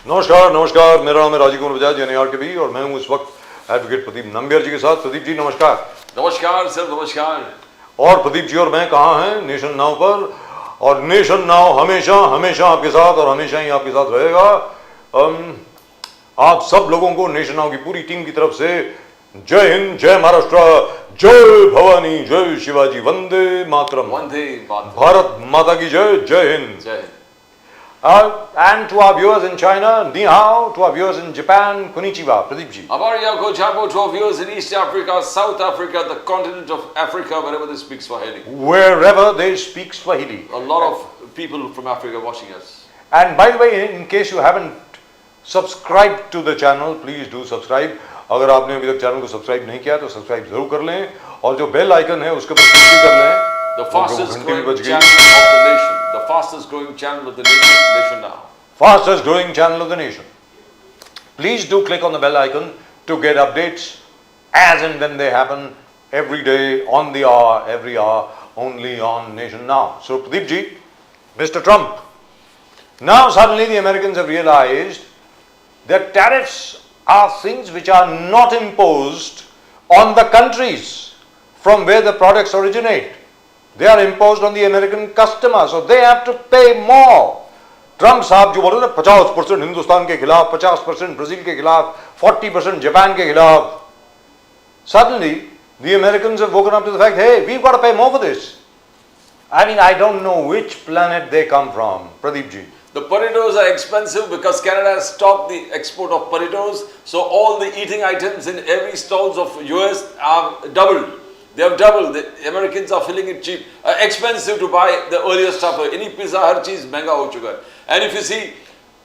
नमस्कार नमस्कार, मेरा नाम है राजीव कुमार बजाज एनआर के भी, और मैं हूं इस वक्त एडवोकेट प्रदीप नंबियार जी के साथ। प्रदीप जी नमस्कार। नमस्कार सर, नमस्कार। और प्रदीप जी और मैं कहाँ हैं? नेशन नाउ पर। और नेशन नाउ हमेशा हमेशा आपके साथ और हमेशा ही आपके साथ रहेगा। आप सब लोगों को नेशन नाउ की पूरी टीम की तरफ से जय हिंद, जय महाराष्ट्र, जय भवानी, जय शिवाजी, वंदे मातरम, वंदे मातरम, भारत माता की जय, जय हिंद, जय Hind. And to our viewers in China, ni hao. To our viewers in Japan, konnichiwa. Pradeep ji. Abaria Kochabo, to our viewers in East Africa, South Africa, the continent of Africa, wherever they speak Swahili. Wherever they speak Swahili. A lot of people from Africa watching us. And by the way, in case you haven't subscribed to the channel, please do subscribe. अगर आपने अभी तक channel को subscribe नहीं किया तो subscribe जरूर कर लें, और जो बेल आइकन है उसके ऊपर क्लिक भी कर लें। The fastest growing channel of the nation. The fastest growing channel of the nation. Nation Now. Fastest growing channel of the nation. Please do click on the bell icon to get updates as and when they happen every day, on the hour, every hour, only on Nation Now. So Pradeep ji, Mr. Trump, now suddenly the Americans have realized that tariffs are things which are not imposed on the countries from where the products originate. They are imposed on the American customer, so they have to pay more. Trump साहब जो बोल रहे हैं 50% हिंदुस्तान के खिलाफ, 50% Brazil के खिलाफ, 40% Japan के खिलाफ. Suddenly, the Americans have woken up to the fact, hey, we've got to pay more for this. I mean, I don't know which planet they come from, Pradeep ji. The potatoes are expensive because Canada has stopped the export of potatoes, so all the eating items in every stalls of US are doubled. They have doubled. The Americans are filling it cheap, expensive to buy the earlier stuff. Any pizza, har cheez महंगा हो चुका है. And if you see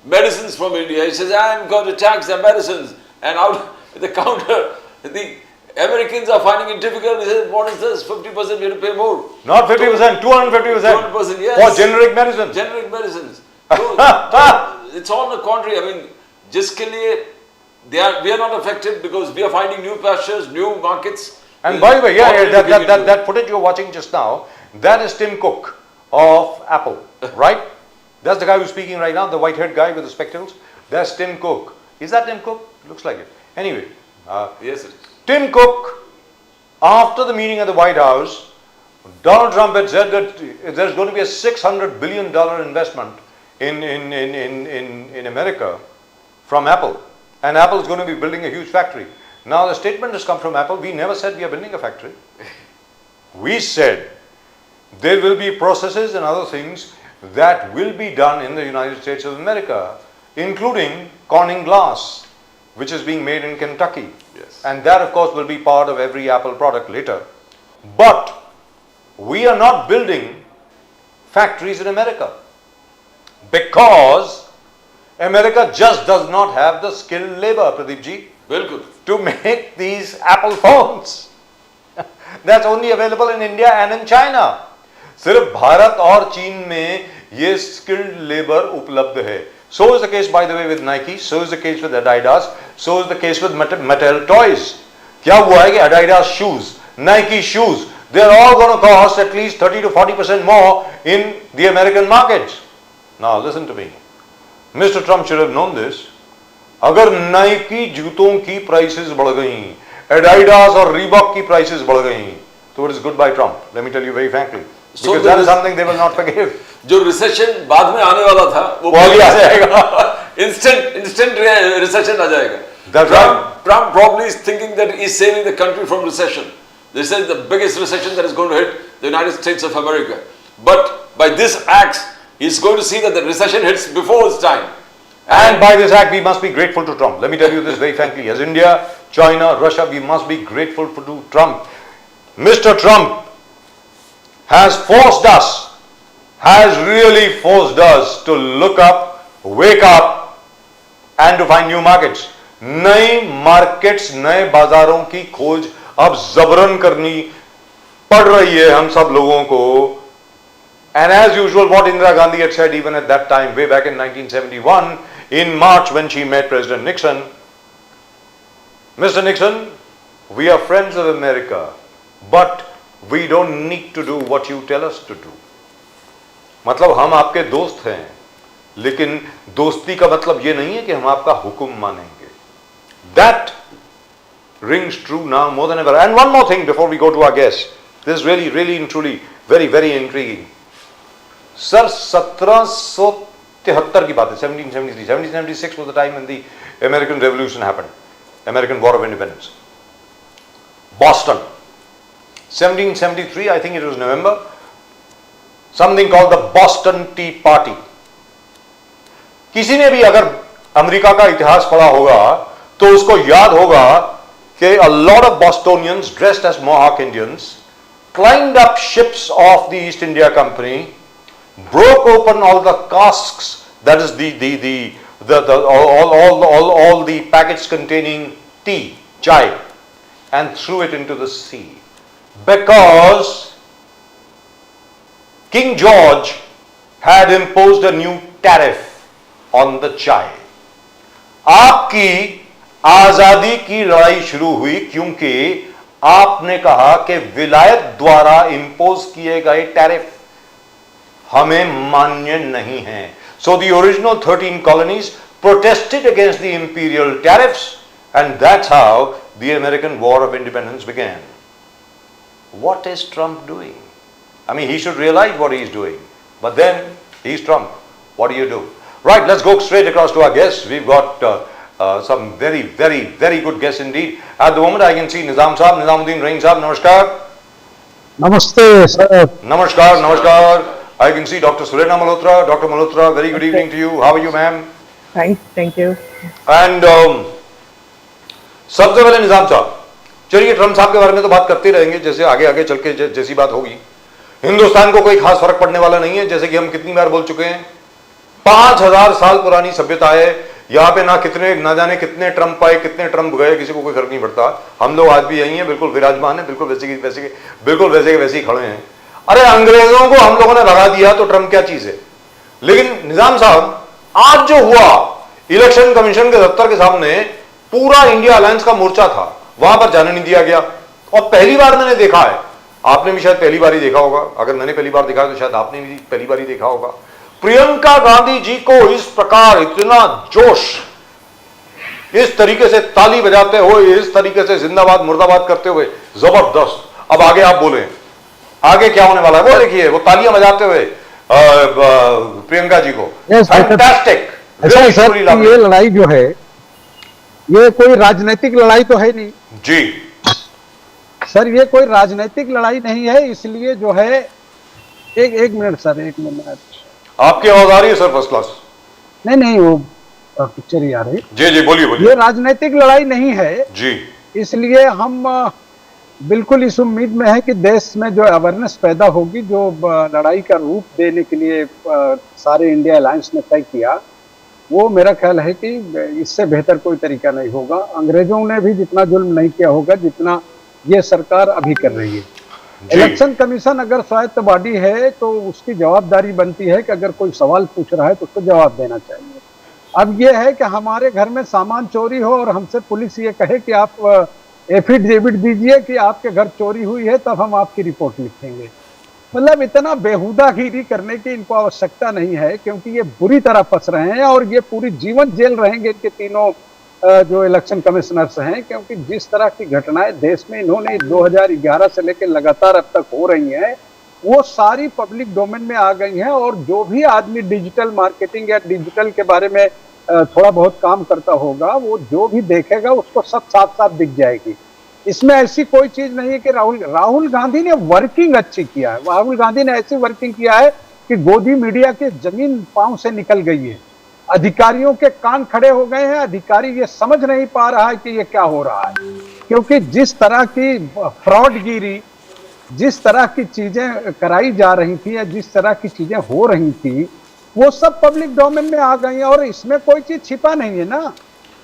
medicines from India, he says, I'm going to tax the medicines. And out the counter, the Americans are finding it difficult. He says, what is this? 50% you have to pay more. Not 50%, 250%. 200%, yes. For generic medicines. Generic medicines. So, it's on the contrary. I mean, जिसके लिए we are not affected because we are finding new pastures, new markets. And by the way, that footage you're watching just now, that is Tim Cook of Apple, right? That's the guy who's speaking right now, the white-haired guy with the spectacles. That's Tim Cook. Is that Tim Cook? Looks like it. Anyway. Yes, it is. Tim Cook, after the meeting at the White House, Donald Trump had said that there's going to be a $600 billion investment in America from Apple. And Apple is going to be building a huge factory. Now the statement has come from Apple, we never said we are building a factory. We said there will be processes and other things that will be done in the United States of America, including Corning glass, which is being made in Kentucky. Yes. And that of course will be part of every Apple product later. But we are not building factories in America because America just does not have the skilled labor, Pradeep ji, to make these Apple phones. That's only available in India and in China. सिर्फ भारत और चीन में ये skilled labor उपलब्ध है. So is the case, by the way, with Nike. So is the case with Adidas. So is the case with Mattel toys. क्या हुआ है कि Adidas shoes, Nike shoes, they're all going to cost at least 30 to 40% more in the American markets. Now listen to me. Mr. Trump should have known this. अगर Nike जूतों की prices बढ़ गई, Adidas और रीबॉक की prices बढ़ गई, तो it is good bye Trump. Let me tell you very frankly, because that is something they will not forgive. जो रिसेशन बाद में आने वाला था वो भी आ जाएगा. instant recession आ जाएगा. That's right. Trump probably is thinking that he's saving the country from recession. This is the biggest recession that is going to hit the United States of America. But by this act, he's going to see that the recession hits before its time. And by this act, we must be grateful to Trump. Let me tell you this very frankly. As India, China, Russia, we must be grateful to Trump. Mr. Trump has forced us, has really forced us to look up, wake up, and to find new markets. नई markets, नए बाजारों की खोज अब जबरन करनी पड़ रही है हम सब लोगों को. And as usual, what Indira Gandhi had said even at that time, way back in 1971, in March when she met President Nixon, Mr. Nixon, we are friends of America, but we don't need to do what you tell us to do. मतलब हम आपके दोस्त हैं, लेकिन दोस्ती का मतलब ये नहीं है कि हम आपका हुक्म मानेंगे. That rings true now more than ever. And one more thing before we go to our guest. This is really and truly very intriguing. Sir, 1773 की बात है, 1773. 1776 was the time when the American Revolution happened. American War of Independence. Boston. 1773, I think it was November. Something called the Boston Tea Party. किसी ने भी अगर America का इतिहास पढ़ा होगा तो उसको याद होगा कि a lot of Bostonians dressed as Mohawk Indians climbed up ships of the East India Company, broke open all the casks, that is all the packets containing tea, chai, and threw it into the sea because King George had imposed a new tariff on the chai. आपकी आजादी की लड़ाई शुरू हुई क्योंकि आपने कहा कि विलायत द्वारा इंपोज किए गए टैरिफ हमें मान्य नहीं हैं. So the original 13 colonies protested against the imperial tariffs, and that's how the American War of Independence began. What is Trump doing? I mean, he should realize what he's doing. But then, he's Trump. What do you do? Right, let's go straight across to our guests. We've got some very good guests indeed. At the moment, I can see Nizam Saab, Nizamuddin Rain Saab. Namaskar. Namaste, sir. Namaskar. I can see Dr. Surena Malhotra. Dr. Malhotra, very good evening to you. How are you, ma'am? Thank you. And सबसे पहले निजाम साहब, चलिए Trump साहब के बारे में तो बात करते रहेंगे, जैसे आगे चल के जैसी बात होगी. हिंदुस्तान को कोई खास फर्क पड़ने वाला नहीं है, जैसे कि हम कितनी बार बोल चुके हैं. 5000 साल पुरानी सभ्यता है यहाँ पे. ना जाने कितने ट्रम्प आए, कितने ट्रम्प गए, किसी को कोई फर्क नहीं पड़ता. हम लोग आज भी यही हैं, बिल्कुल विराजमान है, बिल्कुल वैसे के खड़े हैं. अरे अंग्रेजों को हम लोगों ने भगा दिया तो ट्रम्प क्या चीज है. लेकिन निजाम साहब, आज जो हुआ, इलेक्शन कमीशन के दफ्तर के सामने पूरा इंडिया अलायंस का मोर्चा था, वहां पर जाने नहीं दिया गया. और पहली बार मैंने देखा है, आपने भी शायद पहली बार ही देखा होगा, अगर मैंने पहली बार देखा है तो शायद आपने भी पहली बार ही देखा होगा, प्रियंका गांधी जी को इस प्रकार इतना जोश, इस तरीके से ताली बजाते हुए, इस तरीके से जिंदाबाद मुर्दाबाद करते हुए, जबरदस्त. अब आगे आप बोले, आगे क्या होने वाला है वो देखिए, वो तालियां बजाते हुए प्रियंका जी को. फैंटास्टिक. ये लड़ाई जो है, ये कोई राजनीतिक लड़ाई तो है नहीं जी सर, ये कोई राजनीतिक लड़ाई नहीं है. इसलिए जो है, एक मिनट सर, एक मिनट. आपकी आवाज आ रही है सर फर्स्ट क्लास. नहीं, वो पिक्चर ही आ रही. जी बोलिए. ये राजनीतिक लड़ाई नहीं है जी. इसलिए हम बिल्कुल इस उम्मीद में है कि देश में जो अवेयरनेस पैदा होगी, जो लड़ाई का रूप देने के लिए सारे इंडिया अलायंस ने तय किया, वो मेरा ख्याल है कि इससे बेहतर कोई तरीका नहीं होगा. अंग्रेजों ने भी जितना जुल्म नहीं किया होगा जितना ये सरकार अभी कर रही है. इलेक्शन कमीशन अगर स्वायत्त बॉडी है तो उसकी जवाबदारी बनती है कि अगर कोई सवाल पूछ रहा है तो उसको जवाब देना चाहिए. अब ये है कि हमारे घर में सामान चोरी हो और हमसे पुलिस ये कहे कि आप एफिडेविट दीजिए कि आपके घर चोरी हुई है, तब हम आपकी रिपोर्ट लिखेंगे. मतलब इतना बेहुदागिरी करने की इनको आवश्यकता नहीं है, क्योंकि ये बुरी तरह फंस रहे हैं और ये पूरी जीवन जेल रहेंगे इनके तीनों जो इलेक्शन कमिश्नर्स हैं. क्योंकि जिस तरह की घटनाएं देश में इन्होंने 2011 से लेकर लगातार अब तक हो रही हैं, वो सारी पब्लिक डोमेन में आ गई हैं. और जो भी आदमी डिजिटल मार्केटिंग या डिजिटल के बारे में थोड़ा बहुत काम करता होगा, वो जो भी देखेगा उसको सब साफ साफ दिख जाएगी. इसमें ऐसी कोई चीज नहीं है कि राहुल गांधी ने वर्किंग अच्छी किया है. राहुल गांधी ने ऐसी वर्किंग किया है कि गोदी मीडिया की जमीन पांव से निकल गई है. अधिकारियों के कान खड़े हो गए हैं. अधिकारी ये समझ नहीं पा रहा है कि ये क्या हो रहा है, क्योंकि जिस तरह की फ्रॉडगिरी, जिस तरह की चीजें कराई जा रही थी या जिस तरह की चीजें हो रही थी, वो सब पब्लिक डोमेन में आ गई है. और इसमें कोई चीज छिपा नहीं है ना.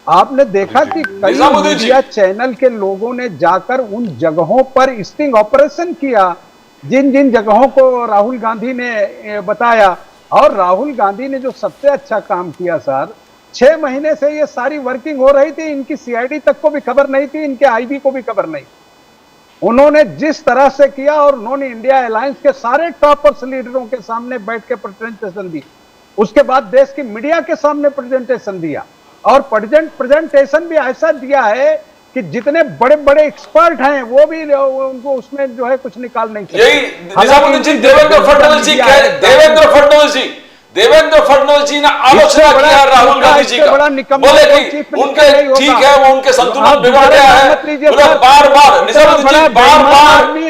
आपने देखा कि कई मीडिया चैनल के लोगों ने जाकर उन जगहों पर स्टिंग ऑपरेशन किया जिन जिन जगहों को राहुल गांधी ने बताया. और राहुल गांधी ने जो सबसे अच्छा काम किया सर, 6 महीने से ये सारी वर्किंग हो रही थी, इनकी सीआईडी तक को भी खबर नहीं थी, इनके आईबी को भी खबर नहीं. उन्होंने जिस तरह से किया और उन्होंने इंडिया अलायंस के सारे टॉपर्स लीडरों के सामने बैठ के प्रेजेंटेशन दी. उसके बाद देश की मीडिया के सामने प्रेजेंटेशन दिया, और प्रेजेंटेशन भी ऐसा दिया है कि जितने बड़े बड़े एक्सपर्ट हैं वो भी उनको उसमें जो है कुछ निकाल नहीं सकते। यही निजामुद्दीन जी, देवेंद्र फडणवीस जी ने आलोचना किया राहुल गांधी जी का, बोले कि उनके ठीक है वो उनके संतुलन बिगड़ गया है।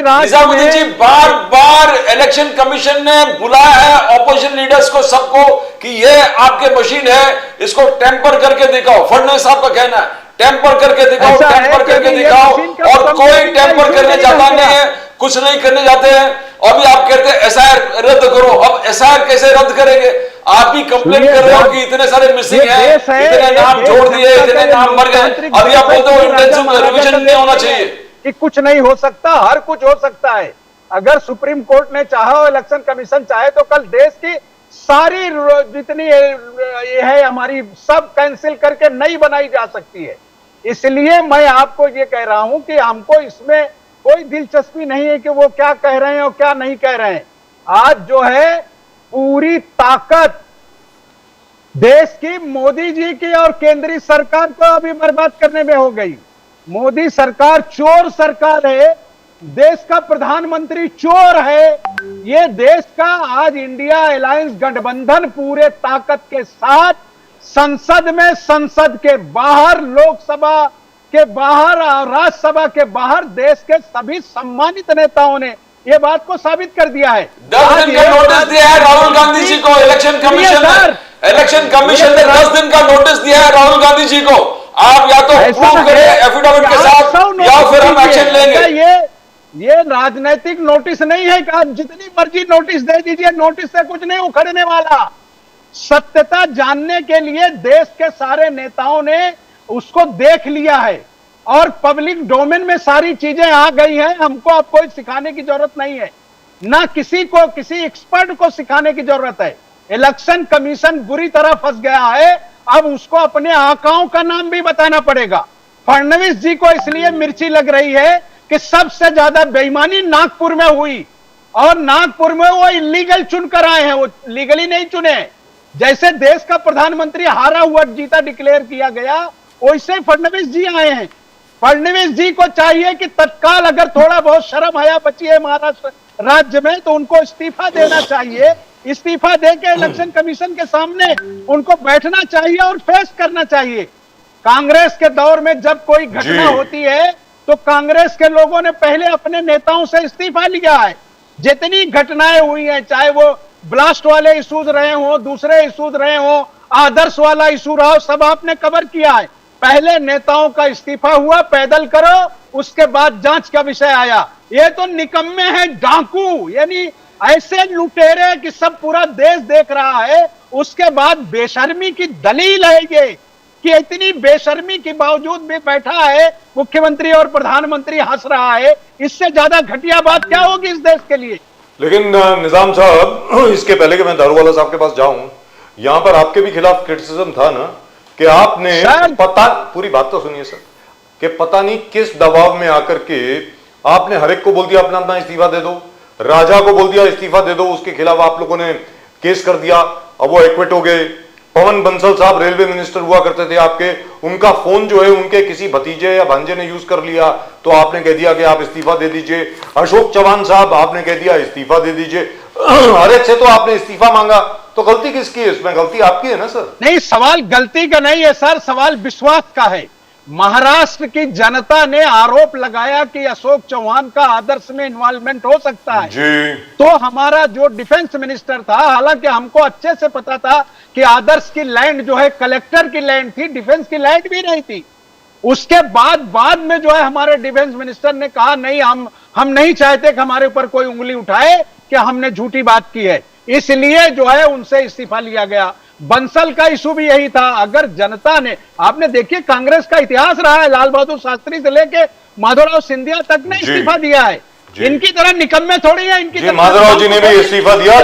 निजामुद्दीन जी बार बार इलेक्शन कमीशन ने बुलाया है ऑपोजिशन लीडर्स को, सबको, कि ये आपके मशीन है, इसको टेम्पर करके दिखाओ। फडणवीस साहब का कहना है टेम्पर करके दिखाओ, टेम्पर करके दिखाओ, और कोई टेम्पर करने जाता नहीं है, कुछ नहीं करने जाते हैं। अभी आप कहते हैं एसआईआर रद्द करो, अब एसआईआर कैसे रद्द करेंगे? आप भी कंप्लेन कर रहे हो कि इतने सारे मिसिंग हैं, इतने नाम छोड़ दिए, इतने नाम मर गए, अभी आप बोलते हो इंटेंसिव रिवीजन नहीं होना चाहिए कि कुछ नहीं हो सकता, हर कुछ हो सकता है। अगर सुप्रीम कोर्ट ने चाहा, इलेक्शन कमीशन चाहे, तो कल देश की सारी जितनी ये है हमारी सब कैंसिल करके नई बनाई जा सकती है। इसलिए मैं आपको ये कह रहा हूं कि हमको इसमें कोई दिलचस्पी नहीं है कि वो क्या कह रहे हैं और क्या नहीं कह रहे हैं। आज जो है पूरी ताकत देश की मोदी जी की और केंद्रीय सरकार को अभी बर्बाद करने में हो गई। मोदी सरकार चोर सरकार है, देश का प्रधानमंत्री चोर है। ये देश का आज इंडिया अलायंस गठबंधन पूरे ताकत के साथ संसद में, संसद के बाहर, लोकसभा के बाहर और राज्यसभा के बाहर देश के सभी सम्मानित नेताओं ने ये बात को साबित कर दिया है। 10 दिन का नोटिस दिया है राहुल गांधी जी को इलेक्शन कमीशन ने। इलेक्शन कमीशन ने 10 दिन का नोटिस दिया है राहुल गांधी जी को। आप या तो प्रूव करें एफिडेविट के साथ, या फिर हम एक्शन लेंगे। ये राजनीतिक नोटिस नहीं है कि आप जितनी मर्जी नोटिस दे दीजिए, नोटिस से कुछ नहीं उखड़ने वाला। सत्यता जानने के लिए देश के सारे नेताओं ने उसको देख लिया है और पब्लिक डोमेन में सारी चीजें आ गई हैं। हमको अब कोई सिखाने की जरूरत नहीं है, ना किसी को, किसी एक्सपर्ट को सिखाने की जरूरत है। इलेक्शन कमीशन बुरी तरह फंस गया है, अब उसको अपने आकाओं का नाम भी बताना पड़ेगा। फडणवीस जी को इसलिए मिर्ची लग रही है कि सबसे ज्यादा बेईमानी नागपुर में हुई, और नागपुर में वो इलीगल चुनकर आए हैं, वो लीगली नहीं चुने। जैसे देश का प्रधानमंत्री हारा हुआ जीता डिक्लेयर किया गया, वैसे फडणवीस जी आए हैं। फडणवीस जी को चाहिए कि तत्काल अगर थोड़ा बहुत शर्म हया बची है महाराष्ट्र राज्य में, तो उनको इस्तीफा देना चाहिए। इस्तीफा देके इलेक्शन कमीशन के सामने उनको बैठना चाहिए और फेस करना चाहिए। कांग्रेस के दौर में जब कोई घटना होती है तो कांग्रेस के लोगों ने पहले अपने नेताओं से इस्तीफा लिया है। जितनी घटनाएं हुई हैं, चाहे वो ब्लास्ट वाले इशूज रहे हो, दूसरे इशूज रहे हो, आदर्श वाला इशू रहा हो, सब आपने कवर किया है। पहले नेताओं का इस्तीफा हुआ, पैदल करो, उसके बाद जांच का विषय आया। ये तो निकम्मे हैं, डाकू, यानी ऐसे लुटेरे कि सब पूरा देश देख रहा है। उसके बाद बेशर्मी की दलील है ये कि इतनी बेशर्मी के बावजूद भी बैठा है मुख्यमंत्री और प्रधानमंत्री हंस रहा है। इससे ज्यादा घटिया बात क्या होगी इस देश के लिए? लेकिन निजाम साहब, इसके पहले कि मैं दारूवाला साहब के पास जाऊं, यहां पर आपके भी खिलाफ क्रिटिसिज्म था ना कि आपने पता, पूरी बात तो सुनिए सर, कि पता नहीं किस दबाव में आकर के आपने हर एक को बोल दिया अपना अपना इस्तीफा दे दो, राजा को बोल दिया इस्तीफा दे दो, उसके खिलाफ आप लोगों ने केस कर दिया, अब वो एक्विट हो गए। पवन बंसल साहब रेलवे मिनिस्टर हुआ करते थे आपके, उनका फोन जो है उनके किसी भतीजे या भांजे ने यूज कर लिया, तो आपने कह दिया कि आप इस्तीफा दे दीजिए। अशोक चौहान साहब, आपने कह दिया इस्तीफा दे दीजिए। हर एक से तो आपने इस्तीफा मांगा, तो गलती किसकी है इसमें? गलती आपकी है ना सर? नहीं, सवाल गलती का नहीं है सर, सवाल विश्वास का है। महाराष्ट्र की जनता ने आरोप लगाया कि अशोक चौहान का आदर्श में इन्वॉल्वमेंट हो सकता है जी। तो हमारा जो डिफेंस मिनिस्टर था, हालांकि हमको अच्छे से पता था कि आदर्श की लैंड जो है कलेक्टर की लैंड थी, डिफेंस की लैंड भी नहीं थी। उसके बाद में जो है हमारे डिफेंस मिनिस्टर ने कहा नहीं, हम नहीं चाहते कि हमारे ऊपर कोई उंगली उठाए कि हमने झूठी बात की है, इसलिए जो है उनसे इस्तीफा लिया गया। बंसल का इशू भी यही था। अगर जनता ने, आपने देखिए कांग्रेस का इतिहास रहा है, लाल बहादुर शास्त्री से लेके माधवराव सिंधिया तक ने इस्तीफा दिया है। इनकी तरह निकम्मे थोड़ी है, इनकी तरह माधवराव जी ने भी इस्तीफा दिया,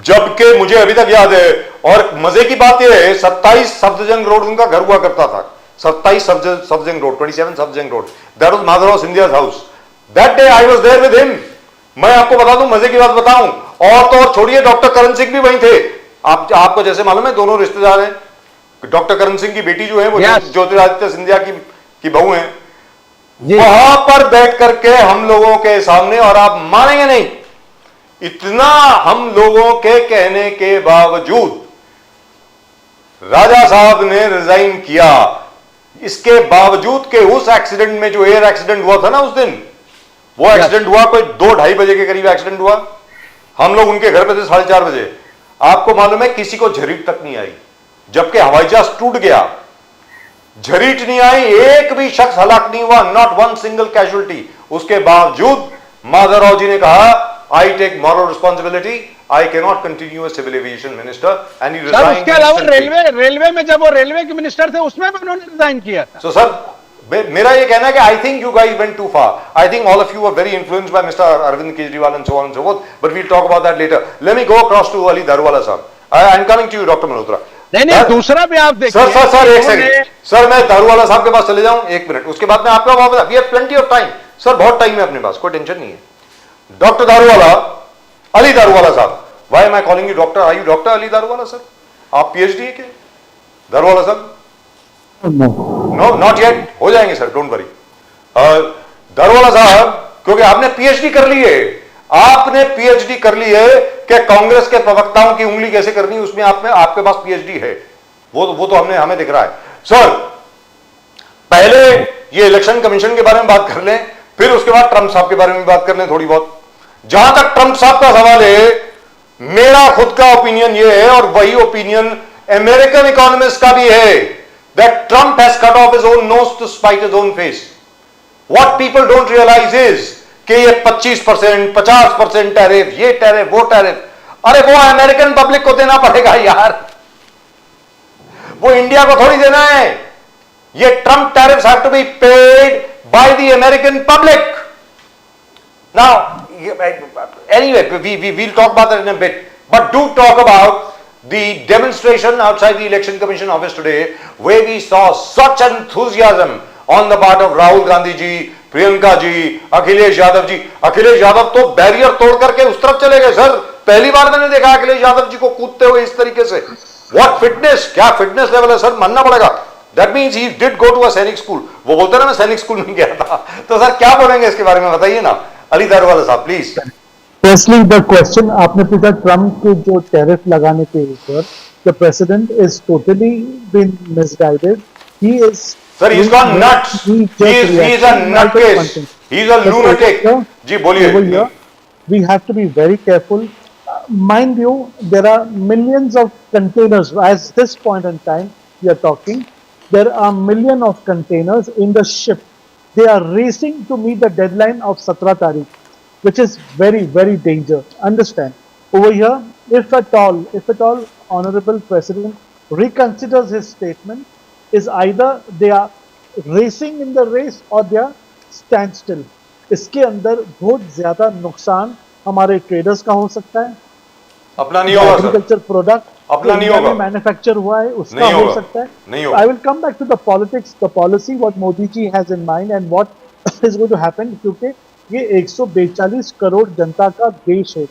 जबकि मुझे अभी तक याद है। और मजे की बात यह है, 27 सफदरजंग रोड उनका घर हुआ करता था, 27 Safdarjung road, 27 Safdarjung road, that was Madhavrao Scindia's house. That day I was there with him. मैं आपको बता दूं, मजे की बात बताऊं, और तो और छोड़िए, डॉक्टर करण सिंह भी वहीं थे। आपको जैसे मालूम है दोनों रिश्तेदार हैं। डॉक्टर करण सिंह की बेटी जो है वो Yes. ज्योतिरादित्य सिंधिया की बहू है। जी। वहां पर बैठ करके हम लोगों के सामने, और आप मानेंगे नहीं, इतना हम लोगों के कहने के बावजूद राजा साहब ने रिजाइन किया। इसके बावजूद के उस एक्सीडेंट में, जो एयर एक्सीडेंट हुआ था ना उस दिन, वो एक्सीडेंट हुआ कोई 2-2:30 बजे के करीब एक्सीडेंट हुआ। हम लोग उनके घर पे थे 4:30 बजे। आपको मालूम है किसी को झरीट तक नहीं आई, जबकि हवाई जहाज टूट गया, झरीट नहीं आई, एक भी शख्स हलाक नहीं हुआ, नॉट वन सिंगल कैजुअलिटी। उसके बावजूद माधवराव जी ने कहा, I take moral responsibility, I can not continue as civil aviation minister, and he sir resigned. उसके अलावा रेलवे में जब वो रेलवे के मिनिस्टर थे उसमें भी उन्होंने रिजाइन किया था। सो सर, मेरा ये कहना है कि I think you guys went too far. I think all of you are very influenced by mister Arvind Kejriwal and so on and so forth, but we'll talk about that later. Let me go across to Ali Daruwala साहब। I am coming to you doctor Malhotra. नहीं, दूसरा भी आप देखिए। Sir एक second sir, मैं दारूवाला साहब के पास चले जाऊं 1 मिनट, उसके बाद में आपका वापस। We have plenty of time sir, बहुत टाइम है अपने पास, कोई टेंशन नहीं है। Doctor Daruwalla, Ali Daruwala sahab, why am I calling you doctor? Are you doctor Ali Daruwala sir? आप पीएचडी है क्या दारूवाला साहब? नो नॉट येट, हो जाएंगे सर, डोंट वरी। दारूवाला साहब, क्योंकि आपने पीएचडी कर ली है, आपने पीएचडी कर ली है कि कांग्रेस के प्रवक्ताओं की उंगली कैसे करनी है, उसमें आपके पास पीएचडी है, वो तो हमें दिख रहा है। सर पहले ये इलेक्शन कमीशन के बारे में बात कर लें, फिर उसके बाद ट्रंप साहब के बारे में बात कर लें थोड़ी बहुत। जहां तक ट्रंप साहब का सवाल है, मेरा खुद का ओपिनियन ये है, और वही ओपिनियन अमेरिकन इकोनॉमिस्ट का भी है, that Trump has cut off his own nose to spite his own face. What people don't realise is कि ये 25%, 50% टैरिफ, ये टैरिफ, वो टैरिफ, अरे वो अमेरिकन पब्लिक को देना पड़ेगा यार, वो इंडिया को थोड़ी देना है। ये Trump tariffs have to be paid by the American public. Now anyway, we'll talk about that in a bit, but do talk about the demonstration outside the election commission office today, where we saw such enthusiasm on the part of Rahul Gandhi ji, Priyanka ji, Akhilesh Yadav ji। Akhilesh Yadav तो barrier तोड़ करके उस तरफ चले गए sir. पहली बार मैंने देखा अखिलेश यादव जी को कूदते हुए इस तरीके से। What fitness, क्या फिटनेस लेवल है सर, मानना पड़ेगा। That means he did go to a सैनिक स्कूल। वो बोलते ना मैं सैनिक स्कूल में गया था। तो सर क्या बोलेंगे इसके बारे में, बताइए ना अली दारूवाला साहब प्लीज। Firstly, the question आपने पूछा ट्रम्प के जो टैरिफ लगाने के ऊपर, the president is totally been misguided. He is Sir, he's gone nuts. He is a nutcase. He is a lunatic. जी बोलिए। We have to be very careful. Mind you, there are millions of containers. As this point in time we are talking, there are millions of containers in the ship. They are racing to meet the deadline of 17 Tarikh, which is very, very dangerous. Understand? Over here, if at all, Honorable President reconsiders his statement, is either they are racing in the race or they are standstill. इसके अंदर बहुत ज्यादा नुकसान हमारे traders का हो सकता है। अपना नहीं होगा एग्रीकल्चर प्रोडक्ट अपना नहीं होगा, मैन्युफैक्चर हुआ है उसका हो सकता है। नहीं होगा। I will come back to the politics, the policy what Modi ji has in mind and what is going to happen, क्योंकि ये 142 करोड़ जनता का देश है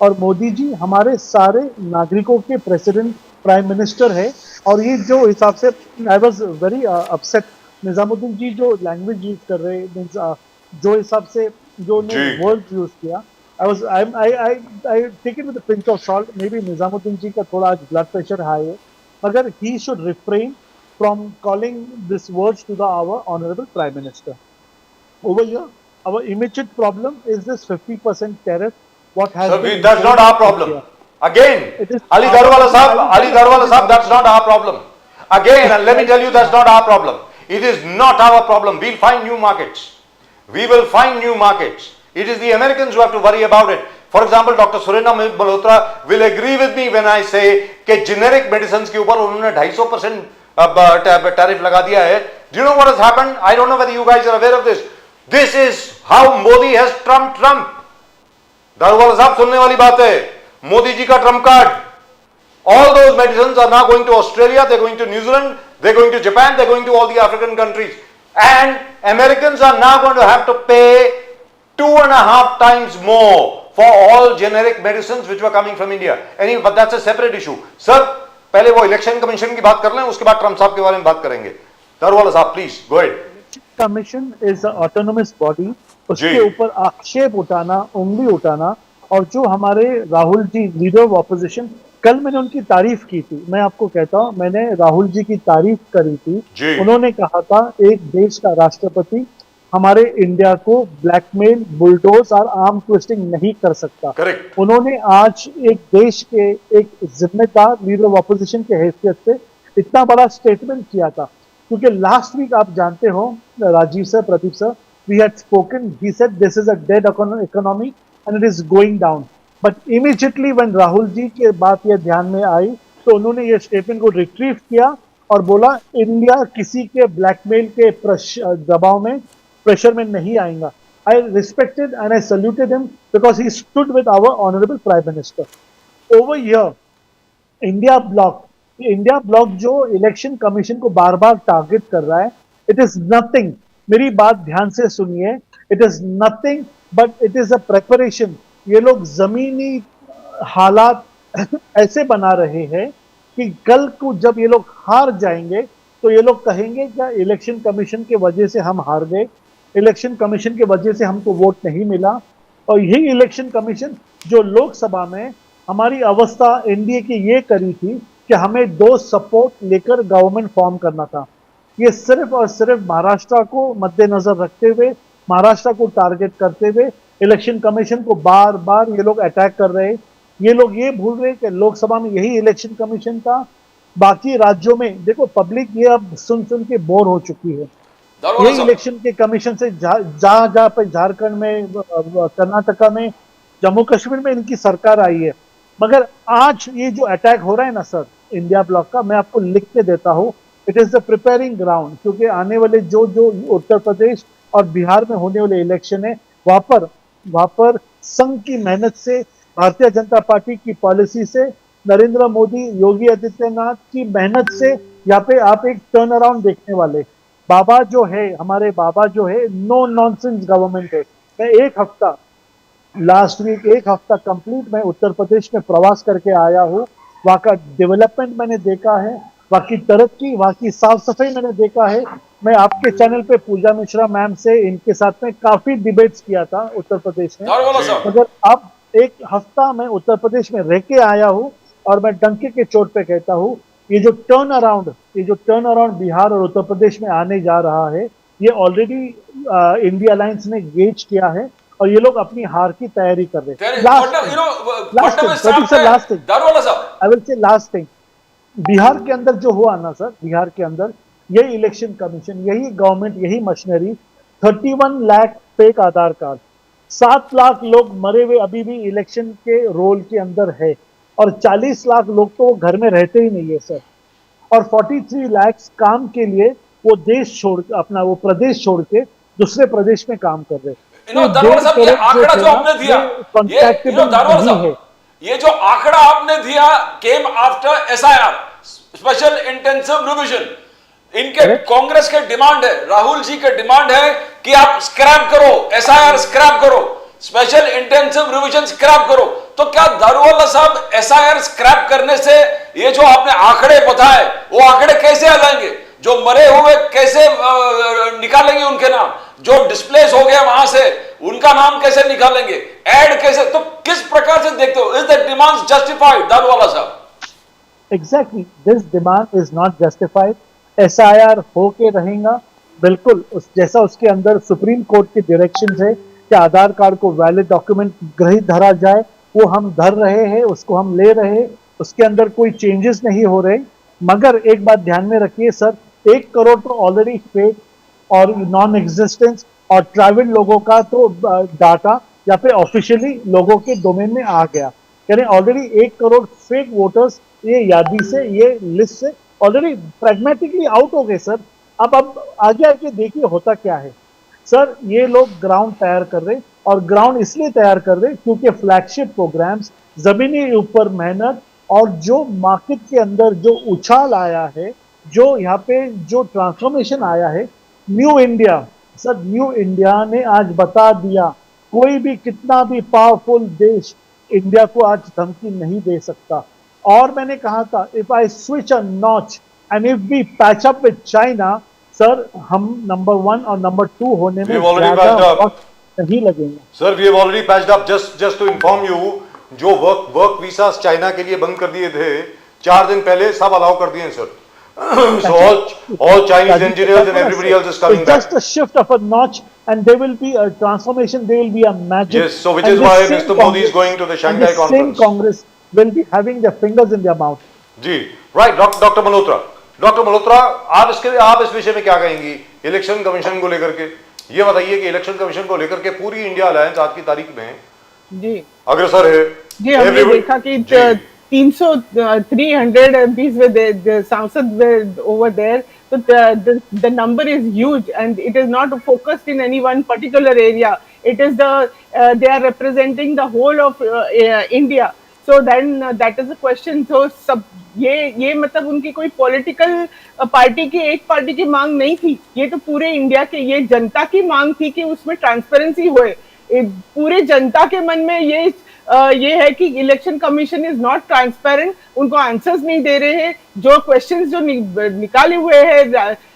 और मोदी जी हमारे सारे नागरिकों के प्रेसिडेंट प्राइम मिनिस्टर है। और ये जो हिसाब से I was very upset, Nizamuddin ji जो लैंग्वेज यूज कर रहे हैं, जो हिसाब से जो वर्ड यूज किया, I take it with a pinch of salt. Maybe Nizamuddin ji का थोड़ा आज ब्लड प्रेशर हाई है, मगर he should refrain from calling this words to the our honorable prime minister. Over here, our immediate problem is this 50% tariff. What has been that's not our problem. Again, Ali Daruwala Sahab, that's not our problem. Again, and let me tell you, that's not our problem. It is not our problem. We'll find new markets. We will find new markets. It is the Americans who have to worry about it. For example, Dr. Surendra Malhotra will agree with me when I say कि generic medicines के ऊपर उन्होंने 250% tariff लगा दिया है. Do you know what has happened? I don't know whether you guys are aware of this. This is how Modi has trumped Trump. Daruwalla साहब सुनने वाली बात है, मोदी जी का Trump card. All those medicines are now going to Australia, they're going to New Zealand, they're going to Japan, they're going to all the African countries. And Americans are now going to have to pay 2.5 times more for all generic medicines which were coming from India. Anyway, but that's a separate issue. Sir, पहले वो election commission की बात कर लें, उसके बाद Trump साहब के बारे में बात करेंगे. दारूवाला साहब, please go ahead. Commission is autonomous body, उसके जी. ऊपर आक्षेप उठाना, उंगली उठाना, और जो हमारे Rahul ji leader of opposition, कल मैंने उनकी तारीफ की थी, मैं आपको कहता हूं, मैंने राहुल जी की तारीफ करी थी. जी. उन्होंने कहा था एक देश का राष्ट्रपति हमारे इंडिया को ब्लैकमेल, बुलडोज और आर्म ट्विस्टिंग नहीं कर सकता. करेक्ट. उन्होंने आज एक देश के एक जिम्मेदार लीडर ऑफ ऑपोजिशन के हैसियत से इतना बड़ा स्टेटमेंट किया था, क्योंकि लास्ट वीक आप जानते हो Rajiv sir, Pradeep sir, we had spoken, he said this is a dead economy and it is going down. But immediately when Rahul ji के बात ये ध्यान में आई, तो उन्होंने ये स्टेटमेंट को रिट्रीव किया और बोला इंडिया किसी के ब्लैकमेल के दबाव में, प्रेशर में नहीं आएगा. I respected and I saluted him because he stood with our honorable prime minister. Over here, India block जो इलेक्शन कमीशन को बार बार टारगेट कर रहा है, इट इज नथिंग, मेरी बात ध्यान से सुनिए, it is nothing but it is a preparation. ये लोग जमीनी हालात ऐसे बना रहे हैं कि कल को जब ये लोग हार जाएंगे तो ये लोग कहेंगे क्या इलेक्शन कमीशन के वजह से हम हार गए, इलेक्शन कमीशन के वजह से हमको वोट नहीं मिला. और यही इलेक्शन कमीशन जो लोकसभा में हमारी अवस्था एनडीए की ये करी थी कि हमें 2 सपोर्ट लेकर गवर्नमेंट फॉर्म करना था. ये सिर्फ और सिर्फ महाराष्ट्र को मद्देनजर रखते हुए, महाराष्ट्र को टारगेट करते हुए इलेक्शन कमीशन को बार बार ये लोग अटैक कर रहे हैं. ये लोग ये भूल रहे कि लोकसभा में यही इलेक्शन कमीशन था. बाकी राज्यों में देखो, पब्लिक ये अब सुन सुन के बोर हो चुकी है. ये इलेक्शन के कमीशन से जहां पे झारखंड में, कर्नाटका में, जम्मू कश्मीर में इनकी सरकार आई है, मगर आज ये जो अटैक हो रहा है ना सर इंडिया ब्लॉक का, मैं आपको लिख के देता हूं, it is the preparing ground. क्योंकि आने वाले जो उत्तर प्रदेश और बिहार में होने वाले इलेक्शन है, वहां पर संघ की मेहनत से, भारतीय जनता पार्टी की पॉलिसी से, नरेंद्र मोदी, योगी आदित्यनाथ की मेहनत से यहाँ पे आप एक टर्न अराउंड देखने वाले. बाबा जो है, हमारे बाबा जो है, नो नॉनसेंस गवर्नमेंट है. मैं लास्ट वीक एक हफ्ता कंप्लीट मैं उत्तर प्रदेश में प्रवास करके आया हूँ. वहाँ का डेवलपमेंट मैंने देखा है, वहाँ की तरक्की, वहाँ की साफ सफाई मैंने देखा है. मैं आपके चैनल पे पूजा मिश्रा मैम से, इनके साथ में काफी डिबेट्स किया था उत्तर प्रदेश में. मगर अब एक हफ्ता मैं उत्तर प्रदेश में रह के आया हूँ और मैं डंके के चोट पे कहता हूँ, ये जो टर्न अराउंड बिहार और उत्तर प्रदेश में आने जा रहा है, ये ऑलरेडी इंडिया अलायंस ने गेज किया है और ये लोग अपनी हार की तैयारी कर रहे हैं. लास्ट थिंग, बिहार के अंदर जो हुआ ना सर, बिहार के अंदर यही इलेक्शन कमीशन, यही गवर्नमेंट, यही मशीनरी, 31 लाख फेक आधार कार्ड, 7 लाख लोग मरे हुए अभी भी इलेक्शन के रोल के अंदर है, और 40 लाख लोग तो घर में रहते ही नहीं है सर, और 43 लाख काम के लिए वो देश छोड़, अपना वो प्रदेश छोड़ के दूसरे प्रदेश में काम कर रहे हैं. ये आंकड़ा जो आपने दिया, ये जो आंकड़ा आपने दिया came after SIR, special intensive revision. इनके कांग्रेस के डिमांड है, राहुल जी के डिमांड है कि आप स्क्रैप करो, एसआईआर स्क्रैप करो, स्पेशल इंटेंसिव रिवीजन स्क्रैप करो. तो क्या दारूवाला साहब एसआईआर स्क्रैप करने से ये जो आपने आंकड़े बताए, वो आंकड़े कैसे आ जाएंगे? जो मरे हुए कैसे निकालेंगे उनके नाम? जो डिस्प्लेस हो गया वहां से उनका नाम कैसे निकालेंगे? ऐड कैसे? तो किस प्रकार से देखते हो? Is the demand justified Daruwala साहब? Exactly, this demand is not justified. SIR होके रहेगा बिल्कुल जैसा उसके अंदर सुप्रीम कोर्ट की डायरेक्शंस है कि आधार कार्ड को वैलिड डॉक्यूमेंट ग्रहित धरा जाए, वो हम धर रहे हैं, उसको हम ले रहे हैं, उसके अंदर कोई चेंजेस नहीं हो रहे. मगर एक बात ध्यान में रखिए सर, 1 करोड़ तो ऑलरेडी फेक और नॉन एग्जिस्टेंस और ट्राइबल लोगों का तो डाटा या फिर ऑफिशियली लोगों के डोमेन में आ गया. यानी ऑलरेडी 1 करोड़ फेक वोटर्स ये यादी से, ये लिस्ट से ऑलरेडी प्रैग्मेटिकली आउट हो गए सर. अब आगे आके देखिए होता क्या है सर. ये लोग ग्राउंड तैयार कर रहे, और ग्राउंड इसलिए तैयार कर रहे क्योंकि फ्लैगशिप प्रोग्राम्स, जमीनी ऊपर मेहनत, और जो मार्केट के अंदर जो उछाल आया है, जो यहाँ पे जो ट्रांसफॉर्मेशन आया है, new India sir, new India ने आज बता दिया कोई भी कितना भी पावरफुल देश इंडिया को आज धमकी नहीं दे सकता। और मैंने कहा था, if I switch a notch and if we patch up with China, sir हम नंबर 1 और नंबर 2 होने में We've already ज्यादा patched up. वक्त नहीं लगेगा। Sir we have already patched up. Just to inform you, जो वर्क वीसास चाइना के लिए बंद कर दिए थे 4 दिन पहले, सब अलाउ कर दिए sir. So all Chinese engineers and everybody else is coming It's back. just a shift of a notch, and there will be a transformation. There will be a magic. Yes, so which And is the why same Mr. Modi is Congress- going to the and Shanghai the same conference. Congress will be having their fingers in their mouth. जी right. Doctor Malhotra, आप इस विषय में क्या कहेंगी election commission को लेकर के? ये बताइए कि इलेक्शन कमीशन को लेकर के पूरी इंडिया अलायंस आज की तारीख में जी अग्रसर है। जी हमने Everybody- देखा कि जी। 300 MPs were there, the सांसद were over there, so the number is huge and it is not focused in any one particular area. It is they are representing the whole of India. So then that is the question. So सब ये मतलब उनकी कोई political party की एक party की मांग नहीं थी, ये तो पूरे इंडिया के, ये जनता की मांग थी कि उसमें ट्रांसपेरेंसी होए। पूरे जनता के मन में ये है कि election commission is not transparent, उनको आंसर्स नहीं दे रहे हैं। जो क्वेश्चंस जो निकाले हुए हैं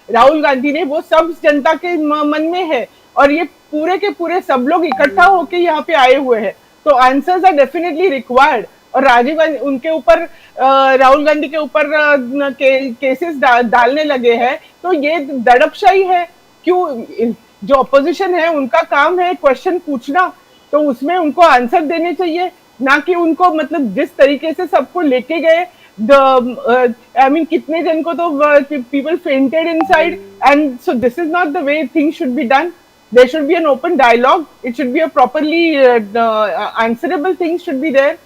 राहुल गांधी ने, वो सब जनता के मन में है और ये पूरे के पूरे सब लोग इकट्ठा होके यहाँ पे आए हुए हैं, तो आंसर्स आर डेफिनेटली रिक्वायर्ड। और राजीव गांधी उनके ऊपर राहुल गांधी के ऊपर केसेस डालने लगे हैं, तो ये दड़पशाही है। क्यों? जो अपोजिशन है उनका काम है क्वेश्चन पूछना, तो उसमें उनको आंसर देने चाहिए, ना कि उनको मतलब जिस तरीके से सबको लेके गए। I mean कितने जन को तो people fainted inside, and so this is not the way things should be done. There should be an open dialogue. It should be a properly answerable things should be there.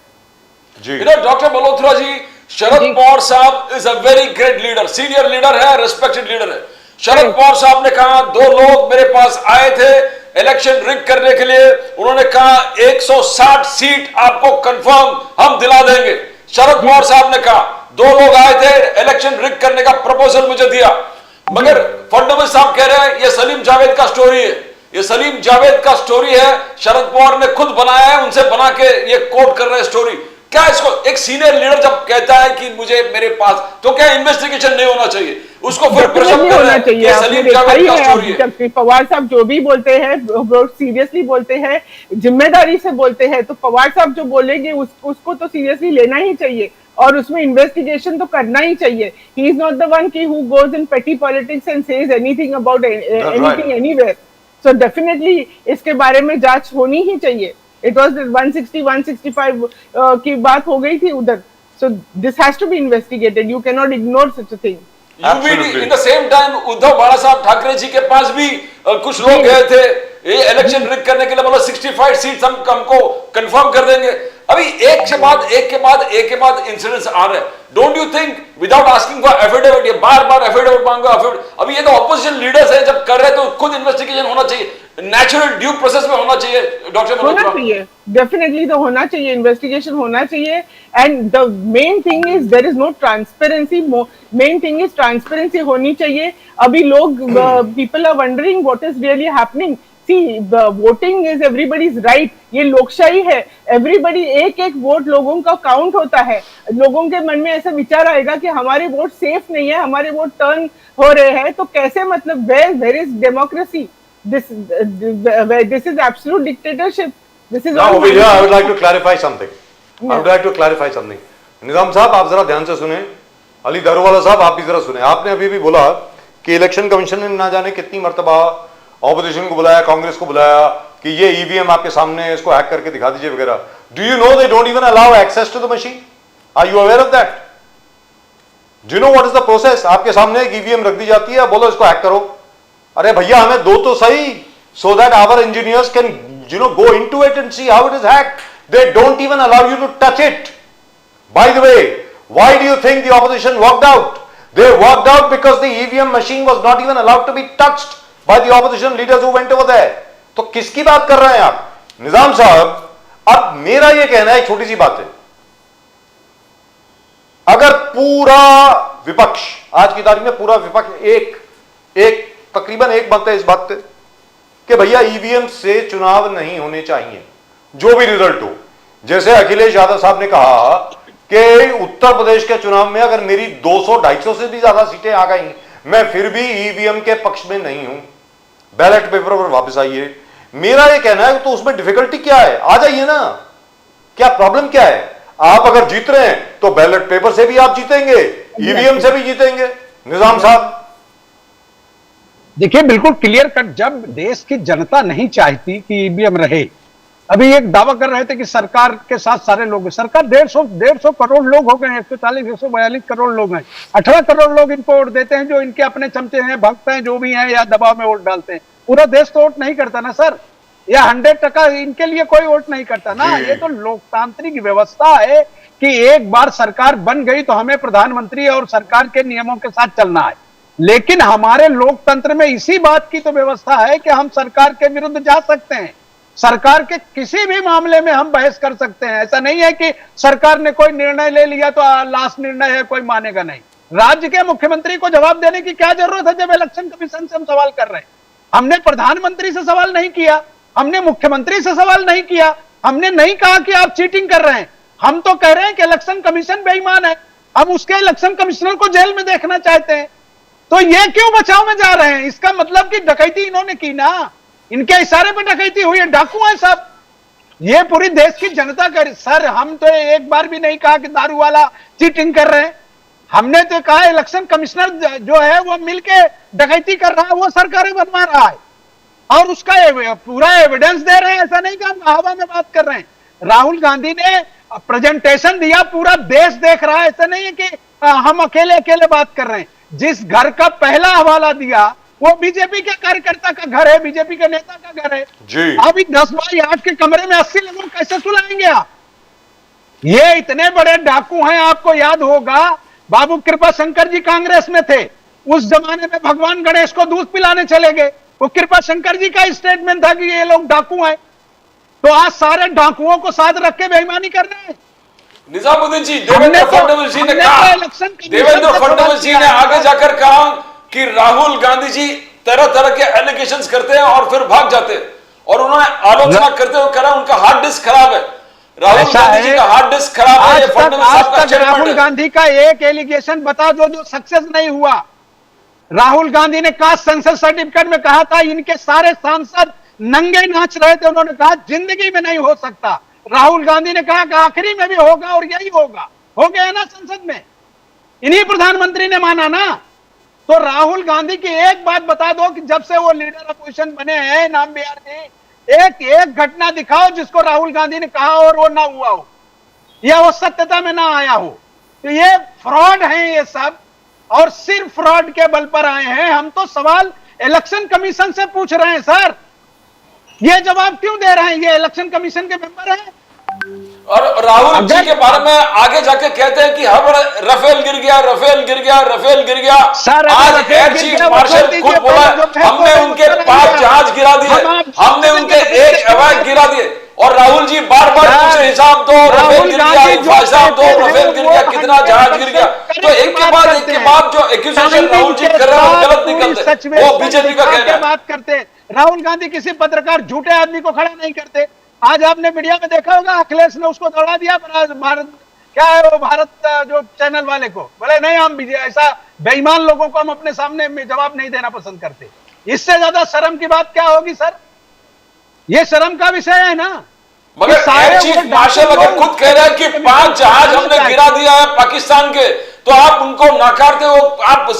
Ji You know, Dr. Malhotra जी, शरद पवार साहब is a very great leader, senior leader है, respected leader है। शरद पवार साहब ने कहा, 2 लोग मेरे पास आए थे इलेक्शन रिग करने के लिए, उन्होंने कहा 160 सीट आपको कंफर्म हम दिला देंगे। शरद पवार साहब ने कहा 2 लोग आए थे इलेक्शन रिग करने का प्रपोजल मुझे दिया, मगर फडणवीस साहब कह रहे हैं ये सलीम जावेद का स्टोरी है, ये सलीम जावेद का स्टोरी है, शरद पवार ने खुद बनाया है, उनसे बना के ये कोट कर रहे हैं स्टोरी। क्या इसको एक सीनियर लीडर जब कहता है कि मुझे मेरे पास, तो क्या इन्वेस्टिगेशन नहीं होना चाहिए? उसको फिर प्रेशर नहीं कर रहे होना हैं चाहिए। ये आपने सलीम देखा जावेद ही का है, स्टोरी है। जब पवार साहब जो भी बोलते हैं वो सीरियसली बोलते हैं, जिम्मेदारी से बोलते हैं, तो पवार साहब जो बोलेंगे उसको तो सीरियसली लेना ही चाहिए और उसमें इन्वेस्टिगेशन तो करना ही चाहिए। He is not the one की हु गोज इन पेटी politics and says anything about anything anywhere. So definitely इसके बारे में जांच होनी ही चाहिए। इट वाज 160-165 की बात हो गई थी उधर, so this has to be investigated. You can not ignore such a thing. यूबीडी in the same time Uddhav Bala Sahab Thackeray जी के पास भी कुछ लोग गए थे ये इलेक्शन रिग करने के लिए, मतलब 65 सीट हमको कंफर्म कर देंगे। अभी एक के बाद इंसिडेंट्स आ रहे हैं। Don't you think without asking for affidavit, ये बार एफिडेविट मांगो एफिडेविट, अभी ये तो ऑपोजिशन लीडर्स हैं, जब कर रहे हैं तो खुद इन्वेस्टिगेशन होना चाहिए, नेचुरल ड्यू प्रोसेस में होना चाहिए। डॉक्टर होना चाहिए, डेफिनेटली तो होना चाहिए, इन्वेस्टिगेशन होना चाहिए। And the main thing is there is no transparency. Main thing is transparency होनी चाहिए। अभी लोग people are wondering what is really happening. See voting is everybody's right, ये लोकशाही है। एवरीबॉडी एक वोट लोगों का काउंट होता है। लोगों के मन में ऐसा विचार आएगा कि हमारे वोट सेफ नहीं है, हमारे वोट टर्न हो रहे हैं, तो कैसे, मतलब where is democracy? This is absolute dictatorship. This is Now all over here, I manipulation. would like to clarify something. I would like to clarify something. निजाम साहब आप जरा ध्यान से सुने, अली दारूवाला साहब आप भी जरा सुने। आपने अभी भी बोला कि इलेक्शन कमीशन ने ना जाने कितनी मर्तबा ऑपोजिशन को बुलाया, कांग्रेस को बुलाया कि ये ईवीएम आपके सामने है, इसको हैक करके दिखा दीजिए वगैरह। Do you know they don't even allow access to the machine? Are you aware of that? Do you know what is the process? आपके सामने एक ईवीएम रख दी जाती है, बोलो इसको हैक करो। अरे भैया हमें दो तो सही, so that our engineers can go into it and see how it is hacked. They don't even allow you to touch it. By the way, why do you think the opposition walked out? They walked out because the EVM machine was not even allowed to be touched by the opposition leaders who went over there. तो किसकी बात कर रहे हैं आप निजाम साहब? अब मेरा ये कहना है, छोटी सी बात है, अगर पूरा विपक्ष आज की तारीख में पूरा विपक्ष एक तकरीबन एक मत है इस बात पे कि भैया ईवीएम से चुनाव नहीं होने चाहिए, जो भी रिजल्ट हो। जैसे अखिलेश यादव साहब ने कहा कि उत्तर प्रदेश के चुनाव में अगर मेरी 200-250 से भी ज्यादा सीटें आ गई, मैं फिर भी ईवीएम के पक्ष में नहीं हूं, बैलेट पेपर पर वापस आइए। मेरा यह कहना है तो उसमें डिफिकल्टी क्या है, आ जाइए ना, क्या प्रॉब्लम क्या है? आप अगर जीत रहे हैं तो बैलेट पेपर से भी आप जीतेंगे, ईवीएम से भी जीतेंगे। निजाम साहब देखिए, बिल्कुल क्लियर कट, जब देश की जनता नहीं चाहती कि ईवीएम रहे, अभी एक दावा कर रहे थे कि सरकार के साथ सारे लोग, सरकार 150 करोड़ लोग हो गए हैं, 142 करोड़ लोग हैं, 18 करोड़ लोग इनको वोट देते हैं, जो इनके अपने चमचे हैं, भक्त हैं, जो भी हैं, या दबाव में वोट डालते हैं। पूरा देश तो वोट नहीं करता ना सर, या 100% इनके लिए कोई वोट नहीं करता ना। ये तो लोकतांत्रिक व्यवस्था है कि एक बार सरकार बन गई तो हमें प्रधानमंत्री और सरकार के नियमों के साथ चलना है। लेकिन हमारे लोकतंत्र में इसी बात की तो व्यवस्था है कि हम सरकार के विरुद्ध जा सकते हैं, सरकार के किसी भी मामले में हम बहस कर सकते हैं। ऐसा नहीं है कि सरकार ने कोई निर्णय ले लिया तो लास्ट निर्णय है, कोई मानेगा नहीं। राज्य के मुख्यमंत्री को जवाब देने की क्या जरूरत है जब इलेक्शन कमीशन से हम सवाल कर रहे हैं? हमने प्रधानमंत्री से सवाल नहीं किया, हमने मुख्यमंत्री से सवाल नहीं किया, हमने नहीं कहा कि आप चीटिंग कर रहे हैं। हम तो कह रहे हैं कि इलेक्शन कमीशन बेईमान है, हम उसके इलेक्शन कमिश्नर को जेल में देखना चाहते हैं। तो ये क्यों बचाव में जा रहे हैं? इसका मतलब कि डकैती इन्होंने की ना, इनके इशारे पर डकैती हुई है, डाकू है सब। ये पूरी देश की जनता कर, सर हम तो एक बार भी नहीं कहा कि दारू वाला चीटिंग कर रहे हैं। हमने तो कहा इलेक्शन कमिश्नर जो है वो मिलके डकैती कर रहा है, वो सरकारें बनवा रहा है और उसका पूरा एविडेंस दे रहे हैं। ऐसा नहीं कि हम हवा में बात कर रहे हैं। राहुल गांधी ने प्रेजेंटेशन दिया, पूरा देश देख रहा है। ऐसा नहीं है कि हम अकेले अकेले बात कर रहे हैं। जिस घर का पहला हवाला दिया वो बीजेपी के कार्यकर्ता का घर है, बीजेपी के नेता का घर है जी। अभी 10x8 के कमरे में 80 लोगों को कैसे सुलाएंगे आप? ये इतने बड़े डाकू हैं। आपको याद होगा बाबू कृपा शंकर जी कांग्रेस में थे, उस जमाने में भगवान गणेश को दूध पिलाने चले गए, वो कृपा शंकर जी का स्टेटमेंट था कि ये लोग डाकू हैं। तो आज सारे डाकुओं को साथ रख के बेईमानी कर रहे हैं। निजामुद्दीन जी, देवेंद्र फडणवीस जी ने कहा, देवेंद्र फडणवीस जी ने आगे जाकर कहा कि राहुल गांधी जी तरह तरह के एलिगेशंस करते हैं और फिर भाग जाते हैं, और उन्होंने आलोचना करते हुए कहा उनका हार्ड डिस्क खराब है। राहुल गांधी जी का हार्ड डिस्क खराब है, ये फडणवीस साहब का स्टेटमेंट है। राहुल गांधी का एक एलिगेशन बता दो जो सक्सेस नहीं हुआ। राहुल गांधी ने कास्ट सेंसस सर्टिफिकेट में कहा था इनके सारे सांसद नंगे नाच रहे थे, उन्होंने कहा जिंदगी में नहीं हो सकता। राहुल गांधी ने कहा कि आखिरी में भी होगा और यही होगा, हो गया ना संसद में, इन्हीं प्रधानमंत्री ने माना ना। तो राहुल गांधी की एक बात बता दो कि जब से वो लीडर अपोजिशन बने हैं नाम बिहार जी, एक घटना दिखाओ जिसको राहुल गांधी ने कहा और वो ना हुआ हो या वो सत्यता में ना आया हो। तो ये फ्रॉड है ये सब, और सिर्फ फ्रॉड के बल पर आए हैं। हम तो सवाल इलेक्शन कमीशन से पूछ रहे हैं सर, ये जवाब क्यों दे रहे हैं? ये इलेक्शन कमीशन के मेंबर हैं। और राहुल जी के बारे में आगे जाके कहते हैं कि हर राफेल गिर गया, राफेल गिर गया, राफेल गिर गया। आज एयर चीफ मार्शल खुद बोला हमने उनके 5 जहाज गिरा दिए, हमने उनके 1 अवैध गिरा दिए, और राहुल जी बार बार पूछ रहे हिसाब दो, राफेल गिर गया, हिसाब दो, राफेल गिर गया, कितना जहाज गिर गया। तो एक के बाद जो एक्यूजेशन राहुल जी कर रहे हैं वो गलत निकलते, वो बीजेपी का कहना है। बात करते राहुल गांधी किसी पत्रकार झूठे आदमी को खड़ा नहीं करते। आज आपने मीडिया में देखा होगा अखिलेश ने उसको दौड़ा दिया भारत, क्या है वो भारत जो चैनल वाले को, बोले नहीं हम ऐसा बेईमान लोगों को हम अपने सामने में जवाब नहीं देना पसंद करते। इससे ज्यादा शर्म की बात क्या होगी सर? ये शर्म का विषय है ना। मगर एयर चीफ मार्शल अगर खुद कह रहे हैं कि 5 जहाज हमने गिरा दिया है पाकिस्तान के, तो आप उनको नकारते हो। आप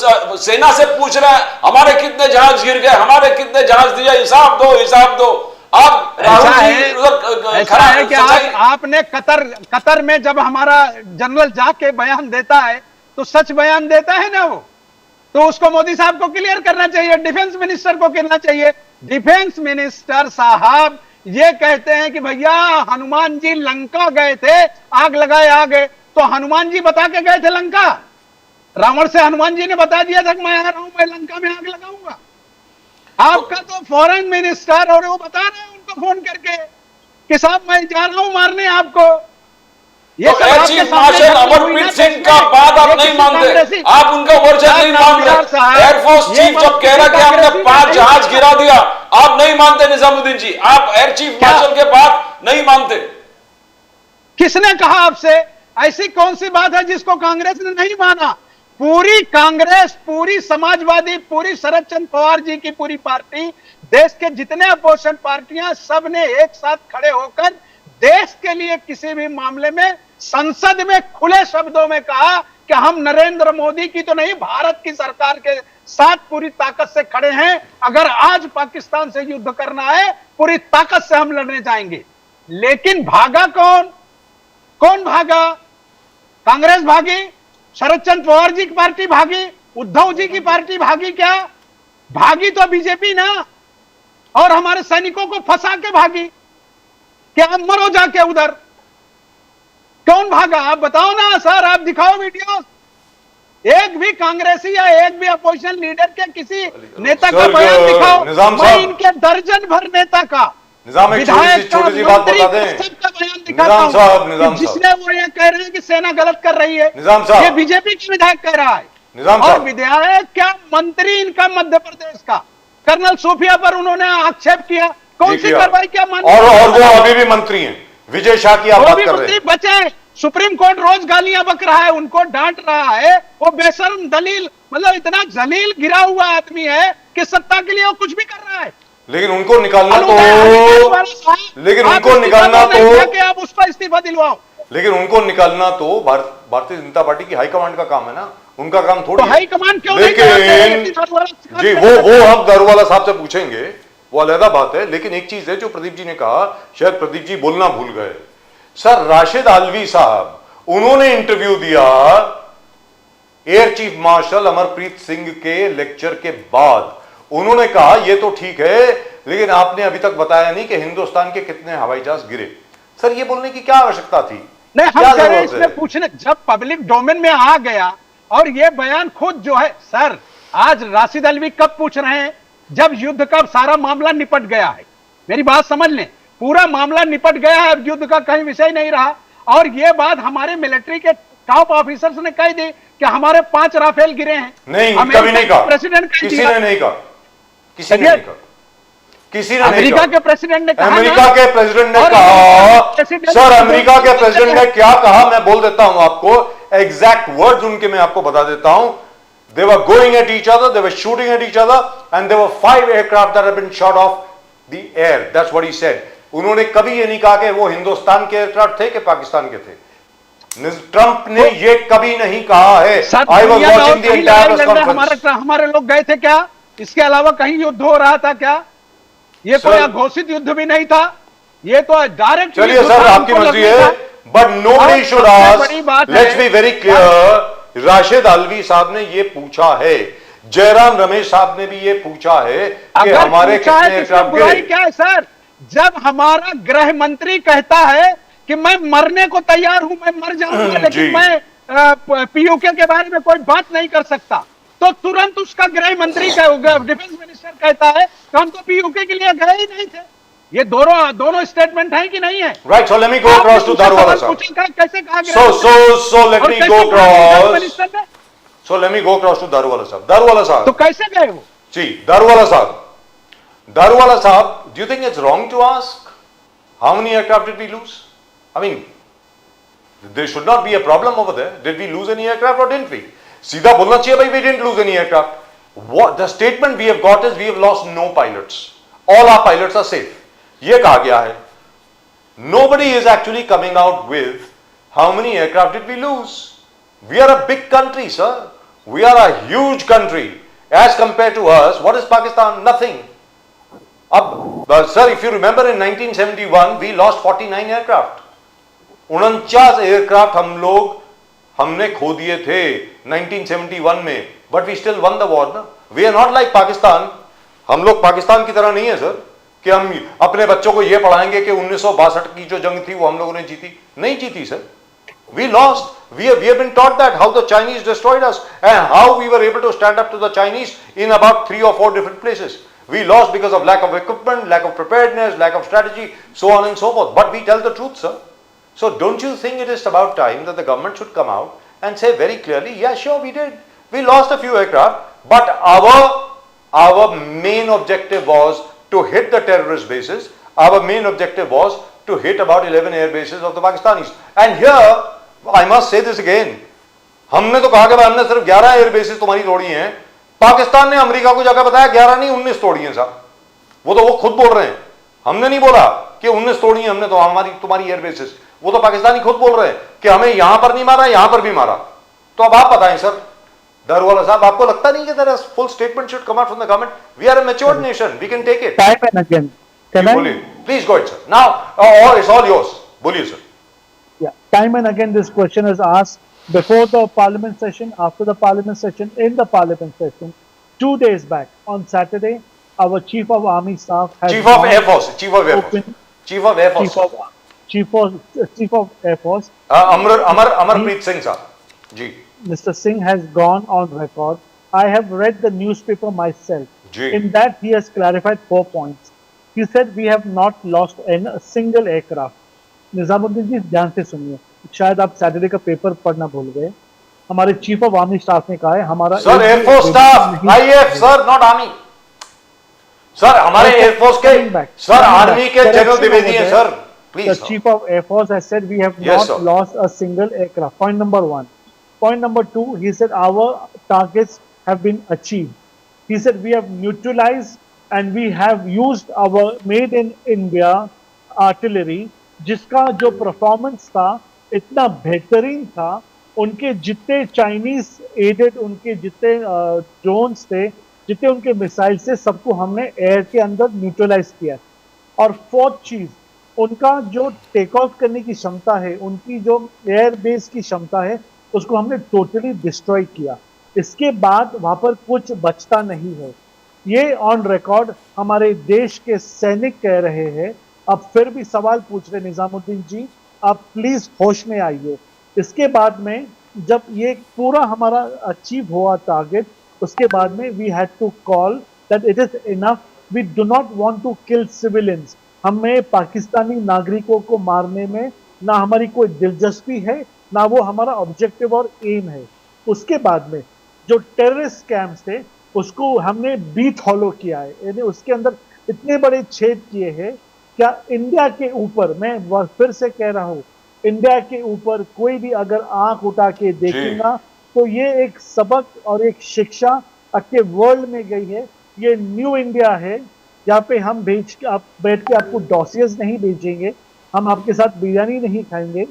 सेना से पूछ रहे हैं हमारे कितने जहाज गिर गए, हमारे कितने जहाज दिए, हिसाब दो, हिसाब दो। आप राहुल जी ऐसा है कि आपने कतर में जब हमारा जनरल जाके बयान देता है तो सच बयान देता है ना वो, तो उसको मोदी साहब को क्लियर करना चाहिए, डिफेंस मिनिस्टर को कहना चाहिए। डिफेंस मिनिस्टर साहब ये कहते हैं कि भैया हनुमान जी लंका गए थे, आग लगाए आ गए, तो हनुमान जी बता के गए थे लंका? रावण से हनुमान जी ने बता दिया था कि मैं आ रहा हूं, मैं लंका में आग लगाऊंगा। आपका तो फॉरेन मिनिस्टर, और वो बता रहे हैं उनको फोन करके कि साहब मैं जा रहा हूं मारने आपको। ये तो air chief marshal Amarpreet Singh का बात आप नहीं मानते, आप उनका वर्जन नहीं मानते। एयरफोर्स चीफ जब कह रहा कि हमने 5 जहाज गिरा दिया, आप नहीं मानते निजामुद्दीन जी, आप एयर चीफ क्या? मार्शल के बात नहीं मानते। किसने कहा आपसे? ऐसी कौन सी बात है जिसको कांग्रेस ने नहीं माना? पूरी कांग्रेस, पूरी समाजवादी, पूरी शरद चंद्र पवार जी की पूरी पार्टी, देश के जितने अपोजिशन पार्टियां, सब ने एक साथ खड़े होकर देश के लिए किसी भी मामले में संसद में खुले शब्दों में कहा कि हम नरेंद्र मोदी की तो नहीं, भारत की सरकार के साथ पूरी ताकत से खड़े हैं। अगर आज पाकिस्तान से युद्ध करना है, पूरी ताकत से हम लड़ने जाएंगे। लेकिन भागा कौन? कौन भागा? कांग्रेस भागी, शरद चंद्र पवार जी की पार्टी भागी, उद्धव जी की पार्टी भागी। क्या भागी? तो बीजेपी ना, और हमारे सैनिकों को फंसा के भागी। क्या मरो जाके उधर। कौन भागा? आप बताओ ना सर, आप दिखाओ वीडियो। एक भी कांग्रेसी या एक भी अपोजिशन लीडर के किसी नेता का सर, बयान दिखाओ। निजाम मैं साहब, इनके दर्जन भर नेता का, निजाम, एक छोटी सी बात बता दें। सबका बयान दिखाता निजाम हूं साहब, कि निजाम जिसने वो ये कह रहे हैं कि सेना गलत कर रही है, निजाम साहब, ये बीजेपी के विधायक कह रहा है। निजाम और साहब, विधायक क्या, मंत्री इनका मध्य प्रदेश का, कर्नल सूफिया पर उन्होंने आक्षेप किया। कौन सी किया। कार्रवाई किया? और वो अभी भी मंत्री हैं, विजय शाह की आप वो बात भी कर रहे मंत्री हैं। बचे। सुप्रीम कोर्ट रोज गालियां बक रहा है, उनको डांट रहा है। वो बेशर्म दलील, मतलब इतना जलील गिरा हुआ आदमी है कि सत्ता के लिए वो कुछ भी कर रहा है। लेकिन उनको निकालना लेकिन उनको निकालना तो कि आप उसका इस्तीफा दिलवाओ। लेकिन उनको निकालना तो भारतीय जनता पार्टी की हाईकमांड का काम है ना, उनका काम थोड़ी तो है। हाईकमांड क्यों नहीं लेकिन कराते? जी, वो हम दारूवाला साहब से पूछेंगे, वो अलग बात है। लेकिन एक चीज है जो प्रदीप जी ने कहा, शायद प्रदीप जी बोलना भूल गए। सर, राशिद आलवी साहब, उन्होंने इंटरव्यू दिया air chief marshal Amarpreet Singh के लेक्चर के बाद। उन्होंने कहा ये तो ठीक है, लेकिन आपने अभी तक बताया नहीं कि हिंदुस्तान के कितने हवाई जहाज गिरे। सर, ये बोलने की क्या आवश्यकता थी? नहीं, क्या हम कह रहे हैं जरूरत है? इसमें पूछने, जब पब्लिक डोमेन में आ गया और ये बयान खुद जो है, सर आज राशिद अलवी कब पूछ रहे हैं? जब युद्ध का सारा मामला निपट गया है। मेरी बात समझ लें, पूरा मामला निपट गया है, अब युद्ध का कहीं विषय नहीं रहा। और ये बात हमारे मिलिट्री के टॉप ऑफिसर्स ने कह दी कि हमारे 5 राफेल गिरे हैं। नहीं, अमेरिका कभी नहीं के कहा, प्रेसिडेंट कह किसी दिया। ने नहीं कहा, किसी ने नहीं कहा, किसी ने नहीं अमेरिका कहा। के प्रेसिडेंट ने कहा ना। अमेरिका के प्रेसिडेंट ने और कहा, प्रेसिडेंट सर ने अमेरिका के बोला- प्रेसिडेंट ने क्या कहा, मैं बोल देता हूं आपको, एग्जैक्ट वर्ड्स उनके मैं आपको बता देता हूं। They were going at each other, they were shooting at each other, and there were 5 aircraft that had been shot off the air. That's what he said. उन्होंने कभी ये नहीं कहा कि वो हिंदुस्तान के एयरक्राफ्ट थे कि पाकिस्तान के थे। ट्रंप ने ये कभी नहीं कहा है। I was watching the entire press conference. हमारे लोग गए थे क्या? इसके अलावा कहीं युद्ध हो रहा था क्या? ये कोई सर- घोषित युद्ध भी नहीं था, ये तो डायरेक्ट। चलिए सर, आपकी मर्जी है, बट नोबडी शुड बड़ी आस्क। बात है। Let's be very clear, Rashid Alvi साहब ने ये पूछा है, जयराम रमेश साहब ने भी ये पूछा है कि अगर हमारे पूछा है कितने तो इसमें एयरक्राफ्ट बुराई गिरे। क्या है सर? जब हमारा गृह मंत्री कहता है कि मैं मरने को तैयार हूं, मैं मर जाऊंगा, जी। लेकिन मैं पीयूके के बारे में कोई बात नहीं कर सकता, तो तुरंत उसका गृह मंत्री डिफेंस मिनिस्टर कहता है कि हम तो पीयूके के लिए गए ही नहीं थे। ये दोनों स्टेटमेंट है कि नहीं है? Right, so let me go cross to Daruwala sahab. कैसे कहा गृह So मंत्री? let और me कैसे go कहा डिफेंस cross. मिनिस्टर ने? So let me go across to Daruwalla साहब। दारूवाला तो साहब, कैसे गए वो? जी, दारूवाला साहब, do you think it's wrong to ask how many aircraft did we lose? I mean, there should not be a problem over there. Did we lose any aircraft or didn't we? सीधा बोलना चाहिए भाई, we didn't lose any aircraft. What the statement we have got is we have lost no pilots. All our pilots are safe. ये कहा गया है. Nobody is actually coming out with how many aircraft did we lose. We are a big country, sir. We are a huge country. As compared to us, what is Pakistan? Nothing. Sir, if you remember in 1971, we lost 49 aircraft. 49 aircraft हमने खो दिए थे 1971 में, but we still won the war ना। We are not like Pakistan. हम लोग पाकिस्तान की तरह नहीं है सर कि हम अपने बच्चों को यह पढ़ाएंगे कि 1962 की जो जंग थी वो हम लोगों ने जीती। नहीं जीती sir, we lost. We have been taught that how the Chinese destroyed us and how we were able to stand up to the Chinese in about 3 or 4 different places. We lost because of lack of equipment, lack of preparedness, lack of strategy, so on and so forth. But we tell the truth, sir. So don't you think it is about time that the government should come out and say very clearly, yeah, sure, we did. We lost a few aircraft, but our main objective was to hit the terrorist bases. Our main objective was to hit about 11 air bases of the Pakistanis. And here, I must say this again, हमने तो कहा कि भाई हमने सिर्फ 11 air bases तुम्हारी तोड़ी हैं, पाकिस्तान ने अमेरिका को जाकर बताया 11 नहीं 19 तोड़ी हैं साहब। वो तो वो खुद बोल रहे हैं, हमने नहीं बोला कि 19 तोड़ी हैं हमने तो हमारी तुम्हारी एयर बेसिस, वो तो पाकिस्तानी खुद बोल रहे हैं कि हमें यहां पर नहीं मारा, यहां पर भी मारा। तो अब आप बताएं सर दारूवाला साहब, आपको लगता नहीं कि there is full statement should come out from the government? We are a matured nation, we can take it. Time and again. Can I? बोलिए, please go ahead sir. Now, or it's all yours. बोलिए sir. Yeah. Time and again this question is asked before the parliament session, after the parliament session, in the parliament session. 2 days back, on Saturday, our Chief of Army Staff has Chief of Air Force, Chief of Air Force, open- Chief of Air Force, Chief of Air Force, Amarpreet Singh साहब, जी, Mr. Singh has gone on record. I have read the newspaper myself. Ji, In that, he has clarified 4 points. He said we have not lost a single aircraft. Nizamuddin जी ध्यान से सुनिए, शायद आप Saturday का paper पढ़ना भूल गए। हमारे चीफ ऑफ आर्मी स्टाफ ने कहा है हमारा sir air force staff, IAF sir, not army sir, हमारे एयरफोर्स के सर, आर्मी के जनरल द्विवेदी हैं sir, The please Chief of Air Force has said we have Yes, sir. not lost a single aircraft. Point number 1. Point number 2, he said our targets have been achieved. He said we have neutralized and we have used our made in India artillery, जिसका जो performance था इतना बेहतरीन था, उनके जितने Chinese added उनके जितने ड्रोन्स थे, जितने उनके मिसाइल से सबको हमने एयर के अंदर न्यूट्रलाइज किया। और फोर्थ चीज, उनका जो टेक ऑफ करने की क्षमता है, उनकी जो एयर बेस की क्षमता है, उसको हमने टोटली डिस्ट्रॉय किया। इसके बाद वहां पर कुछ बचता नहीं है। ये ऑन रिकॉर्ड हमारे देश के सैनिक कह रहे हैं। अब फिर भी सवाल पूछ रहे निजामुद्दीन जी, आप प्लीज होश में आइए। इसके बाद में जब ये पूरा हमारा अचीव हुआ टारगेट, उसके बाद में we had to call that it is enough, we do not want to kill civilians. हमें पाकिस्तानी नागरिकों को मारने में ना हमारी कोई दिलचस्पी है, ना वो हमारा ऑब्जेक्टिव और एम है। उसके बाद में जो टेररिस्ट कैंप्स थे उसको हमने बीट हॉलो किया है, यानी उसके अंदर इतने बड़े छेद किए हैं। क्या इंडिया के ऊपर, मैं फिर से कह रहा हूं, इंडिया के ऊपर कोई भी अगर आंख उठा के देखेगा तो ये एक सबक और एक शिक्षा आपके वर्ल्ड में गई है। ये न्यू इंडिया है, यहाँ पे हम आप बैठ के आपको डॉसियर्स नहीं भेजेंगे, हम आपके साथ बिरयानी नहीं खाएंगे।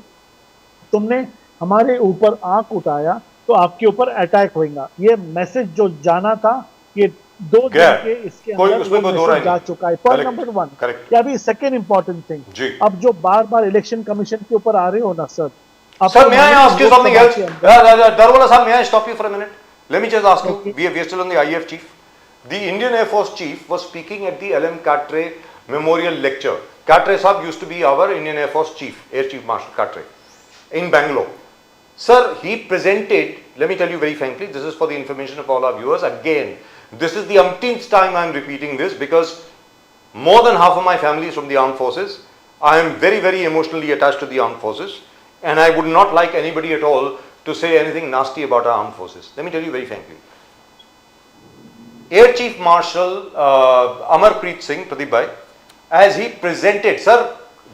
तुमने हमारे ऊपर आंख उठाया तो आपके ऊपर अटैक होगा। ये मैसेज जो जाना था, ये 2 दिन के इसके अंदर वो मैसेज जा चुका है। Point number 1। या अभी सेकेंड इंपॉर्टेंट थिंग, अब जो बार बार इलेक्शन कमीशन के ऊपर आ रहे हो ना sir, Sir, may I ask you something else? Darwala sir, may I stop you for a minute? Let me just ask you. We are still on the IAF chief. The Indian Air Force chief was speaking at the L.M. Katre Memorial Lecture. Katre sahab used to be our Indian Air Force chief, Air Chief Marshal Katre, in Bangalore. Sir, he presented. Let me tell you very frankly. This is for the information of all our viewers. Again, this is the umpteenth time I am repeating this because more than half of my family is from the armed forces. I am very, very emotionally attached to the armed forces. And I would not like anybody at all to say anything nasty about our armed forces. Let me tell you very frankly. Air Chief Marshal Amarpreet Singh, Pradeep Bhai, as he presented, sir,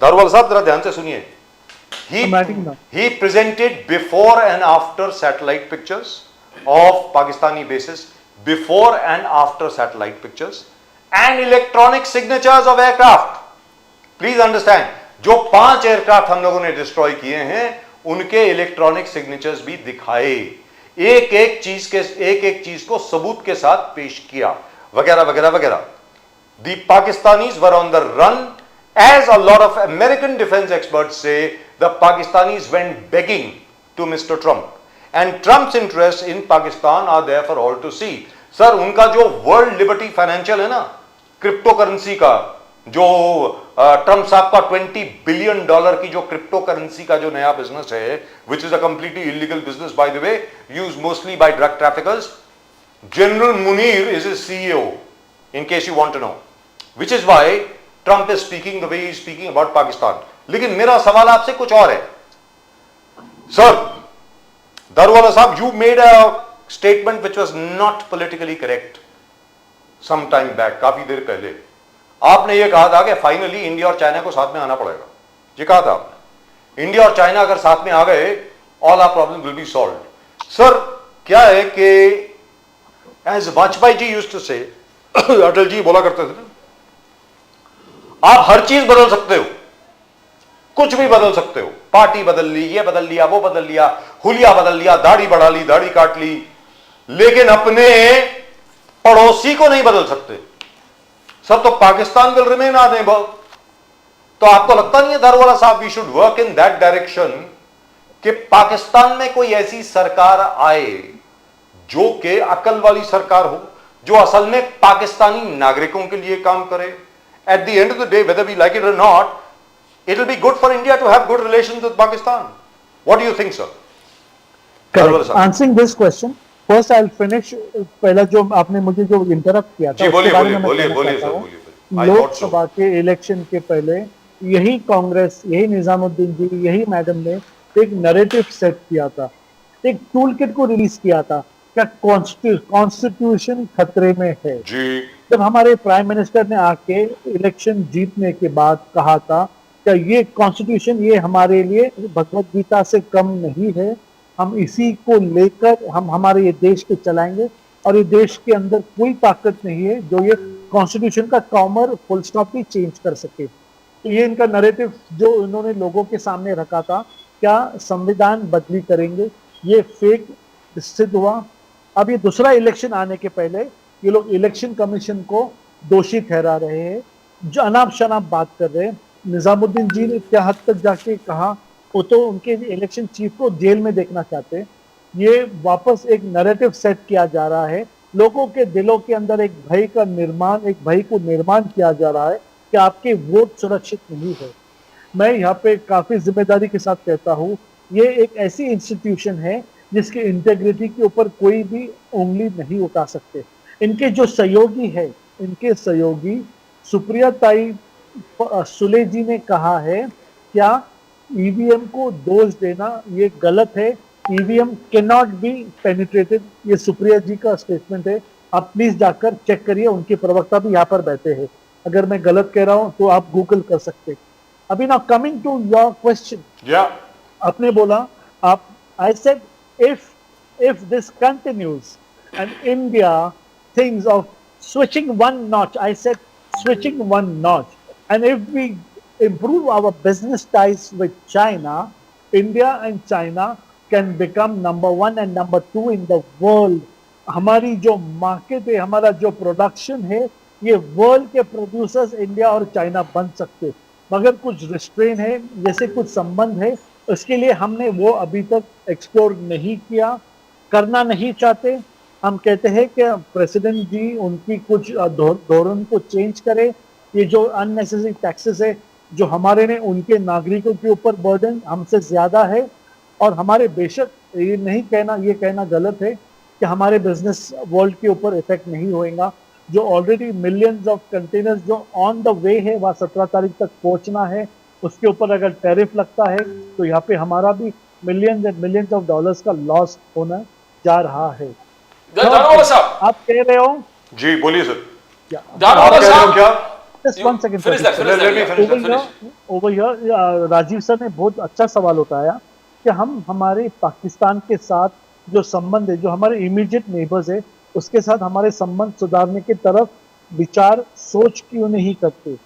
Darwal sahab, zara dhyan se suniye. He presented before and after satellite pictures of Pakistani bases, before and after satellite pictures, and electronic signatures of aircraft. Please understand. जो 5 aircraft हम लोगों ने destroy किए हैं, उनके electronic signatures भी दिखाए, एक एक चीज को सबूत के साथ पेश किया, वगैरह वगैरह वगैरह। The Pakistanis were on the run, as a lot of American defense experts say. The Pakistanis went begging to Mr. Trump, and Trump's interests in Pakistan are there for all to see. Sir, उनका जो world liberty financial है ना, crypto currency का, जो Trump साहब का $20 billion की जो क्रिप्टो करेंसी का जो नया बिजनेस है, which is a completely illegal business by the way, use mostly bye drug traffickers. General Munir is his CEO, in case you want to know, which is why Trump is speaking the way he is speaking about Pakistan. लेकिन मेरा सवाल आपसे कुछ और है. Sir Daruwalla साहब, you made a statement which was not politically correct some time back, काफी देर पहले. आपने ये कहा था कि फाइनली इंडिया और चाइना को साथ में आना पड़ेगा, ये कहा था आपने। इंडिया और चाइना अगर साथ में आ गए, all our problem will be solved. Sir क्या है कि as Vajpayee ji used to say, Atal जी बोला करते थे ना, आप हर चीज बदल सकते हो, कुछ भी बदल सकते हो, पार्टी बदल ली, ये बदल लिया, वो बदल लिया, हुलिया बदल लिया, दाढ़ी बढ़ा ली, दाढ़ी काट ली, लेकिन अपने पड़ोसी को नहीं बदल सकते। सर तो Pakistan will remain our neighbour. तो आपको लगता नहीं है Daruwala sahab, we should work in that direction कि पाकिस्तान में कोई ऐसी सरकार आए जो कि अकल वाली सरकार हो, जो असल में पाकिस्तानी नागरिकों के लिए काम करे। At the end of the day, whether we like it or not, it will be good for India to have good relations with Pakistan. What do you think, sir? Correct. Answering this question, first I'll finish. पहला जो आपने मुझे जो interrupt किया था, जी बोलिए बोलिए बोलिए बोलिए सर, बोलिए। लोकसभा के इलेक्शन के पहले यही कांग्रेस, यही निजामुद्दीन जी, यही मैडम ने एक नैरेटिव सेट किया था, एक टूल किट को रिलीज किया था, क्या कॉन्स्टिट्यूशन खतरे में है जी। जब हमारे प्राइम मिनिस्टर ने आके इलेक्शन जीतने के बाद कहा था ये कॉन्स्टिट्यूशन ये हमारे लिए भगवत गीता से कम नहीं है, हम इसी को लेकर हम हमारे ये देश को चलाएंगे और ये देश के अंदर कोई ताकत नहीं है जो ये कॉन्स्टिट्यूशन का कॉमर फुल स्टॉप भी चेंज कर सके। तो ये इनका नैरेटिव जो इन्होंने लोगों के सामने रखा था, क्या संविधान बदली करेंगे, ये फेक सिद्ध हुआ। अब ये दूसरा इलेक्शन आने के पहले ये लोग इलेक्शन कमीशन को दोषी ठहरा रहे हैं, जो अनाप शनाप बात कर रहे हैं। निजामुद्दीन जी ने क्या हद तक जाके कहा, वो तो उनके इलेक्शन चीफ को जेल में देखना चाहते। ये वापस एक नैरेटिव सेट किया जा रहा है, लोगों के दिलों के अंदर एक भय का निर्माण, एक भय को निर्माण किया जा रहा है कि आपके वोट सुरक्षित नहीं है। मैं यहाँ पे काफी जिम्मेदारी के साथ कहता हूँ, ये एक ऐसी इंस्टीट्यूशन है जिसकी इंटेग्रिटी के ऊपर कोई भी उंगली नहीं उठा सकते। इनके जो सहयोगी है, इनके सहयोगी सुप्रिया ताई सुले जी ने कहा है, क्या ईवीएम को दोष देना ये गलत है, EVM can not be penetrated, ये सुप्रिया जी का स्टेटमेंट है। आप प्लीज जाकर चेक करिए, उनके प्रवक्ता भी यहाँ पर बैठे हैं, अगर मैं गलत कह रहा हूं तो आप गूगल कर सकते। अभी ना कमिंग टू योर क्वेश्चन, आपने बोला आप I said if this continues and India thinks of switching one notch, I said switching one notch, and if we improve our business ties with China, India and China can become number 1 and number 2 in the world. हमारी जो market है, हमारा जो production है, ये world के producers India और China बन सकते, मगर कुछ रिस्ट्रेन है, जैसे कुछ संबंध है, उसके लिए हमने वो अभी तक एक्सप्लोर नहीं किया, करना नहीं चाहते। हम कहते हैं कि प्रेसिडेंट जी उनकी कुछ धोरण को चेंज करे। ये जो अननेसेसरी टैक्सेस है जो हमारे ने उनके नागरिकों के ऊपर बर्डन हमसे ज्यादा है, और हमारे बेशक ये नहीं कहना, ये कहना गलत है कि हमारे बिजनेस वर्ल्ड के ऊपर इफेक्ट नहीं होएगा। जो ऑलरेडी मिलियंस ऑफ कंटेनर्स जो ऑन द वे है, वह 17 तारीख तक पहुंचना है, उसके ऊपर अगर टैरिफ लगता है तो यहाँ पे हमारा भी millions and millions of dollars का लॉस होना जा रहा है। आप कह रहे हो जी, बोलिए sir. Just one second, over here, Rajiv sir ने बहुत अच्छा सवाल उठाया कि हम हमारे पाकिस्तान के साथ जो संबंध है, जो हमारे इमीडिएट नेबर्स है, उसके साथ हमारे संबंध सुधारने की तरफ विचार सोच क्यों नहीं करते।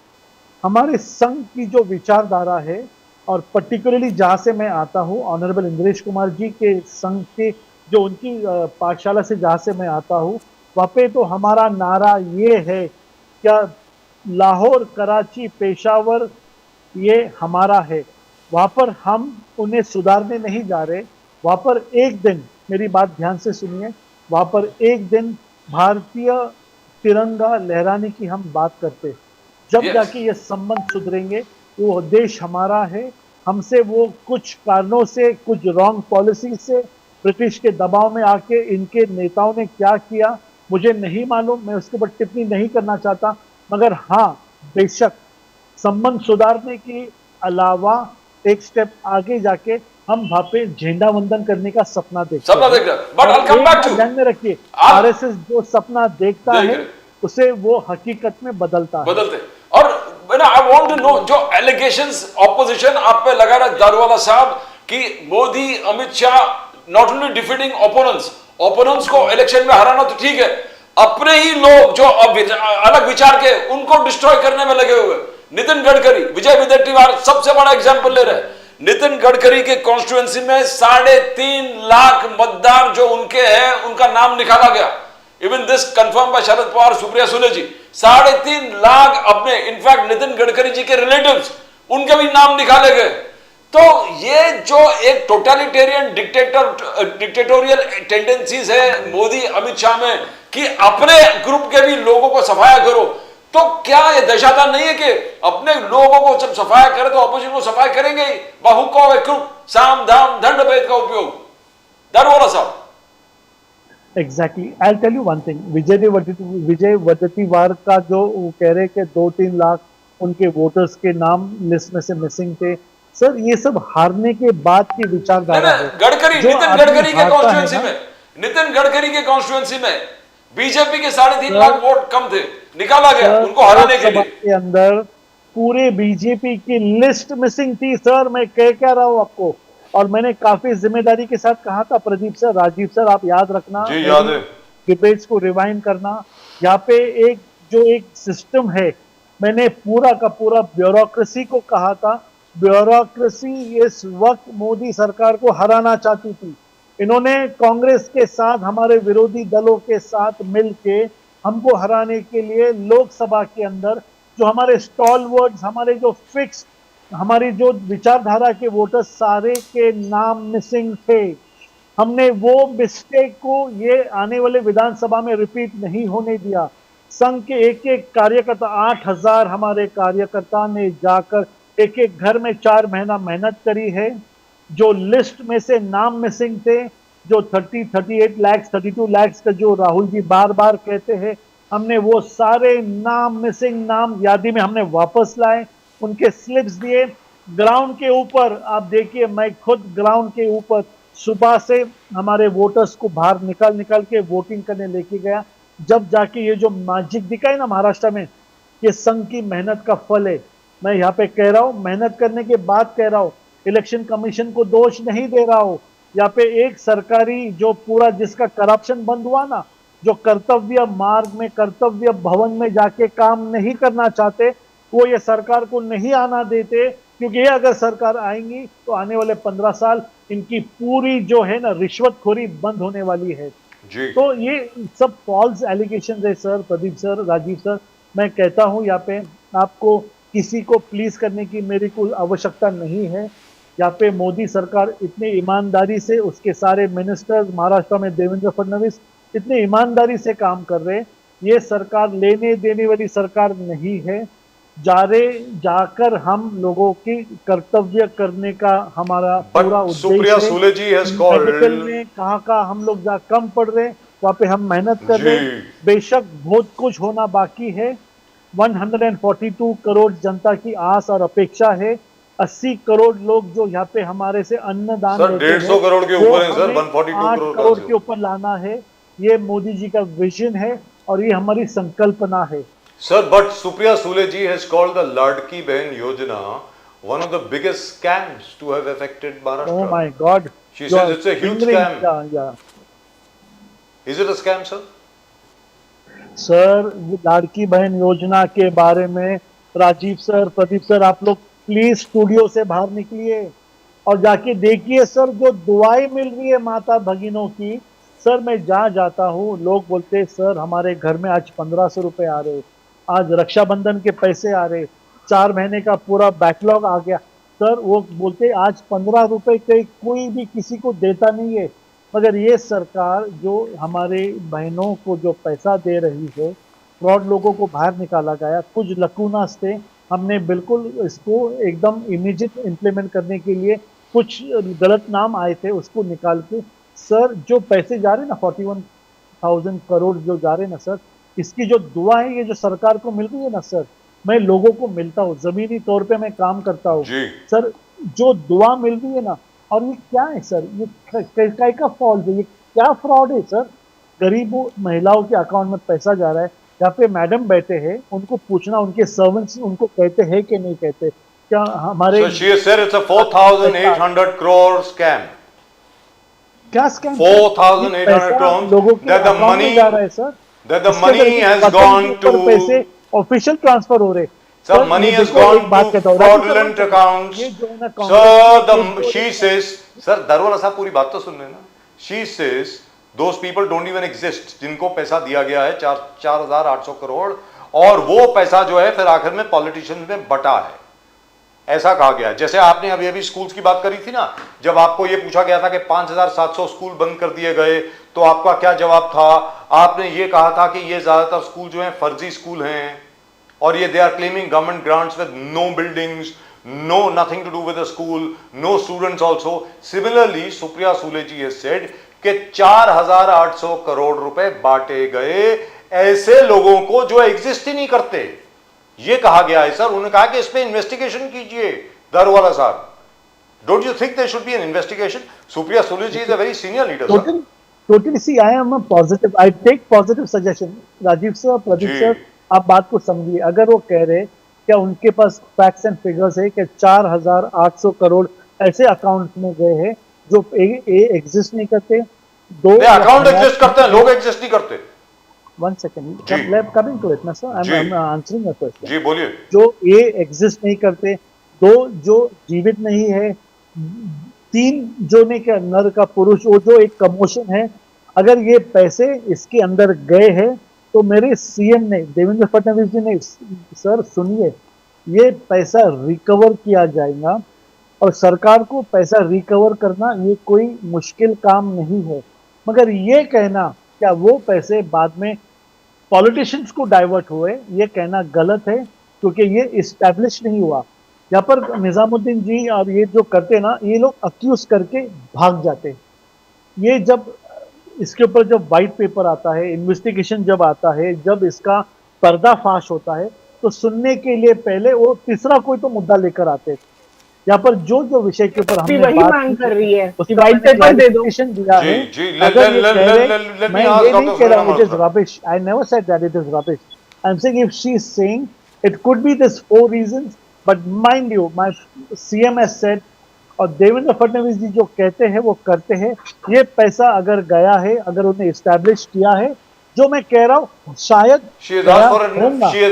हमारे संघ की जो विचारधारा है, और पर्टिकुलरली जहाँ से मैं आता हूँ, ऑनरेबल इंद्रेश कुमार जी के संघ के जो उनकी पाठशाला से जहाँ से मैं आता हूँ, वहाँ पे तो हमारा नारा ये है, क्या लाहौर, कराची, पेशावर ये हमारा है। वहाँ पर हम उन्हें सुधारने नहीं जा रहे। वहाँ पर एक दिन, मेरी बात ध्यान से सुनिए, वहाँ पर एक दिन भारतीय तिरंगा लहराने की हम बात करते, जब जाके ये संबंध सुधरेंगे। वो देश हमारा है, हमसे वो कुछ कारणों से, कुछ रॉन्ग पॉलिसी से, ब्रिटिश के दबाव में आके इनके नेताओं ने क्या किया मुझे नहीं मालूम, मैं उसके ऊपर टिप्पणी नहीं करना चाहता, मगर हाँ बेशक संबंध सुधारने के अलावा एक स्टेप आगे जाके हम वहाँ पे झंडा वंदन करने का सपना देखते हैं। ध्यान में रखिए, आरएसएस जो सपना देखता है उसे वो हकीकत में बदलता है। और आई वांट टू नो, जो एलिगेशंस ऑपोजिशन आप पे लगा रहा है दारूवाला साहब कि Modi Amit Shah not only defeating opponents को इलेक्शन में हराना तो ठीक है, अपने ही लोग जो अलग विचार के उनको डिस्ट्रॉय करने में लगे हुए। नितिन गडकरी, विजय विदेट्टीवार सबसे बड़ा एग्जांपल ले रहे हैं। नितिन गडकरी के कॉन्स्टिट्यूएंसी में 3.5 लाख मतदार जो उनके हैं उनका नाम निकाला गया। Even this confirm bye Sharad Pawar, Supriya Sule जी। 3.5 लाख अपने, इनफैक्ट नितिन गडकरी जी के रिलेटिव्स, उनके भी नाम निकाले गए। तो ये जो एक टोटलिटेरियन डिक्टेटोरियल टेंडेंसीज है मोदी अमित शाह में कि अपने ग्रुप के भी लोगों को सफाया करो, तो क्या ये दशाता नहीं है कि अपने लोगों को जब सफाया करे तो अपोजिशन को सफाया करेंगे ही? बहुक साम दाम दंड भेद का उपयोग, दारूवाला साहब। Exactly, I tell you one thing, Vijay Wadettiwar का जो वो कह रहे कि 2-3 लाख उनके वोटर्स के नाम लिस्ट में से मिसिंग थे, सर ये सब हारने के बाद की विचारधारा है। नितिन गडकरी के कॉन्स्टिट्यूएंसी में, नितिन गडकरी के कॉन्स्टिट्यूएंसी में बीजेपी के 3.5 लाख वोट कम थे, निकाला गया उनको हराने के लिए। के अंदर पूरे बीजेपी की लिस्ट मिसिंग थी सर, मैं कह रहा हूं आपको, और मैंने काफी जिम्मेदारी के साथ कहा था, प्रदीप सर, राजीव सर, आप याद रखना, जी याद है, डिबेट्स को रिवाइंड करना। यहाँ पे एक सिस्टम है, मैंने पूरा का पूरा ब्यूरोक्रेसी को कहा था, ब्यूरोक्रेसी इस वक्त मोदी सरकार को हराना चाहती थी। इन्होंने कांग्रेस के साथ, हमारे विरोधी दलों के साथ मिलके हमको हराने के लिए लोकसभा के अंदर जो हमारे स्टॉलवर्ड्स, हमारे जो फिक्स, हमारी जो विचारधारा के वोटर्स, सारे के नाम मिसिंग थे। हमने वो मिस्टेक को ये आने वाले विधानसभा में रिपीट नहीं होने दिया। संघ के एक कार्यकर्ता, 8,000 हमारे कार्यकर्ता ने जाकर एक घर में 4 महीना मेहनत करी है। जो लिस्ट में से नाम मिसिंग थे, जो 38 लाख 32 लाख का जो राहुल जी बार बार कहते हैं, हमने वो सारे नाम मिसिंग नाम यादी में हमने वापस लाए, उनके स्लिप्स दिए। ग्राउंड के ऊपर आप देखिए, मैं खुद ग्राउंड के ऊपर सुबह से हमारे वोटर्स को बाहर निकाल के वोटिंग करने लेके गया। जब जाके ये जो मैजिक दिखा है ना महाराष्ट्र में, ये संघ की मेहनत का फल है। मैं यहाँ पे कह रहा हूँ, मेहनत करने के बाद कह रहा हूँ, इलेक्शन कमीशन को दोष नहीं दे रहा हूँ। यहाँ पे एक सरकारी जो पूरा जिसका करप्शन बंद हुआ ना, जो कर्तव्य मार्ग में, कर्तव्य भवन में जाके काम नहीं करना चाहते, वो ये सरकार को नहीं आना देते, क्योंकि ये अगर सरकार आएंगी तो आने वाले 15 साल इनकी पूरी जो है ना रिश्वतखोरी बंद होने वाली है जी। तो ये सब फॉल्स एलिगेशन है sir, Pradeep sir, Rajiv sir. मैं कहता हूं यहाँ पे आपको किसी को प्लीज करने की मेरी कोई आवश्यकता नहीं है। यहाँ पे मोदी सरकार इतनी ईमानदारी से, उसके सारे मिनिस्टर्स, महाराष्ट्र में देवेंद्र फडणवीस इतनी ईमानदारी से काम कर रहे हैं। ये सरकार लेने देने वाली सरकार नहीं है। जाकर हम लोगों की कर्तव्य करने का हमारा पूरा उद्देश्य Supriya Sule ji has called, medical में कहाँ हम लोग जा कम पढ़ रहे, वहाँ पे हम मेहनत कर रहे। बेशक बहुत कुछ होना बाकी है। 142 करोड़ जनता की आस और अपेक्षा है। 80 करोड़ लोग जो यहाँ पे हमारे से अन्नदान सर 150 करोड़ के ऊपर है सर, 142 करोड़ के ऊपर लाना है। ये मोदी जी का विजन है और ये हमारी संकल्पना है। Sir, but Supriya Sule ji has called the Ladki Behan Yojana one of the biggest scams to have affected Maharashtra. Oh my God! She says it's a huge scam. Yeah. Is it a scam, sir? Sir, Ladki Bahin Yojana के बारे में Rajiv sir, Pradeep sir, आप लोग please studio से बाहर निकलिए और जाके देखिए सर, जो दुआएं मिल रही है माता भगिनों की। सर मैं जहाँ जाता हूँ लोग बोलते सर हमारे घर में आज 1500 रुपए आ रहे, आज रक्षाबंधन के पैसे आ रहे, 4 महीने का पूरा बैकलॉग आ गया। सर वो बोलते आज 15 रुपए कोई भी किसी को देता नहीं है। मगर ये सरकार जो हमारे बहनों को जो पैसा दे रही है, फ्रॉड लोगों को बाहर निकाला गया। कुछ लकूनास थे, हमने बिल्कुल इसको एकदम इमीडिएट इम्प्लीमेंट करने के लिए कुछ गलत नाम आए थे, उसको निकाल के सर जो पैसे जा रहे ना 41,000 करोड़ जो जा रहे ना सर, इसकी जो दुआ है ये जो सरकार को मिल रही है ना सर, मैं लोगों को मिलता हूँ, जमीनी तौर पे मैं काम करता हूँ सर, जो दुआ मिल रही है ना, और ये क्या है सर, ये काय का फॉल्ट है, ये क्या फ्रॉड है सर। गरीबों महिलाओं के अकाउंट में पैसा जा रहा है, यहाँ पे मैडम बैठे हैं, उनको पूछना, उनके सर्वेंट्स उनको कहते हैं कि नहीं कहते, क्या हमारे So she has said it's a 4,800 crore scam. क्या स्कैम 4,800 crores लोगों के that the अकाउंट में money जा रहा है सर, that the इसके money अंदर has बटन gone के ऊपर to पैसे ऑफिशियल ट्रांसफर हो रहे। sir, सर, money ये has देखो, gone एक बात to कहता हूँ, fraudulent accounts. ये जो है ना Sir, Congress she says, sir, दारोवाला साहब पूरी बात तो सुन लेना। She says those people don't even exist जिनको पैसा दिया गया है 4,800 करोड़, और वो पैसा जो है फिर आखिर में पॉलिटिशियंस में बटा है, ऐसा कहा गया। जैसे आपने अभी अभी स्कूल्स की बात करी थी ना, जब आपको ये पूछा गया था कि 5,700 स्कूल बंद कर दिए गए, तो आपका क्या जवाब था? आपने ये कहा था कि ये ज्यादातर स्कूल जो हैं फर्जी स्कूल हैं, और ये they are claiming government grants with no buildings, no nothing to do with the school, no students also. Similarly Supriya Sule ji has said कि 4,800 करोड़ रुपए बांटे गए ऐसे लोगों को जो एग्जिस्ट ही नहीं करते, ये कहा गया है सर। उन्होंने कहा कि इस पे इन्वेस्टिगेशन कीजिए Daruwala sahab. Don't you think there should be an investigation? Supriya Sule ji is a very senior leader. Totally, see, I am a positive. I take positive suggestion. Rajiv sir, Pradeep ji. Sir, आप बात को समझिए। अगर वो कह रहे क्या उनके पास फैक्ट्स एंड फिगर्स है कि 4,800 करोड़ ऐसे अकाउंट में गए हैं जो एग्जिस्ट नहीं करते, दो अकाउंट एग्जिस्ट करते हैं, लोग एग्जिस्ट नहीं करते। वन सेकेंड, जी। कमिंग टू इट ना सर, जी। I am answering your question. जी बोलिए। जो ये एग्जिस्ट नहीं करते, दो जो जीवित नहीं है, तीन जो ने क्या नर का पुरुष, वो जो एक कमोशन है, अगर ये पैसे इसके अंदर गए हैं तो मेरे सीएम ने, देवेंद्र फडणवीस जी ने, सर सुनिए, ये पैसा रिकवर किया जाएगा, और सरकार को पैसा रिकवर करना ये कोई मुश्किल काम नहीं है। मगर ये कहना क्या वो पैसे बाद में पॉलिटिशियंस को डाइवर्ट हुए, ये कहना गलत है, क्योंकि ये इस्टेब्लिश नहीं हुआ। यहाँ पर निजामुद्दीन जी और ये जो करते ना, ये लोग अक्यूज करके भाग जाते। ये जब इसके ऊपर जब व्हाइट पेपर आता है, इन्वेस्टिगेशन जब आता है, जब इसका पर्दाफाश होता है, तो सुनने के लिए पहले वो तीसरा कोई तो मुद्दा लेकर आते। यहाँ पर जो जो विषय के ऊपर हमने वही बात मांग की, कर रही है कि उसका व्हाइट मैंने पेपर दे दो। clarification दिया है। जी, जी, अगर ये कह रहे, let मैं me ask ये नहीं Dr. कह रहा हूँ it is Surya rubbish. I never said that it is rubbish. I'm saying if she is saying it could be this 4 reasons, but mind you, my CM has said, और देवेंद्र फडणवीस जी जो कहते हैं वो करते हैं। ये पैसा अगर गया है, अगर उन्हें एस्टैब्लिश किया है, जो मैं कह रहा हूँ शायद She has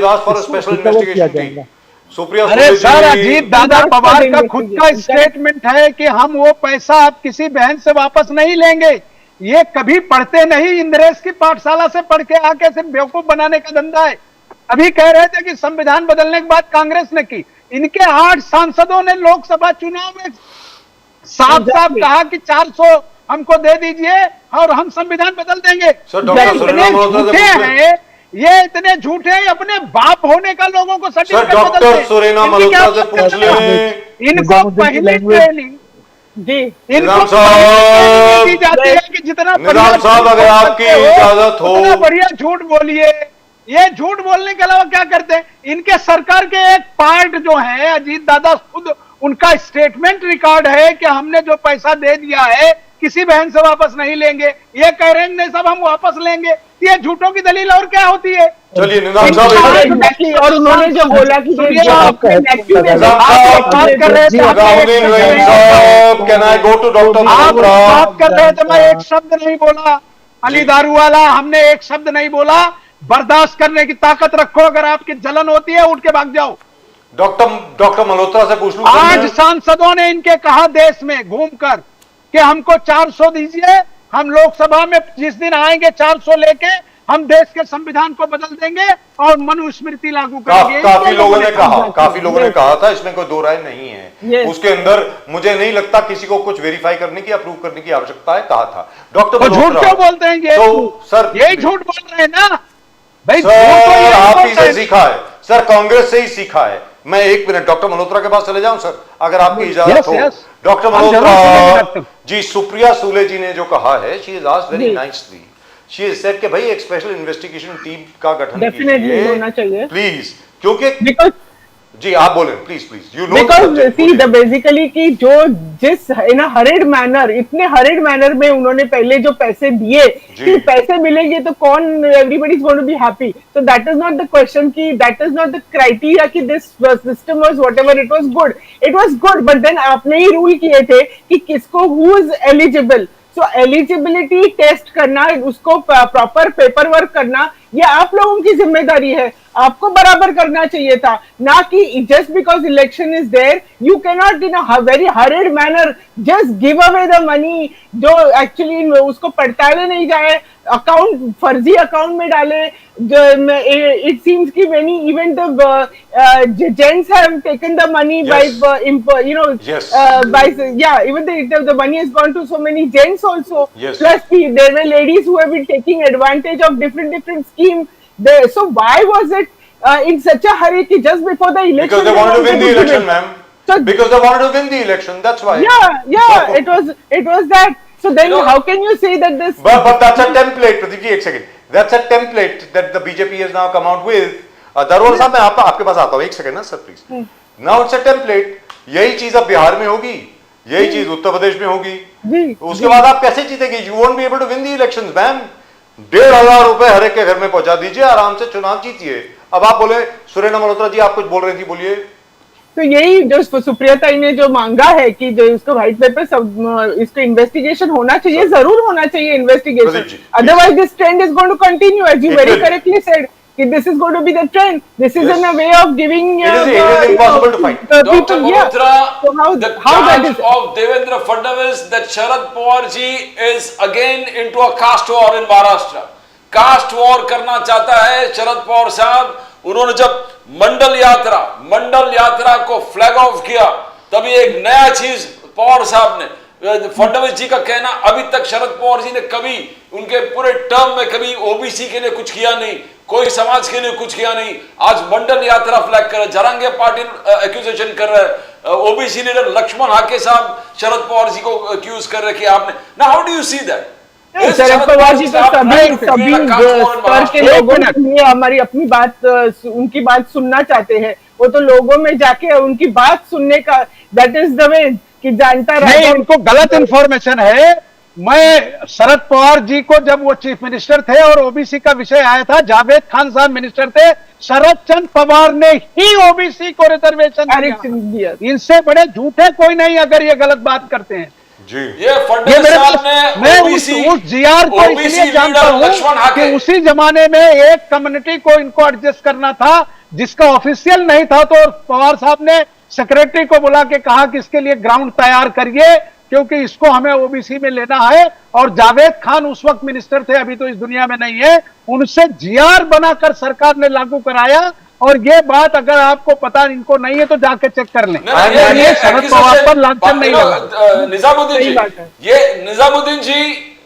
asked for a special investigation team. Supriya अरे सुले सर, जी, अजीत दादा पवार का खुद का स्टेटमेंट है कि हम वो पैसा अब किसी बहन से वापस नहीं लेंगे। ये कभी पढ़ते नहीं, इंद्रेश की पाठशाला से पढ़ के आके सिर्फ बेवकूफ बनाने का धंधा है। अभी कह रहे थे कि संविधान बदलने की बात कांग्रेस ने की, इनके 8 सांसदों ने लोकसभा चुनाव में साफ साफ कहा कि 400 हमको दे दीजिए और हम संविधान बदल देंगे। सर, डॉक्टर सुरेना मल्होत्रा से पूछ लें। हैं ये, इतने झूठे हैं, अपने बाप होने का लोगों को सर सर्टिफिकेट डॉक्टर सुरेना मल्होत्रा से पूछ लें। इनको पहली ट्रेनिंग जी, निजाम साहब, दी जाती है कि जितना निजाम साहब, अगर आपकी इजाजत हो, उतना बढ़िया झूठ बोलिए। ये झूठ बोलने के अलावा क्या करते हैं? इनके सरकार के एक पार्ट जो है, अजीत दादा खुद उनका स्टेटमेंट रिकॉर्ड है कि हमने जो पैसा दे दिया है किसी बहन से वापस नहीं लेंगे। ये कह रहे हैं नहीं सब हम वापस लेंगे। ये झूठों की दलील और क्या होती है? चलिए निजाम साहब, एग्जैक्टली। और उन्होंने जो बोला कि सुनिए, जो आप अपने nephew ने निजाम साहब, बात कर रहे थे, Nizamuddin Rahim sahab, can I go to doctor आप मल्होत्रा? बात कर रहे थे, मैं एक शब्द नहीं बोला। अली दारू वाला, हमने एक शब्द नहीं बोला। बर्दाश्त करने की ताकत रखो, अगर आपकी जलन होती है उठ के भाग जाओ। डॉक्टर मल्होत्रा से पूछ लूं। आज सांसदों ने इनके कहा देश में घूमकर कि हमको 400 दीजिए, हम लोकसभा में जिस दिन आएंगे 400 लेके हम देश के संविधान को बदल देंगे और मनुस्मृति लागू करेंगे। काफी लोगों ने कहा था, इसमें कोई दो राय नहीं है। Yes. उसके अंदर मुझे नहीं लगता किसी को कुछ वेरीफाई करने की, अप्रूव करने की आवश्यकता है, कहा था डॉक्टर तो झूठ क्यों बोलते हैं ये? तो सर यही झूठ बोल रहे हैं ना भाई। झूठ तो सर यही आप ही बोलते से हैं। सीखा है सर, कांग्रेस से ही सीखा है। मैं 1 मिनट डॉक्टर मल्होत्रा के पास चले जाऊं सर, अगर आपकी इजाजत Yes, हो। yes. डॉक्टर हम जरूर सुनेंगे, मल्होत्रा डॉक्टर। जी, सुप्रिया सुले जी ने जो कहा है, शी इज आस्क्ड वेरी जी। नाइसली, शी इज सेड कि भाई एक स्पेशल इन्वेस्टिगेशन टीम का गठन डेफिनेटली कीजिए होना चाहिए प्लीज, क्योंकि बिकॉज जी आप बोले please please, you know because see the basically कि जो जिस इन अ हरिड मैनर, इतने हरिड मैनर में उन्होंने पहले जो पैसे दिए कि पैसे मिलेंगे तो कौन, everybody is going to be happy, so that is not the question कि that is not the criteria कि this system was whatever it was good, but then आपने ही रूल किए थे कि किसको who is eligible, so eligibility test करना, उसको प्रॉपर पेपर वर्क करना, ये आप लोगों की जिम्मेदारी है, आपको बराबर करना चाहिए था, ना कि just because election is there you can not in a very hurried manner just give away the money, जो एक्चुअली उसको पड़ताले नहीं जाए, अकाउंट फर्जी अकाउंट में डाले, इट सीम्स कि many even the gents have taken the money by you know by even the money has gone to so many gents also, plus there were ladies who have been taking advantage of different schemes there. So why was it in such a hurry कि just before the election? Because they wanted to win the election, ma'am. So because they wanted to win the election, that's why. Yeah, it was that. So then how can you say that this? But that's a template, Pradeep ji, एक second. That's a template that the BJP has now come out with. दरबार साहब मैं आपके पास आता हूँ, एक second ना sir please. Now it's a template. यही चीज अब बिहार में होगी, यही चीज उत्तर प्रदेश में होगी, उसके बाद आप कैसे जीतेंगे? You won't be able to win the elections, ma'am. 1,500 रुपए हर एक के घर में पहुंचा दीजिए, आराम से चुनाव जीतिए. अब आप बोले सुरेना मल्होत्रा जी, आप कुछ बोल रही थी, बोलिए. तो यही जो सुप्रियता ने जो मांगा है कि जो इसको व्हाइट पेपर सब इसको इन्वेस्टिगेशन होना चाहिए, जरूर होना चाहिए investigation, otherwise this trend is going to continue as you very correctly said कि this is going to be the trend. This is in a way of giving it is impossible to fight. Dr. Malhotra, so the how that charge is of Devendra Fadnavis that Sharad Pawar ji is again into a caste war in Maharashtra. Caste war करना चाहता है शरद पवार साहब. उन्होंने जब मंडल यात्रा को flag of किया, तभी एक नया चीज पवार साहब ने, फडणवीस जी का कहना, अभी तक शरद पवार जी ने कभी उनके पूरे टर्म में कभी ओबीसी के लिए कुछ किया नहीं, कोई समाज के लिए कुछ किया नहीं. आज मंडल यात्रा फ्लैग कर रहे, जरांगे पाटिल एक्यूजेशन कर रहे हैं, ओबीसी लीडर लक्ष्मण हाके साहब शरद पवार जी को एक्यूज कर रहे कि आपने. Now how do you see that? Sharad Pawar ji तो सभी स्तर के लोगों के लिए हमारी अपनी बात, उनकी बात सुनना चाहते हैं. वो तो लोगों में जाके उनकी बात सुनने का, दैट इज द वे कि जानता नहीं, इनको गलत इंफॉर्मेशन है. मैं शरद पवार जी को, जब वो चीफ मिनिस्टर थे और ओबीसी का विषय आया था, जावेद खान साहब मिनिस्टर थे, शरद चंद्र पवार ने ही ओबीसी को रिजर्वेशन दिया. इनसे बड़े झूठे कोई नहीं अगर ये गलत बात करते हैं जी. ये फडणवीस साहब ने मैं उस जीआर को इसलिए जानता हूं कि उसी जमाने में एक कम्युनिटी को इनको एडजस्ट करना था जिसका ऑफिशियल नहीं था, तो पवार साहब ने सेक्रेटरी को बुला के कहा कि इसके लिए ग्राउंड तैयार करिए क्योंकि इसको हमें ओबीसी में लेना है. और जावेद खान उस वक्त मिनिस्टर थे, अभी तो इस दुनिया में नहीं है, उनसे जीआर बनाकर सरकार ने लागू कराया. और ये बात अगर आपको पता इनको नहीं है तो जाके चेक कर लें. ये शरद पवार पर लांछन नहीं लगा.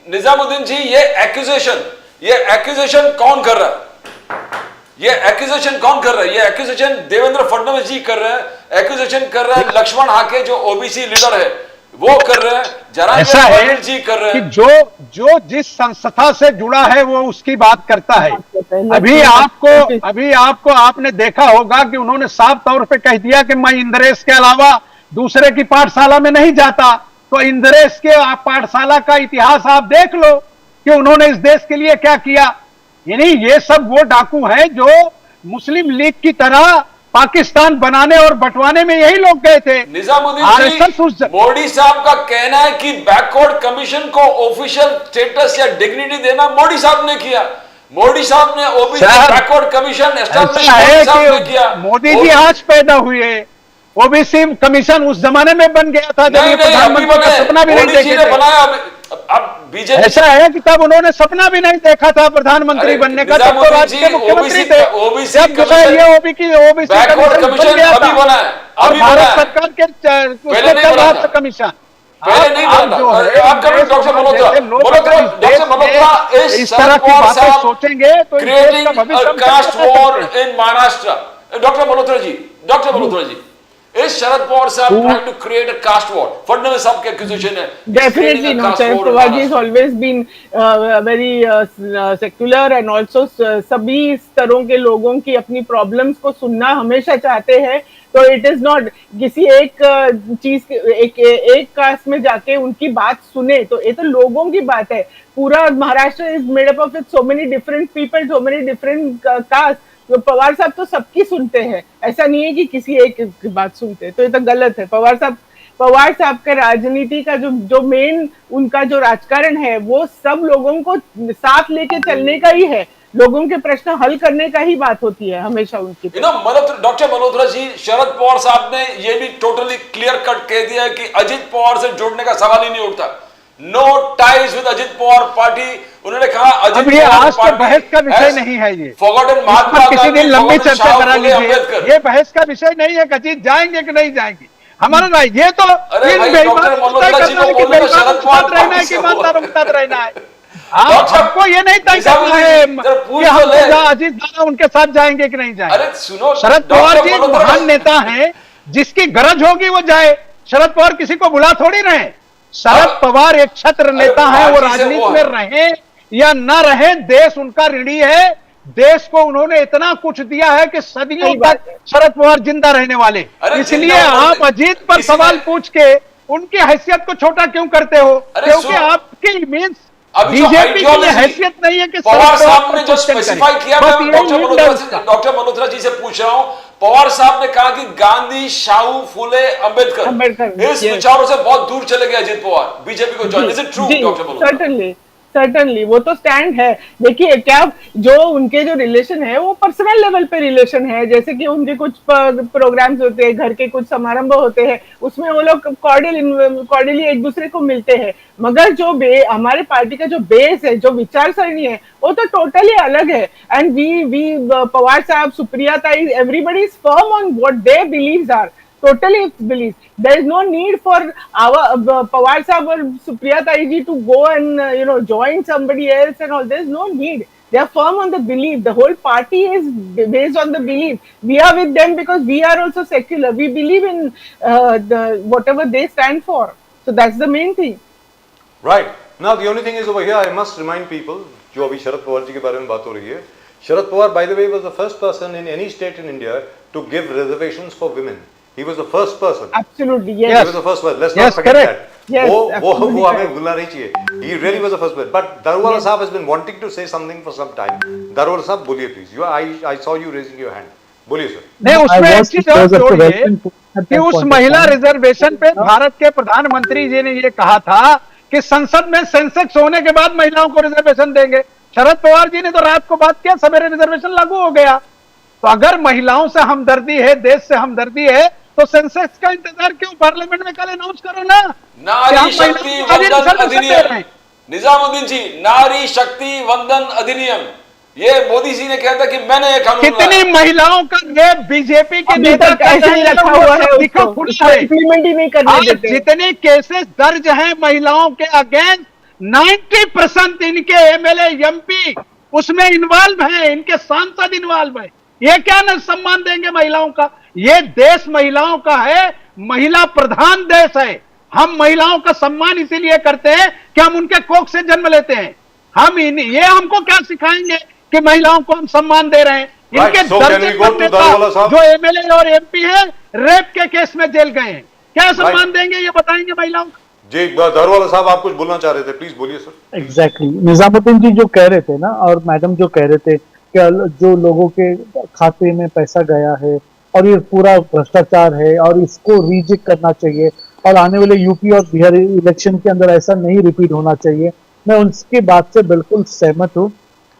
निजामुद्दीन जी ये एक्यूजेशन कौन कर रहा है? ये एक्यूजेशन कौन कर रहा है? ये एक्यूजेशन देवेंद्र फडणवीस जी कर रहे हैं, एक्यूजेशन कर रहे हैं लक्ष्मण हाके जो ओबीसी लीडर है वो कर रहे हैं, ऐसा है जी कर रहे हैं कि जो जिस संस्था से जुड़ा है वो उसकी बात करता है. अभी आपको आपने देखा होगा कि उन्होंने साफ तौर पे कह दिया कि मैं इंद्रेश के अलावा दूसरे की पाठशाला में नहीं जाता. तो इंद्रेश के पाठशाला का इतिहास आप देख लो कि उन्होंने इस देश के लिए क्या किया. यानी ये सब वो डाकू हैं जो मुस्लिम लीग की तरह पाकिस्तान बनाने और बंटवाने में यही लोग गए थे. निजामुद्दीन जी, मोदी साहब का कहना है कि बैकवर्ड कमीशन को ऑफिशियल स्टेटस या डिग्निटी देना मोदी साहब ने किया. मोदी साहब ने ओबीसी बैकवर्ड कमीशन एस्टैब्लिश किया. मोदी जी आज पैदा हुए, ओबीसी कमीशन उस जमाने में बन गया था जब ये प्रधानमंत्री का सपना भी नहीं देखे थे. अब बीजेपी ऐसा है कि तब उन्होंने सपना भी नहीं देखा था प्रधानमंत्री बनने का, तब तो राज्य के मुख्यमंत्री थे. जब ये ओबीसी कमीशन अभी बना है, अभी भारत सरकार के कमीशन पहले नहीं बना. इस तरह की बातें सोचेंगे तो caste war in Maharashtra. Doctor Malhotra ji, Is Sharad Pawar sahab trying to create a caste war? Fadnavis sahab की accusation है. Definitely not. Sharad Pawar ji has always been very secular and also सभी स्तरों के लोगों की अपनी problems को सुनना हमेशा चाहते हैं. तो it is not किसी एक चीज एक कास्ट में जाके उनकी बात सुने, तो ये तो लोगों की बात है. पूरा Maharashtra is made up of so many different people, so many different caste. तो पवार साहब तो सबकी सुनते हैं, ऐसा नहीं है कि किसी एक की बात सुनते हैं. तो ये तो गलत है. पवार साहब का राजनीति का जो मेन उनका जो राजकारण है वो सब लोगों को साथ लेके चलने का ही है. लोगों के प्रश्न हल करने का ही बात होती है हमेशा उनकी. डॉक्टर मल्होत्रा जी, शरद पवार साहब ने ये भी टोटली क्लियर कट कह दिया है कि अजित पवार से जुड़ने का सवाल ही नहीं उठता. No ties with Ajit Pawar party. उन्होंने कहा अजित पवार आज तो बहस का विषय नहीं है. ये फॉरगॉटन महात्मा किसी दिन लंबी चर्चा करा लीजिए. ये बहस का विषय नहीं है कि अजीत जाएंगे कि नहीं जाएंगे. हमारा राय ये तो रहना है कि ईमानदारों के साथ रहना है. आपको ये नहीं तय करना है कि हम अजीत दादा उनके साथ जाएंगे कि नहीं जाएंगे. अरे सुनो, शरद पवार जी महान नेता हैं, जिसकी गरज होगी वो जाए. शरद पवार किसी को बुला थोड़ी रहे. शरद पवार एक छत्र नेता है. वो राजनीति में रहे या न रहे, देश उनका ऋणी है. देश को उन्होंने इतना कुछ दिया है कि सदियों तक शरद पवार जिंदा रहने वाले. इसलिए आप अजीत पर सवाल पूछ के उनकी हैसियत को छोटा क्यों करते हो? क्योंकि आपकी इमेज बीजेपी की हैसियत नहीं है कि पवार साहब ने जो स्पेसिफाई किया, मैं डॉक्टर मल्होत्रा जी से पूछ रहा हूं. पवार साहब ने कहा कि गांधी, शाहू, फुले, अंबेडकर इस विचारों से बहुत दूर चले गए अजित पवार बीजेपी को join. Is it true doctor Malhotra? Certainly वो तो स्टैंड है. देखिए क्या जो उनके जो रिलेशन है वो पर्सनल लेवल पे रिलेशन है. जैसे कि उनके कुछ प्रोग्राम्स होते हैं, घर के कुछ समारंभ होते हैं, उसमें वो लोग कॉर्डियली एक दूसरे को मिलते हैं. मगर जो हमारे पार्टी का जो बेस है, जो विचार सरणी है, वो तो टोटली अलग है. And we Pawar sahab, Supriya Tai, everybody is firm on what their believes are. Totally believe there is no need for our Pawar Sahab or Supriya Tai ji to go and join somebody else and all. There is no need. They are firm on the belief. The whole party is based on the belief. We are with them because we are also secular. We believe in whatever they stand for. So that's the main thing. Right. Now the only thing is over here, I must remind people, जो अभी शरद पवार जी के बारे में बात हो रही है. Sharad Pawar, by the way, was the first person in any state in India to give reservations for women. He was the first person. Absolutely, yes. He was the first person. Let's not forget that. Yes, वो हमें भूलना नहीं चाहिए. He really was the first person. But Daruwala Sahab has been wanting to say something for some time. Daruwala Sahab, बोलिए please. I saw you raising your hand. बोलिए sir. नहीं, उसमें एक चीज और जोड़िए कि उस महिला रिजर्वेशन पे भारत के प्रधानमंत्री जी ने ये कहा था कि संसद में सेंसेक्स होने के बाद महिलाओं को रिजर्वेशन देंगे. शरद पवार जी ने तो रात को बात किया, सवेरे रिजर्वेशन लागू हो गया. तो अगर महिलाओं से हमदर्दी है, देश से हमदर्दी है, तो सेंसेक्स का इंतजार क्यों? पार्लियामेंट में कल अनाउंस करो ना. नारी शक्ति वंदन अधिनियम. निजामुद्दीन जी, नारी शक्ति वंदन अधिनियम, ये मोदी जी ने कहा था कि मैंने ये कानून कितनी महिलाओं का रेप बीजेपी के नेता कैसे रखा हुआ है, इंप्लीमेंट ही नहीं करने देते. जितने केसेस दर्ज हैं महिलाओं के अगेंस्ट, 90% इनके एमएलए, एमपी उसमें इन्वॉल्व हैं, इनके सांसद इन्वॉल्व हैं. ये क्या न सम्मान देंगे महिलाओं का? ये देश महिलाओं का है, महिला प्रधान देश है. हम महिलाओं का सम्मान इसीलिए करते हैं कि हम उनके कोख से जन्म लेते हैं. ये हमको क्या सिखाएंगे कि महिलाओं को हम सम्मान दे रहे हैं? इनके दर्जन नेता जो एमएलए और एमपी हैं, रेप के केस में जेल गए हैं. क्या सम्मान देंगे? ये बताएंगे महिलाओं को. जी दारुवाला साहब, आप कुछ बोलना चाह रहे थे, प्लीज बोलिए सर. एग्जैक्टली. निजामुद्दीन जी जो कह रहे थे ना, और मैडम जो कह रहे थे कि जो लोगों के खाते में पैसा गया है और ये पूरा भ्रष्टाचार है और इसको रिजेक्ट करना चाहिए और आने वाले यूपी और बिहार इलेक्शन के अंदर ऐसा नहीं रिपीट होना चाहिए, मैं उनकी बात से बिल्कुल सहमत हूँ.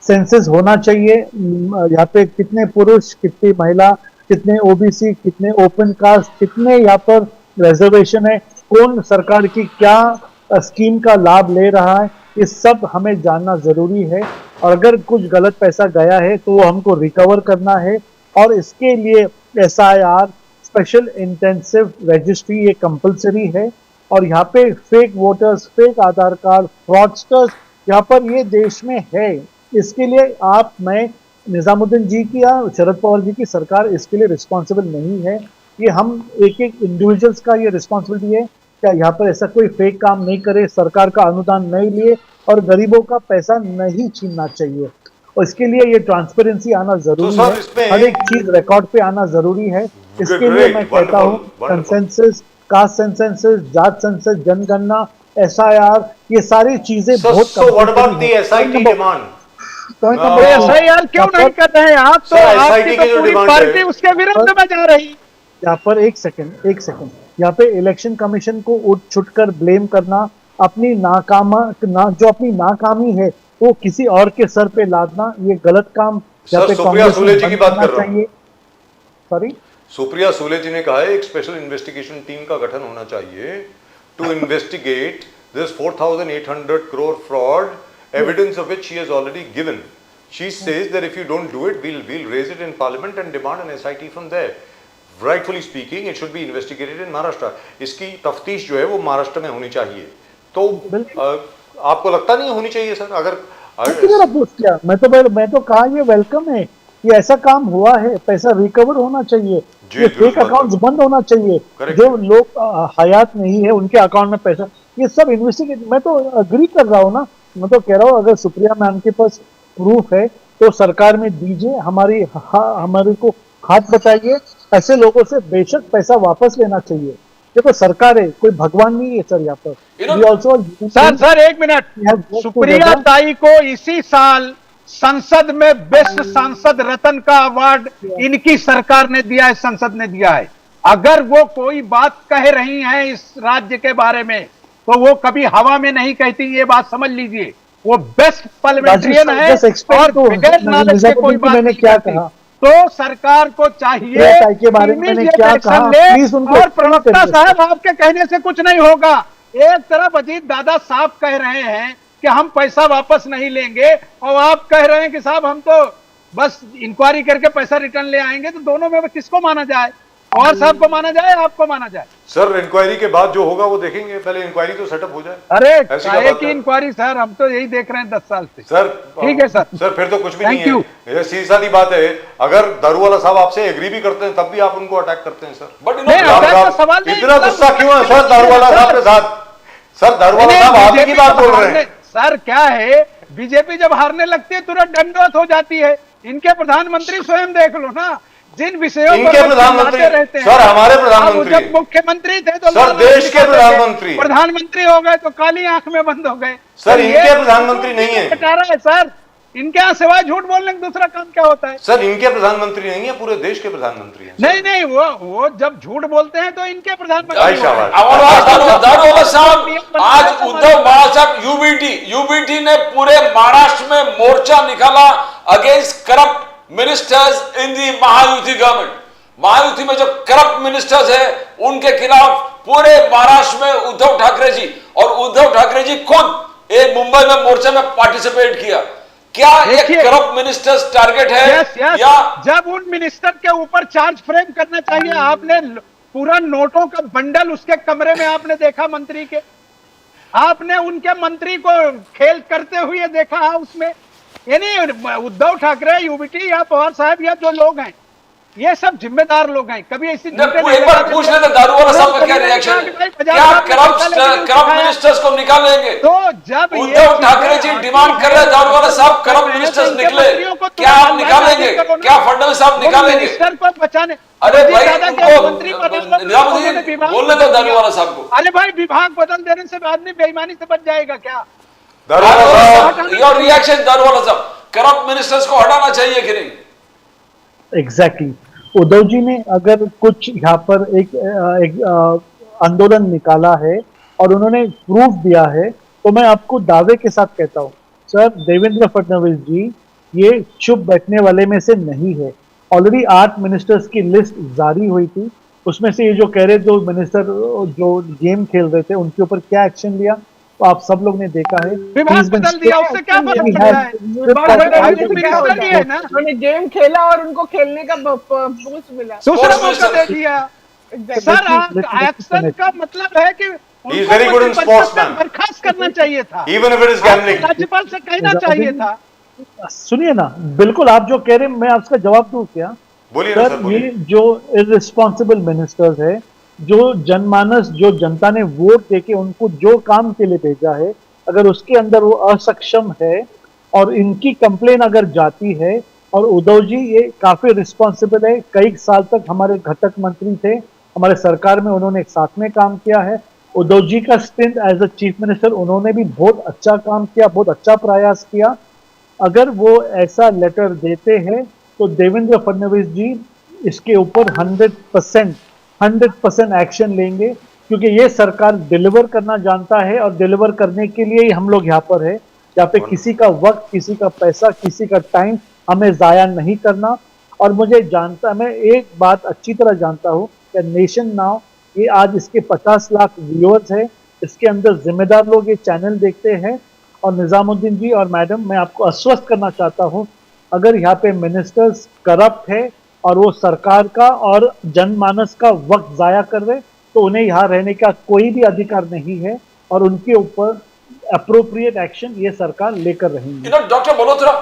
सेंसस होना चाहिए. यहाँ पे कितने पुरुष, कितनी महिला, कितने ओबीसी, कितने ओपन कास्ट, कितने यहाँ पर रिजर्वेशन है, कौन सरकार की क्या स्कीम का लाभ ले रहा है, ये सब हमें जानना जरूरी है. और अगर कुछ गलत पैसा गया है तो वो हमको रिकवर करना है. और इसके लिए SIR, स्पेशल इंटेंसिव रजिस्ट्री, ये कंपलसरी है. और यहाँ पे फेक वोटर्स, फेक आधार कार्ड, फ्रॉडस्टर्स यहाँ पर ये देश में है. इसके लिए मैं निजामुद्दीन जी की या शरद पवार जी की सरकार इसके लिए रिस्पॉन्सिबल नहीं है. ये हम एक एक इंडिविजुअल्स का ये रिस्पॉन्सिबिलिटी है, क्या यहाँ पर ऐसा कोई फेक काम नहीं करे, सरकार का अनुदान नहीं लिए और गरीबों का पैसा नहीं छीनना चाहिए। और इसके लिए ये ट्रांसपेरेंसी आना जरूरी सर, है, इसमें हर एक चीज रिकॉर्ड पे आना जरूरी है। इसके लिए Great, मैं कहता हूँ wonderful, wonderful. Consensus, caste census, जात सेंसस, जनगणना, SIR, ये सारी चीजें So, बहुत so what about the compulsory हैं। SIT demand? Point No. number तो two, SIR क्यों नहीं कर रहे हैं आप? तो सर, आपकी SIT तो की जो पूरी डिमांड पार्टी है, उसके विरुद्ध में जा रही। यहाँ पर एक सेकंड, यहाँ पे इलेक्शन कमीशन को उठ छुटकर ब्लेम करना, अपनी जो अपनी नाकामी है वो किसी और के सर पे लादना, ये गलत काम यहाँ सर, पे सुप्रिया कांग्रेस सुले में जी की बंद बात करना कर रहा हूं। चाहिए। सॉरी, सुप्रिया सुले जी ने कहा है एक स्पेशल इन्वेस्टिगेशन टीम का गठन होना चाहिए to investigate this 4,800 crore fraud, evidence of which she has already given. She says that if you don't do it, we'll raise it in parliament and demand an SIT from there. Rightfully speaking, it should be investigated in Maharashtra. इसकी तफ्तीश जो है वो महाराष्ट्र में होनी चाहिए. तो आपको लगता नहीं होनी चाहिए सर? अगर किधर अपोज किया? मैं तो कहा ये वेलकम है, ये ऐसा काम हुआ है, पैसा रिकवर होना चाहिए, जी, ये बिल्कुल, फेक अकाउंट्स बंद होना चाहिए, Correct. जो लोग हयात नहीं है उनके अकाउंट में पैसा, ये सब इन्वेस्टिगेट। मैं तो अग्री कर रहा हूँ ना, मैं तो कह रहा हूँ अगर सुप्रिया मैम के पास प्रूफ है तो सरकार में दीजिए, हमारे को हाथ बचाइए। ऐसे लोगों से बेशक पैसा वापस लेना चाहिए, ये तो सरकार है, कोई भगवान नहीं है सर यहाँ पर। We also सर एक मिनट, सुप्रिया ताई को इसी साल संसद में बेस्ट सांसद रत्न का अवार्ड इनकी सरकार ने दिया है, संसद ने दिया है। अगर वो कोई बात कह रही हैं इस राज्य के बारे में तो वो कभी हवा में नहीं कहती, ये बात समझ लीजिए। वो बेस्ट पार्लियामेंट्रियन है और बगैर नॉलेज के कोई बात मैंने नहीं क्या करती। कहा तो सरकार को चाहिए के बारे में मैंने immediate क्या action कहा, ले। प्लीज उनको और प्रवक्ता साहब आपके कहने से कुछ नहीं होगा। एक तरफ अजीत दादा साफ कह रहे हैं कि हम पैसा वापस नहीं लेंगे और आप कह रहे हैं कि साहब हम तो बस इंक्वायरी करके पैसा रिटर्न ले आएंगे। तो दोनों में किसको माना जाए? और साहब को माना जाए, आपको माना जाए? सर इंक्वायरी के बाद जो होगा वो देखेंगे, पहले इंक्वायरी तो सेटअप हो जाए। अरे ऐसी क्या काहे बात की है? इंक्वायरी सर, हम तो यही देख रहे हैं 10 साल से। सर ठीक है सर। सर फिर तो कुछ भी Thank नहीं you. है। ये सीधी सादी बात है, अगर दारूवाला साहब आपसे एग्री भी करते हैं तब भी आप उनको अटैक करते हैं सर। But you नहीं, know, अटैक साहब, का सवाल नहीं, इतना सर, गुस्सा क्यों है सर दारूवाला साहब के साथ? सर दारूवाला साहब आप ही की बात बोल रहे हैं। सर क्या है, बीजेपी जब हारने लगती है तुरंत दंडवत हो जाती है। इनके प्रधानमंत्री स्वयं देख लो ना, जिन विषयों पर इनके वो प्रधानमंत्री चिल्लाते रहते हैं। सर हमारे अब प्रधानमंत्री जब मुख्यमंत्री थे तो सर, लाल देश बत्ती के दिखाते थे। प्रधानमंत्री। प्रधानमंत्री हो गए तो काली आंख में बंद हो गए। सर, तो इनके ये प्रधानमंत्री नहीं है। हटा रहा है सर, इनके यहाँ सिवाय झूठ बोलने का दूसरा काम क्या होता है? सर इनके प्रधानमंत्री नहीं है, पूरे देश के प्रधानमंत्री हैं। नहीं वो जब झूठ बोलते हैं तो इनके जय प्रधानमंत्री शाबाश। दारूवाला साहब, आज उद्धव बाला साहब यूबीटी ने पूरे महाराष्ट्र में मोर्चा निकाला against corrupt ministers in the Mahayuti government. Mahayuti में जो करप्ट मिनिस्टर्स है उनके खिलाफ पूरे महाराष्ट्र में उद्धव ठाकरे जी, और उद्धव ठाकरे जी खुद एक मुंबई में मोर्चे में पार्टिसिपेट किया। क्या एक करप्ट मिनिस्टर्स टारगेट है? यस या जब उन मिनिस्टर के ऊपर चार्ज फ्रेम करना चाहिए, आपने पूरा नोटों का बंडल उसके कमरे में आपने देखा मंत्री के, आपने उनके मंत्री को खेल करते हुए देखा उसमें। यानी उद्धव ठाकरे, यूबीटी या पवार साहब या जो लोग हैं ये सब जिम्मेदार लोग हैं। कभी ऐसी एक बार पूछ लेते दारूवाला साहब का क्या रिएक्शन है? क्या करप्ट मिनिस्टर्स को निकालेंगे? तो जब उद्धव ठाकरे जी डिमांड कर रहे हैं दारूवाला साहब करप्ट मिनिस्टर्स निकले, क्या आप निकालेंगे? क्या फडणवीस साहब निकालेंगे? मिनिस्टर को बचाने, अरे भाई उनको मंत्री बोलने दो दारूवाला साहब को। अरे भाई विभाग बदल देने से आदमी बेईमानी से बच जाएगा क्या? योर रिएक्शन दारूवाला साहब, करप्ट मिनिस्टर्स को हटाना चाहिए कि नहीं? एग्जैक्टली उद्धव जी ने अगर कुछ यहाँ पर एक आंदोलन निकाला है और उन्होंने प्रूफ दिया है, तो मैं आपको दावे के साथ कहता हूँ सर, देवेंद्र फडणवीस जी ये चुप बैठने वाले में से नहीं है। ऑलरेडी 8 मिनिस्टर्स की लिस्ट जारी हुई थी, उसमें से ये जो कह रहे जो मिनिस्टर जो गेम खेल रहे थे उनके ऊपर क्या एक्शन लिया तो आप सब लोग ने देखा है। विभाग बदल दिया, उससे क्या फर्क पड़ रहा है? उन्होंने गेम खेला और उनको खेलने का बूस्ट मिला, दूसरा मौका दे दिया। सर एक्शन का मतलब है कि He is very good in sports, man. बर्खास्त करना चाहिए था, Even if it is gambling. राज्यपाल से कहना चाहिए था। सुनिए ना, बिल्कुल आप जो कह रहे हैं मैं आपका जवाब दूं क्या? बोलिए ना सर, सर, बोलिए। ये जो इररिस्पॉन्सिबल मिनिस्टर्स है, जो जनमानस, जो जनता ने वोट देके उनको जो काम के लिए भेजा है, अगर उसके अंदर वो असक्षम है और इनकी कंप्लेन अगर जाती है, और उद्धव जी ये काफी रिस्पॉन्सिबल है, कई साल तक हमारे घटक मंत्री थे, हमारे सरकार में उन्होंने एक साथ में काम किया है। उद्धव जी का stint as a chief minister उन्होंने भी बहुत अच्छा काम किया, बहुत अच्छा प्रयास किया। अगर वो ऐसा लेटर देते हैं तो देवेंद्र फडणवीस जी इसके ऊपर 100% एक्शन लेंगे, क्योंकि ये सरकार डिलीवर करना जानता है और डिलीवर करने के लिए ही हम लोग यहाँ पर है। यहाँ पे किसी का वक्त, किसी का पैसा, किसी का टाइम हमें जाया नहीं करना। और मुझे जानता, मैं एक बात अच्छी तरह जानता हूँ कि नेशन नाउ, ये आज इसके 50 लाख व्यूअर्स है, इसके अंदर जिम्मेदार लोग ये चैनल देखते हैं। और निजामुद्दीन जी और मैडम, मैं आपको आश्वस्त करना चाहता हूं, अगर यहाँ पे मिनिस्टर्स करप्ट है और वो सरकार का और जनमानस का वक्त जाया कर रहे, तो उन्हें यहाँ रहने का कोई भी अधिकार नहीं है और उनके ऊपर अप्रोप्रिएट एक्शन ये सरकार लेकर रहेंगी। डॉक्टर मल्होत्रा,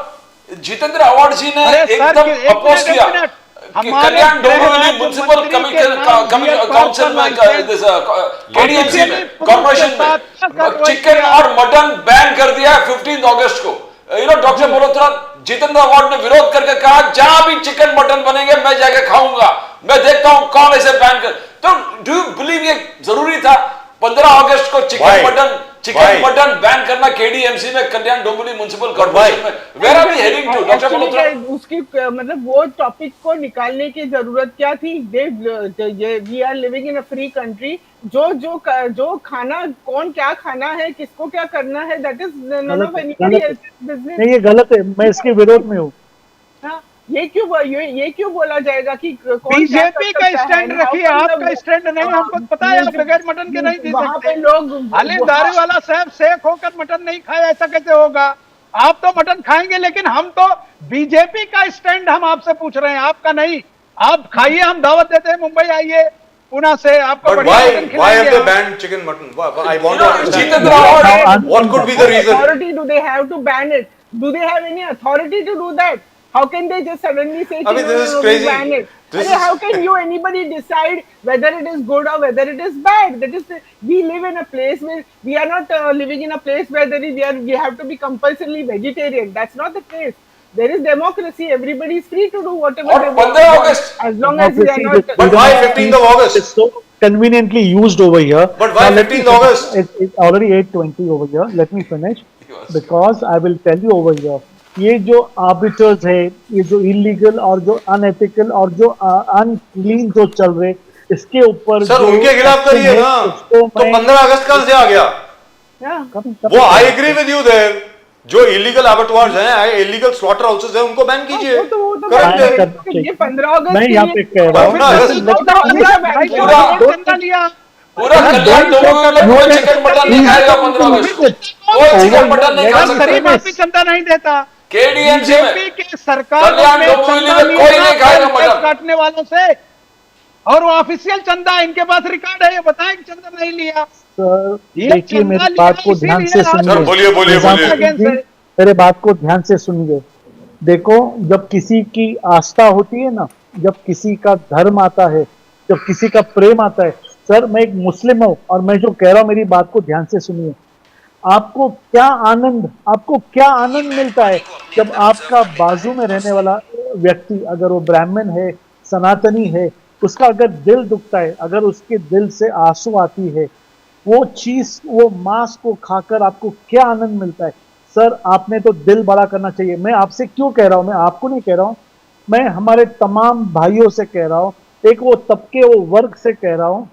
जितेंद्र आव्हाड जी ने अरे सर, एकदम एक अपोज मिनट, किया एक मिनट। कि हमारे कल्याण डोंबिवली गृह म्युनिसिपल राज्य मंत्री के नाम काउंसिल में केडीएमसी में कॉर्पोरेशन में चिकन और मटन बैन कर दिया 15 अगस्त को। डॉक्टर मल्होत्रा, जितेंद्र आव्हाड ने विरोध करके कहा जहां भी चिकन मटन बनेंगे मैं जाके खाऊंगा, मैं देखता हूं कौन ऐसे बैन कर। तो डू यू बिलीव ये जरूरी था 15 अगस्त को चिकन मटन बैन करना केडीएमसी में, कल्याण डोंबिवली म्युनिसिपल कॉर्पोरेशन में? Where are we heading to, doctor Malhotra? उसकी मतलब वो टॉपिक को निकालने की जरूरत क्या थी? We are living in a free country. जो खाना, कौन क्या खाना है, किसको क्या करना है, that is none of anybody else's business. नहीं, ये गलत है, मैं इसके विरोध में हूँ। ये क्यों बोला जाएगा कि बीजेपी का स्टैंड रखिए, आपका स्टैंड नहीं। हमको पता है आप बगैर मटन के नहीं जी सकते। लोग हाले दारू वाला साहब शेख होकर मटन नहीं खाए, ऐसा कैसे होगा? आप तो मटन खाएंगे, लेकिन हम तो बीजेपी का स्टैंड हम आपसे पूछ रहे हैं, आपका नहीं। आप खाइए, हम दावत देते हैं, मुंबई आइए, पुणे से आपको बढ़िया मटन खिलाएंगे। Why have they banned chicken mutton? I want to understand. Jitendra Awad, What could be the reason? Authority do they have to ban it? Do they have any authority to do that? How can they just suddenly say, I mean, this is crazy. ban it? This How can anybody decide whether it is good or whether it is bad? That is, we live in a place where we are not living in a place where we have to be compulsorily vegetarian. That's not the case. There is democracy. Everybody is free to do whatever they want. 15 August. As long as we are not. But why 15th of August? It's so conveniently used over here. But why 15th August? It's already 8:20 over here. Let me finish. Because I will tell you over here. ये जो arbiters है, ये जो illegal और जो unethical और जो unclean जो चल रहे, इसके ऊपर सर उनके खिलाफ करिए ना। तो 15 अगस्त कहां से आ गया? वो I agree with you there. जो इलीगल एबेटुआर्स हैं, इलीगल स्लॉटर हाउसेस हैं, उनको बैन कीजिए। ये 15 अगस्त मैं यहाँ पे कह रहा हूँ, पूरा कल्याण डोंबिवली चिकन मटन नहीं खाएगा 15 अगस्त को। कोई चिकन मटन नहीं खा सकता। भी चंदा नहीं देता केडीएमसी में, बीजेपी के सरकार कल्याण में डोंबिवली चंदा में कोई नहीं खाएगा लिया मटन। काटने वालों से, और वो ऑफिशियल चंदा इनके पास रिकॉर्ड है, ये बताएं कि चंदा नहीं लिया। सर ये देखिए, चंदा मेरी लिया बात को ध्यान से इसीलिए सुनिए। सर बोलिए बोलिए बोलिए। बोलिए। मेरे बात को ध्यान से सुनिए। देखो, जब किसी की आस्था होती है ना, जब किसी का धर्म आता है, जब किसी का प्रेम आता है, सर मैं एक मुस्लिम हूं और मैं जो कह रहा हूं, मेरी बात को ध्यान से सुनिए। आपको क्या आनंद मिलता है जब आपका बाजू में रहने वाला व्यक्ति, अगर वो ब्राह्मण है, सनातनी है, उसका अगर दिल दुखता है, अगर उसके दिल से आंसू आती है, वो चीज, वो मांस को खाकर आपको क्या आनंद मिलता है? सर आपने तो दिल बड़ा करना चाहिए। मैं आपसे क्यों कह रहा हूं, मैं आपको नहीं कह रहा हूं, मैं हमारे तमाम भाइयों से कह रहा हूं, एक वो तबके, वो वर्ग से कह रहा हूं,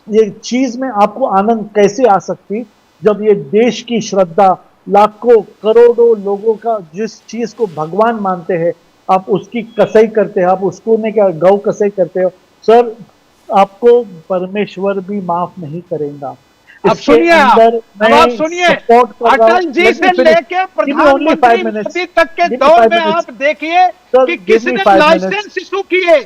ये चीज में आपको आनंद कैसे आ सकती जब ये देश की श्रद्धा, लाखों करोड़ों लोगों का जिस चीज को भगवान मानते हैं, आप उसकी कसई करते हैं, आप उसको ने क्या गौ कसई करते हो। सर आपको परमेश्वर भी माफ नहीं करेगा। अब सुनिए, आप सुनिए, अटल जी से लेके प्रधानमंत्री मोदी तक के दौर में आप देखिए कि किसने लाइसेंस इशू किए।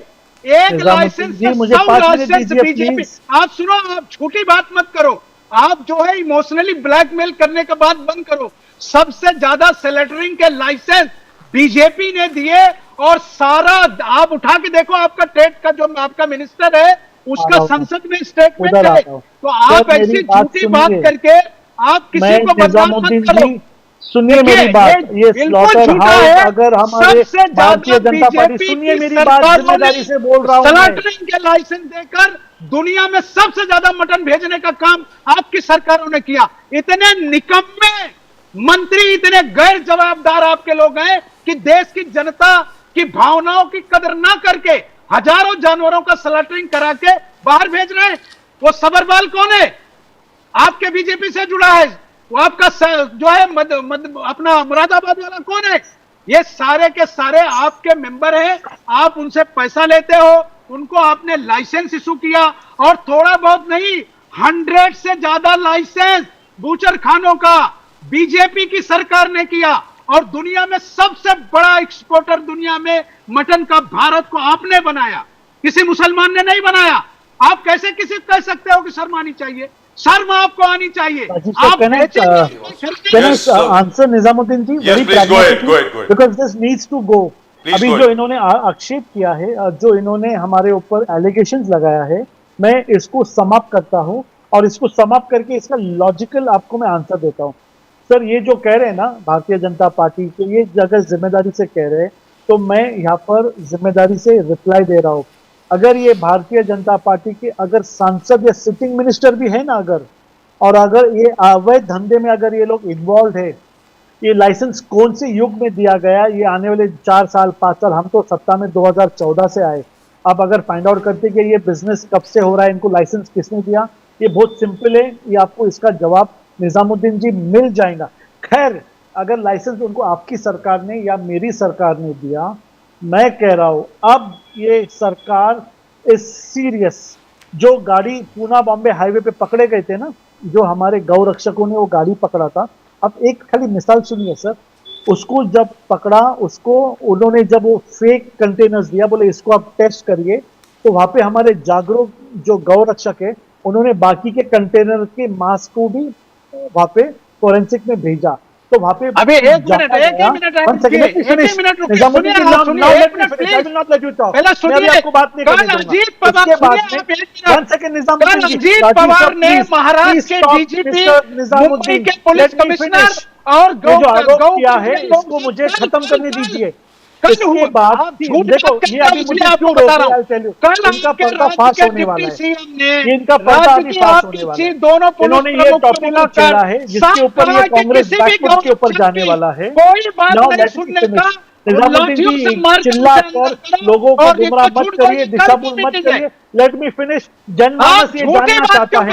एक लाइसेंस से 100 लाइसेंस बीजेपी। आप सुनो, आप छोटी बात मत करो, आप जो है इमोशनली ब्लैकमेल करने का बात बंद करो। सबसे ज्यादा सेलेक्टरिंग के लाइसेंस बीजेपी ने दिए और सारा आप उठा के देखो, आपका ट्रेड का जो आपका मिनिस्टर है उसका संसद में स्टेटमेंट उधर है। आता हूं। तो आप सर, मेरी ऐसी बात झूठी बात सुनिए। करके आप किसी मैं को बदनाम मत निजामुद्दीन करो। जी, सुनिए देखिए, मेरी बात। ये बिल्कुल स्लॉटर झूठा हाउस, है। अगर हमारे सबसे ज्यादा भारतीय जनता पार्टी, बीजेपी सुनिए की मेरी बात, सरकारों जिम्मेदारी ने से बोल रहा हूं मैं। स्लॉटरिंग के लाइसेंस देकर दुनिया में सबसे ज्यादा मटन भेजने का काम आपकी सरकारों ने किया। इतने निकम्मे मंत्री, इतने गैर जवाबदार आपके लोग हैं कि देश की जनता की भावनाओं की कदर ना करके हजारों जानवरों का स्लॉटरिंग करा के बाहर भेज रहे हैं। वो सबरवाल कौन है? आपके बीजेपी से जुड़ा है। वो आपका जो है अपना मुरादाबाद वाला कौन है? ये सारे के सारे आपके मेंबर हैं। आप उनसे पैसा लेते हो, उनको आपने लाइसेंस इशू किया, और थोड़ा बहुत नहीं, 100 से ज्यादा लाइसेंस बूचर खानों का बीजेपी की सरकार ने किया। और दुनिया में सबसे बड़ा एक्सपोर्टर दुनिया में मटन का भारत को आपने बनाया, किसी मुसलमान ने नहीं बनाया। आप कैसे किसी कह सकते हो कि शर्म आनी चाहिए? शर्म आपको आनी चाहिए। आप Yes, sir. Answer Nizamuddin ji, Yes, please, go ahead, go ahead, go ahead. Because this needs to go. Please अभी go जो ahead. इन्होंने आक्षेप किया है, जो इन्होंने हमारे ऊपर एलिगेशंस लगाया है, मैं इसको समाप्त करता हूं, और इसको समाप्त करके इसका लॉजिकल आपको मैं आंसर देता हूं। सर, ये जो कह रहे हैं ना भारतीय जनता पार्टी के, ये अगर जिम्मेदारी से कह रहे हैं तो मैं यहाँ पर जिम्मेदारी से रिप्लाई दे रहा हूँ। अगर ये भारतीय जनता पार्टी के अगर सांसद या सिटिंग मिनिस्टर भी है ना, और अगर ये अवैध धंधे में अगर ये लोग इन्वॉल्व है, ये लाइसेंस कौन से युग में दिया गया, ये आने वाले 4 साल 5 साल, हम तो सत्ता में 2014 से आए। अब अगर फाइंड आउट करते कि ये बिजनेस कब से हो रहा है, इनको लाइसेंस किसने दिया, ये बहुत सिंपल है, ये आपको इसका जवाब निजामुद्दीन जी मिल जाएगा। खैर, अगर लाइसेंस उनको आपकी सरकार ने या मेरी सरकार ने दिया, मैं कह रहा हूं अब ये सरकार इज सीरियस। जो गाड़ी पूना बॉम्बे हाईवे पे पकड़े गए थे ना, जो हमारे गौ रक्षकों ने वो गाड़ी पकड़ा था, अब एक खाली मिसाल सुनिए सर, उसको जब पकड़ा, उसको उन्होंने जब वो फेक कंटेनर्स दिया, बोले इसको आप टेस्ट करिए, तो वहां पे हमारे जागरूक जो गौ रक्षक है, उन्होंने बाकी के कंटेनर के मांस को भी वहां पे फोरेंसिक में भेजा। तो वहां पे अभी एक मिनट रुकिए, पहले सुनिए, आपको बात नहीं करने दूंगा। अजीत पवार ने महाराष्ट्र के डीजीपी, मुंबई के पुलिस कमिश्नर और जो आरोप किया है, इसको मुझे खत्म करने दीजिए। इसके बाद देखो, ये अभी मुझे क्यों रोक रहे हैं, इनका पर्दाफाश होने वाला है, इनका पर्दाफाश होने वाला है। इन्होंने ये टॉपिक छेड़ा है जिसके ऊपर ये कांग्रेस बैकफुट के ऊपर जाने वाला है। निजामुद्दीन जी, चिल्ला कर लोगों को गुमराह मत करिए, दिशाभूल मत करिए। Let me finish. जनमानस ये जानना चाहता है,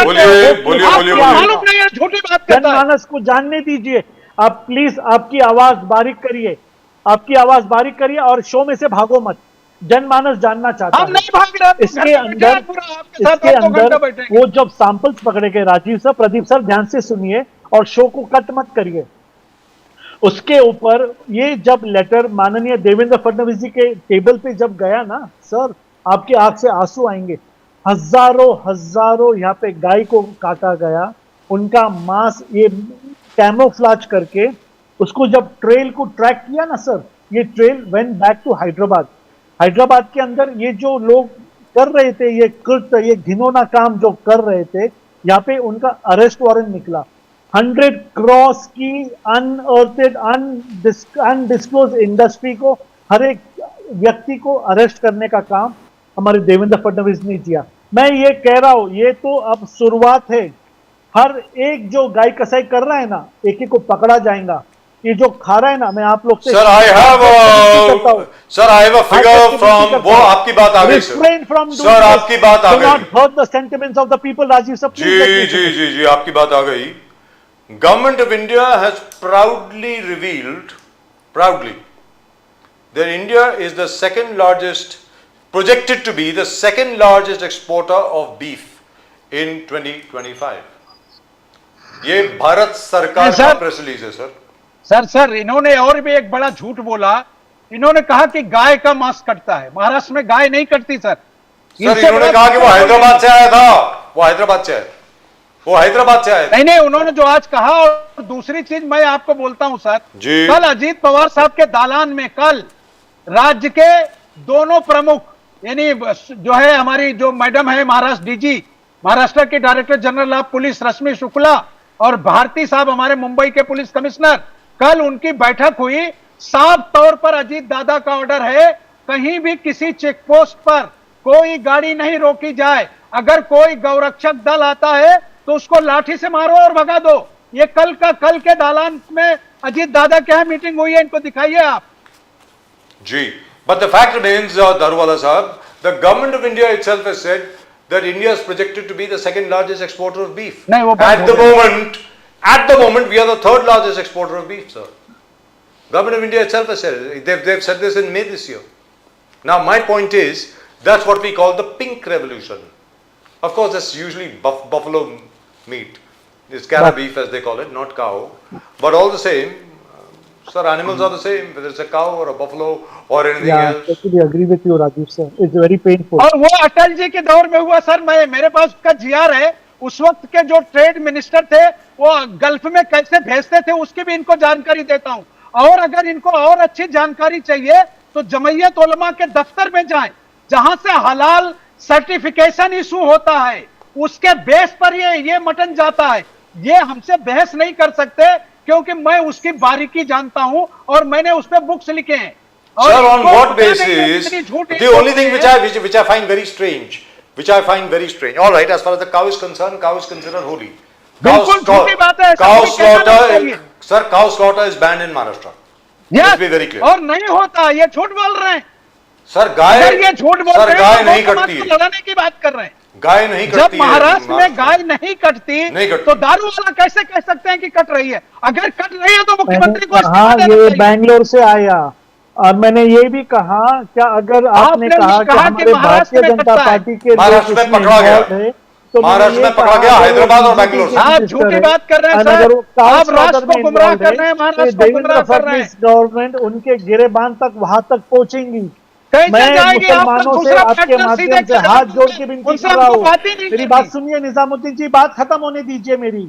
जनमानस को जानने दीजिए। आप प्लीज आपकी आवाज बारीक करिए, आपकी आवाज बारीक करिए, और शो में से भागो मत। जनमानस जानना चाहता है। नहीं भाग रहे, इसके अंदर वो जब सैंपल्स पकड़े गए, राजीव सर, प्रदीप सर, ध्यान से सुनिए और शो को कट मत करिए। उसके ऊपर ये जब लेटर माननीय देवेंद्र फडणवीस जी के टेबल पे जब गया ना सर, आपके आंख से आंसू आएंगे। हजारों यहाँ पे गाय को काटा गया, उनका मांस ये कैमोफ्लाज करके, उसको जब ट्रेल को ट्रैक किया ना सर, ये trail went back to Hyderabad के अंदर ये जो लोग कर रहे थे, ये कृत्य, ये घिनौना काम जो कर रहे थे, यहाँ पे उनका अरेस्ट वारंट निकला। 100 करोड़ की अनअर्थेड अनडिस्क्लोज इंडस्ट्री को, हर एक व्यक्ति को अरेस्ट करने का काम हमारे देवेंद्र फडणवीस ने किया। मैं ये कह रहा हूं, ये तो अब शुरुआत है। हर एक जो गाय कसाई कर रहा है ना, एक एक को पकड़ा जाएगा। ये जो खा रहा है ना, मैं आप लोग से sir I have a figure from, वो आपकी बात आ गई सर, आपकी बात आ गई। Not hurt the sentiments of the people, Rajiv sir. जी आपकी बात आ गई। Government of India has proudly revealed that India is the second largest, projected to be the second largest exporter of beef in 2025. ये भारत सरकार का प्रेस रिलीज है sir. इन्होंने और भी एक बड़ा झूठ बोला। इन्होंने कहा कि गाय का मांस कटता है, महाराष्ट्र में गाय नहीं कटती सर। इन्होंने कहा कि वो हैदराबाद से आया था, वो हैदराबाद से आया। नहीं, उन्होंने जो आज कहा। और दूसरी चीज मैं आपको बोलता हूं सर, कल अजीत पवार साहब के दालान में, कल राज्य के दोनों प्रमुख यानी जो है हमारी जो मैडम है महाराष्ट्र डीजी, महाराष्ट्र के डायरेक्टर जनरल ऑफ पुलिस रश्मि शुक्ला और भारती साहब हमारे मुंबई के पुलिस कमिश्नर, कल उनकी बैठक हुई। साफ तौर पर अजीत दादा का ऑर्डर है, कहीं भी किसी चेक पोस्ट पर कोई गाड़ी नहीं रोकी जाए। अगर कोई गौरक्षक दल आता है तो उसको लाठी से मारो और भगा दो। ये कल के दालान में अजीत दादा के यहाँ मीटिंग हुई है, इनको दिखाइए आप। Gee, but the fact remains, Daruwala Sahab, the government of India itself has said that India is projected to be the second largest exporter of beef. नहीं, वो At the moment, we are the third largest exporter of beef, sir. Government of India itself has said it. They've said this in May this year. Now, my point is, that's what we call the pink revolution. Of course, that's usually buffalo meat. It's cara beef, as they call it, not cow. But all the same, sir, animals are the same, whether it's a cow or a buffalo or anything Yeah, else. totally agree with you, Rajiv sir. It's very painful. और वो अटल जी के दौर में हुआ sir. मेरे पास उसका GR है। उस वक्त के जो ट्रेड मिनिस्टर थे वो गल्फ में कैसे भेजते थे उसकी भी इनको जानकारी देता हूं। और अगर इनको और अच्छी जानकारी चाहिए तो जमयत उलमा के दफ्तर में जाएं, जहां से हलाल सर्टिफिकेशन इशू होता है, उसके बेस पर ये मटन जाता है। ये हमसे बहस नहीं कर सकते क्योंकि मैं उसकी बारीकी जानता हूं और मैंने उस पर बुक्स लिखे हैं। Sir, on what basis? The only thing which I find very strange, all right, as far as the cow is concerned, cow is considered holy. बिल्कुल झूठी बात है। Cow slaughter, sir, cow slaughter is banned in Maharashtra. Let's be very clear. और नहीं होता, ये झूठ बोल रहे हैं सर। गाय, अगर ये झूठ बोल सर, रहे गाय हैं नहीं तो कटती है। लड़ाने की बात कर रहे हैं। गाय नहीं कटती जब है महाराष्ट्र में गाय नहीं कटती नहीं तो दारू वाला कैसे कह सकते हैं कि कट रही है? अगर कट रही है तो मैंने मुख्यमंत्री को कहा इस्तीफा देना ये चाहिए। बैंगलोर से आया और मैंने ये भी कहा क्या अगर आपने कहा कि हमारे महाराष्ट्र भारतीय में जनता कटता है। पार्टी के महाराष्ट्र में पकड़ा गया। तो महाराष्ट्र में पकड़ा गया, हैदराबाद और बैंगलोर से। आप झूठी बात कर रहे हैं सर। आप राष्ट्र को गुमराह कर रहे हैं, महाराष्ट्र को गुमराह कर रहे हैं। गवर्नमेंट उनके गिरेबान तक वहां तक पहुंचेंगी। कैसे मैं जाएगी? आप तो मुसलमानों से दूसरा आपके फैक्टर माध्यम सीधे से हाथ जोड़ के विनती उनसे कर रहा हमको हूँ, बात ही नहीं मेरी करनी। बात सुनिए निजामुद्दीन जी, बात खत्म होने दीजिए मेरी।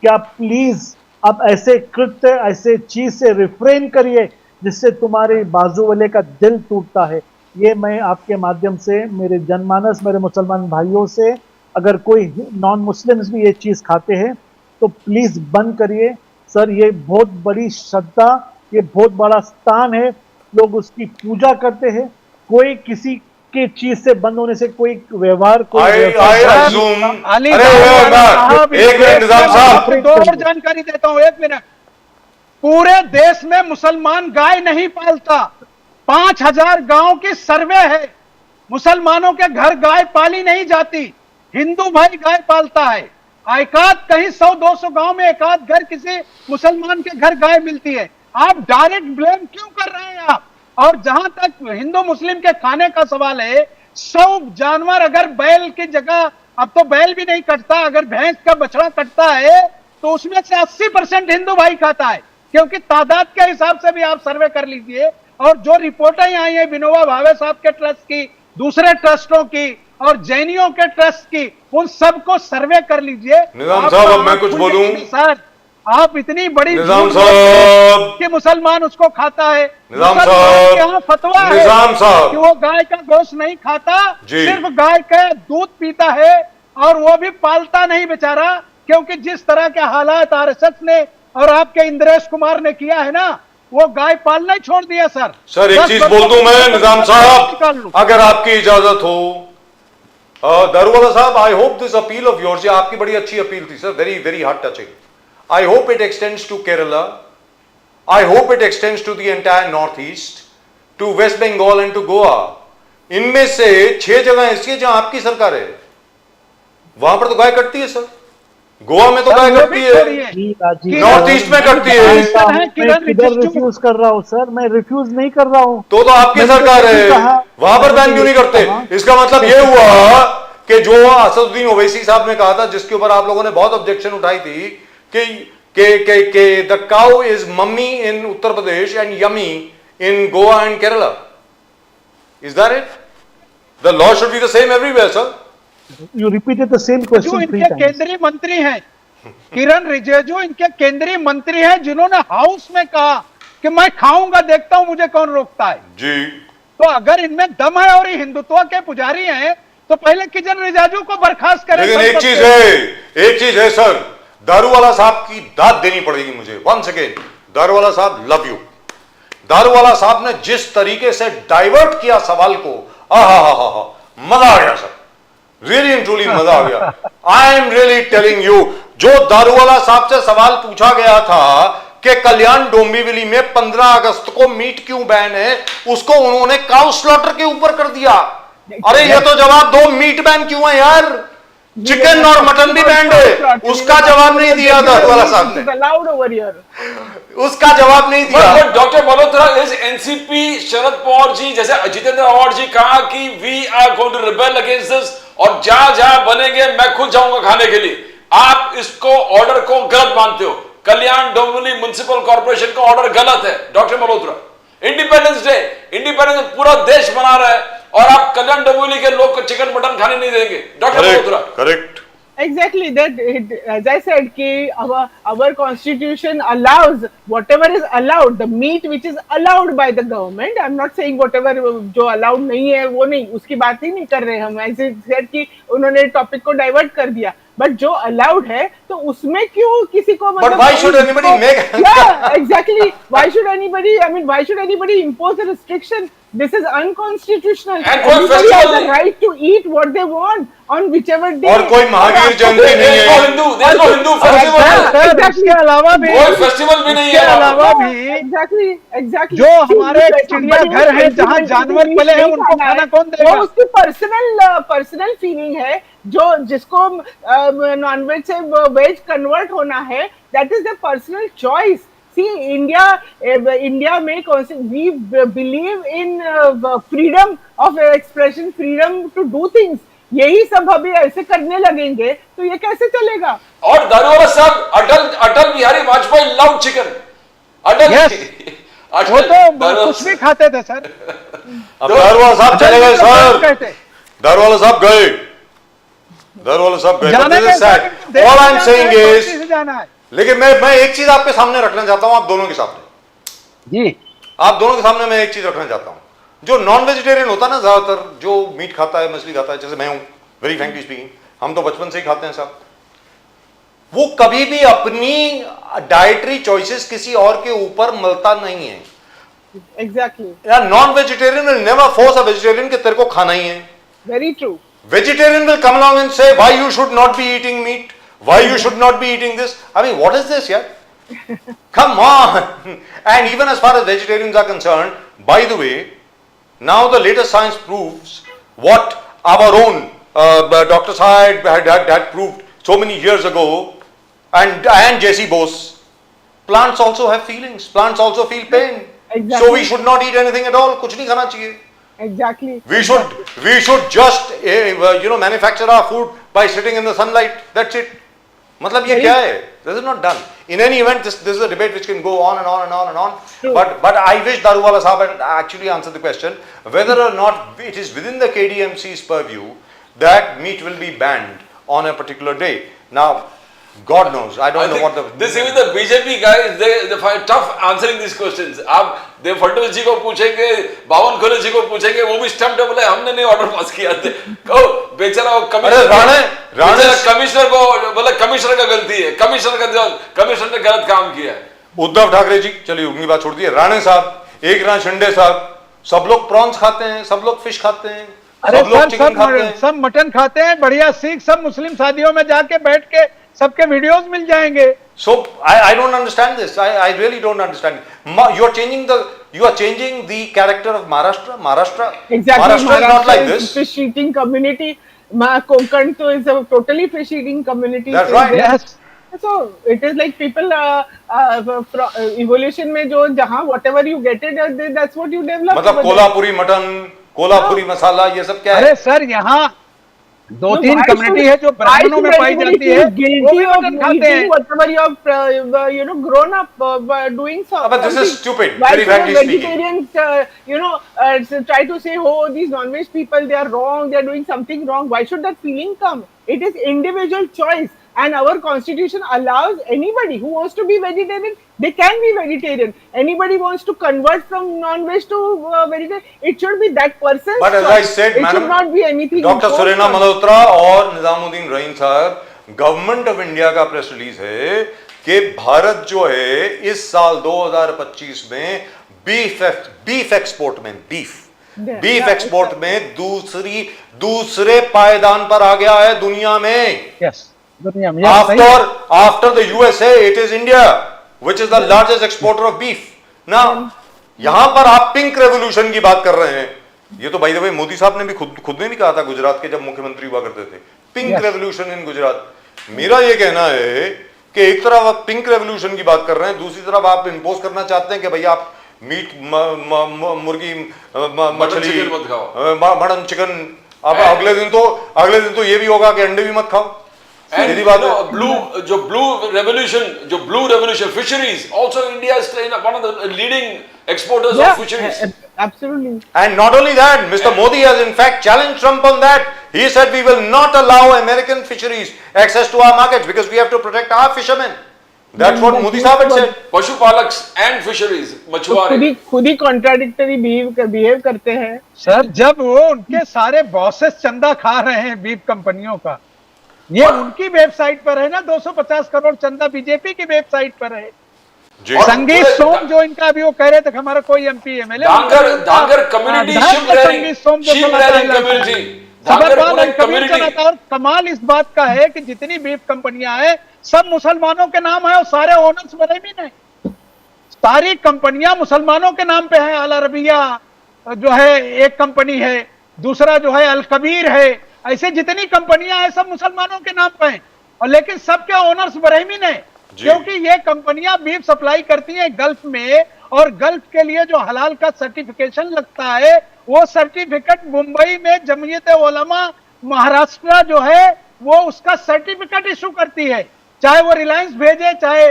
क्या प्लीज आप ऐसे कृत्य, ऐसे चीज से रिफ्रेन करिए जिससे तुम्हारे बाजू वाले का दिल टूटता है। ये मैं आपके माध्यम से मेरे जनमानस, मेरे मुसलमान भाइयों से, अगर कोई नॉन मुस्लिम्स भी ये चीज खाते हैं तो प्लीज बंद करिए सर। ये बहुत बड़ी श्रद्धा, ये बहुत बड़ा स्थान है, लोग उसकी पूजा करते हैं। कोई किसी के चीज से बंद होने से कोई व्यवहार I assume, अली अरे साहब, एक मिनट निजाम साहब, आपको दो और जानकारी देता हूं, एक मिनट। पूरे देश में मुसलमान गाय नहीं पालता। 5000 गांव की सर्वे है, मुसलमानों के घर गाय पाली नहीं जाती, हिंदू भाई गाय पालता है। एकाध कहीं 100-200 गांव में एकाध घर किसी मुसलमान के घर गाय मिलती है। आप डायरेक्ट ब्लेम क्यों कर रहे हैं आप? और जहां तक हिंदू मुस्लिम के खाने का सवाल है, 100 जानवर अगर बैल की जगह, अब तो बैल भी नहीं कटता, अगर भैंस का बछड़ा कटता है तो उसमें से 80% हिंदू भाई खाता है, क्योंकि तादाद के हिसाब से भी आप सर्वे कर लीजिए। और जो रिपोर्टें आई है विनोबा भावे साहब के ट्रस्ट की, दूसरे ट्रस्टों की और जैनियों के ट्रस्ट की, उन सबको सर्वे कर लीजिए। निजाम साहब, अब मैं कुछ बोलूं? सर, आप इतनी बड़ी निजाम साहब, कि मुसलमान उसको खाता है। निजाम मुसलमान साहब, के यहाँ फतवा है निजाम साहब, कि वो गाय का गोश्त नहीं खाता, जी। सिर्फ गाय का दूध पीता है, और वो भी पालता नहीं बेचारा, क्योंकि जिस तरह के हालात आरएसएस ने और आपके इंद्रेश कुमार ने किया है ना, वो गाय पालना ही छोड़ दिया सर। सर एक चीज बोल दूं मैं निजाम साहब, अगर आपकी इजाजत हो। दारूवाला साहब, I hope this appeal of yours, ये आपकी बड़ी अच्छी अपील थी sir, very very heart touching. I hope it extends to Kerala. I hope it extends to the entire Northeast, to West Bengal and to Goa. इनमें से 6 जगह ऐसी है जहां आपकी सरकार है, वहां पर तो गाय कटती है सर। गोवा में तो गाय कटती है, नॉर्थ ईस्ट में कटती है। मैं किधर रिफ्यूज कर रहा हूँ सर? मैं रिफ्यूज नहीं कर रहा हूँ। तो आपकी सरकार है, वहां पर बैन क्यों नहीं करते? इसका मतलब ये हुआ कि जो असदुद्दीन ओवैसी साहब ने कहा था, जिसके ऊपर आप लोगों ने बहुत ऑब्जेक्शन उठाई थी, के the cow is mummy in Uttar Pradesh and yummy in Goa and Kerala. Is that it? The law should be the same everywhere, sir. You repeated the same जो question 3 इनके times. केंद्रीय मंत्री हैं, किरण रिजिजू इनके केंद्रीय मंत्री हैं, जिन्होंने हाउस में कहा कि मैं खाऊंगा, देखता हूं मुझे कौन रोकता है। जी, तो अगर इनमें दम है और ये हिंदुत्व के पुजारी हैं, तो पहले किजन रिजाजू को बर्खास्त करें। लेकिन एक चीज है सर, दारूवाला साहब की दाद देनी पड़ेगी मुझे। वंस अगेन, दारूवाला साहब लव यू। दारूवाला साहब ने जिस तरीके से डाइवर्ट किया सवाल को, मजा आ गया सर, रियली एंड ट्रूली मजा आ गया। I am really telling you, जो दारूवाला साहब से सवाल पूछा गया था कि कल्याण डोंबिवली में 15 अगस्त को मीट क्यों बैन है, उसको उन्होंने काउ स्लॉटर के ऊपर कर दिया। अरे ये तो जवाब दो, मीट बैन क्यों है यार, चिकन और मटन भी बैंड है, उसका जवाब नहीं दिया दारूवाला साहब ने, उसका जवाब नहीं दिया। Doctor Malhotra, is NCP Sharad Pawar ji जैसे जितेंद्र आव्हाड जी कहा कि we are going to rebel against this, और जहां जहां बनेंगे मैं खुद जाऊंगा खाने के लिए, आप इसको ऑर्डर को गलत मानते हो? कल्याण डोंबिवली म्युनिसिपल कॉर्पोरेशन का ऑर्डर गलत है doctor Malhotra. Independence day, independence पूरा देश मना रहा है और आप कल्याण डोंबिवली के लोग को चिकन मटन खाने नहीं देंगे doctor Malhotra. Correct, Exactly, that as I said, कि our constitution allows whatever is allowed, the meat which is allowed by the government. I'm not saying whatever जो allowed नहीं है वो नहीं, उसकी बात ही नहीं कर रहे हम। As I said कि उन्होंने टॉपिक को डाइवर्ट कर दिया, बट जो अलाउड है तो उसमें क्यों किसी को मतलब, But why should anybody make yeah, exactly, why should anybody, I mean, why should anybody impose a restriction? This is unconstitutional. And कोई Everybody has festival the right to eat what they want on whichever day. और कोई महावीर जयंती नहीं है, There's no Hindu festival, sir, इसके अलावा भी, कोई festival भी नहीं इसके है। अलावा भी Exactly. जो हमारे चिड़ियाघर हैं जहां जानवर पले हैं, उनको खाना कौन देगा? वो उसकी पर्सनल फीलिंग है, जो जिसको नॉनवेज से वेज कन्वर्ट होना है, that is the personal choice. See, India में we believe in freedom of expression, freedom to do things. यही सब अभी ऐसे करने लगेंगे तो ये कैसे चलेगा? और दारूवाला साहब, अटल बिहारी वाजपेयी लव चिकन, अटल Yes. वो तो कुछ भी खाते थे सर। अब दारूवाला साहब चले गए सर, कहते दारूवाला साहब गए, दारूवाला साहब गए। जाने This is के sad. All I'm saying is, से जाना है लेकिन मैं एक चीज आपके सामने रखना चाहता हूं, आप दोनों के सामने, जी। आप दोनों के सामने मैं एक चीज रखना चाहता हूं। जो नॉन वेजिटेरियन होता है ना, ज्यादातर जो मीट खाता है, मछली खाता है, जैसे मैं हूं, वेरी फ्रैंकली स्पीकिंग, हम तो बचपन से ही खाते हैं साहब, वो कभी भी अपनी डाइटरी चॉइसेस किसी और के ऊपर मलता नहीं है। Exactly. यार, non vegetarian will never force a vegetarian कि तेरे को खाना ही है। Very true. Vegetarian will come along and say why you should not be eating meat, why you should not be eating this. I mean, what is this, yeah? Come on. And even as far as vegetarians are concerned, by the way, now the latest science proves what our own Dr. Syed had proved so many years ago, and Jesse Bose. Plants also have feelings. Plants also feel pain. Exactly. So we should not eat anything at all. कुछ नहीं खाना चाहिए. Exactly. We should just manufacture our food by sitting in the sunlight. That's it. मतलब ये क्या है? This is not done. In any event, this is a debate which can go on and on and on and on. True. But I wish Daruwala Sahab had actually answered the question whether or not it is within the KDMC's purview that meat will be banned on a particular day. Now, God knows. I don't know what the. This even the BJP guys, they find tough answering these questions. आप देव फडणवीस जी को पूछेंगे, बावन खोले जी को पूछेंगे, वो भी stumped है, बोले हमने नहीं ऑर्डर पास किया थे। कहो बेचारा कमिश्नर को बोले कमिश्नर का गलती है, कमिश्नर ने गलत काम किया है। उद्धव ठाकरे जी, चलिए उनकी बात छोड़ दिए, राणे साहब, एकनाथ शिंदे साहब, सब लोग प्रॉन्स खाते हैं, सब लोग फिश खाते हैं, अरे सब लोग चिकन खाते हैं, सब मटन खाते हैं, बढ़िया सिख सब मुस्लिम शादियों में जाके बैठ के सबके वीडियोस मिल जाएंगे। So I don't understand this. I really don't understand. You are changing the character of Maharashtra. Exactly. Maharashtra is not like this. Fish eating community. Konkan to is a totally fish eating community. That's So right. they- Yes. So it is like people evolution में जो जहाँ whatever you get it, that's what you develop. मतलब over there. Kolhapuri mutton, Kolhapuri masala, ये सब क्या है? अरे sir, यहाँ दो No, तीन why कम्युनिटी should- है जो why ब्राह्मणों should में पाई anybody जाती है, feel वो guilty भी of मटन खाते eating हैं। whatever you have grown up doing so. But this is something. stupid, Why very should frankly vegetarians try to say, oh, these non-veg people, they are wrong, they are doing something wrong? Why should that feeling come? It is individual choice. and our constitution allows anybody who wants to be vegetarian, they can be vegetarian. Anybody wants to convert from non-veg to vegetarian, it should be that person's But as I choice. said, it should not be anything doctor imposed सुरेना on- Malhotra और निजामुद्दीन रहीम साहब, government of India का press release है कि भारत जो है इस साल 2025 में बीफ एक्सपोर्ट में बीफ एक्सपोर्ट में दूसरे पायदान पर आ गया है दुनिया में. यस, दुनिया में यस, सही है। After the USA it is India which is the largest exporter of beef. ना यहां पर आप पिंक रेवोल्यूशन की बात कर रहे हैं. ये तो बाय द वे मोदी साहब ने भी खुद ने भी कहा था गुजरात के जब मुख्यमंत्री हुआ करते थे, पिंक रेवोल्यूशन इन गुजरात. मेरा ये कहना है कि एक तरफ आप पिंक रेवोल्यूशन की बात कर रहे हैं, दूसरी तरफ आप इंपोज करना चाहते हैं कि भैया आप मीट मुर्गी मछली चिकन मत खाओ, मटन चिकन. अब अगले दिन तो ये भी होगा कि अंडे भी मत खाओ. And सीधी बात है. blue revolution fisheries, also India is one of the leading exporters Yeah, of fisheries. absolutely. And not only that, Mr. Modi has in fact challenged Trump on that. He said we will not allow American fisheries access to our markets because we have to protect our fishermen. That's what Modi Sahab had said. Pashupalaks and fisheries, तो मछुआरे. खुद ही contradictory behave करते हैं. Sir, जब वो उनके सारे bosses चंदा खा रहे हैं बीफ कंपनियों का, ये उनकी वेबसाइट पर है ना, 250 करोड़ चंदा बीजेपी की वेबसाइट पर है. जी. संगीत सोम जो इनका अभी वो कह रहे थे कि हमारा कोई MP MLA Dangar community, sheep rearing community. Community. और कमाल इस बात का है कि जितनी बीफ कंपनियां हैं सब मुसलमानों के नाम है और सारे ओनर्स बरेमी हैं. सारी कंपनियां मुसलमानों के नाम पे हैं. अल अरबिया जो है एक कंपनी है, दूसरा जो है अल कबीर है. ऐसे जितनी कंपनियां हैं सब मुसलमानों के नाम पे हैं, और लेकिन सबके ओनर्स बरहमीन हैं, क्योंकि ये कंपनियां बीफ सप्लाई करती हैं गल्फ में, और गल्फ के लिए जो हलाल का सर्टिफिकेशन लगता है वो सर्टिफिकेट मुंबई में जमीयत उलमा महाराष्ट्र जो है वो उसका सर्टिफिकेट इशू करती है. चाहे वो रिलायंस भेजे, चाहे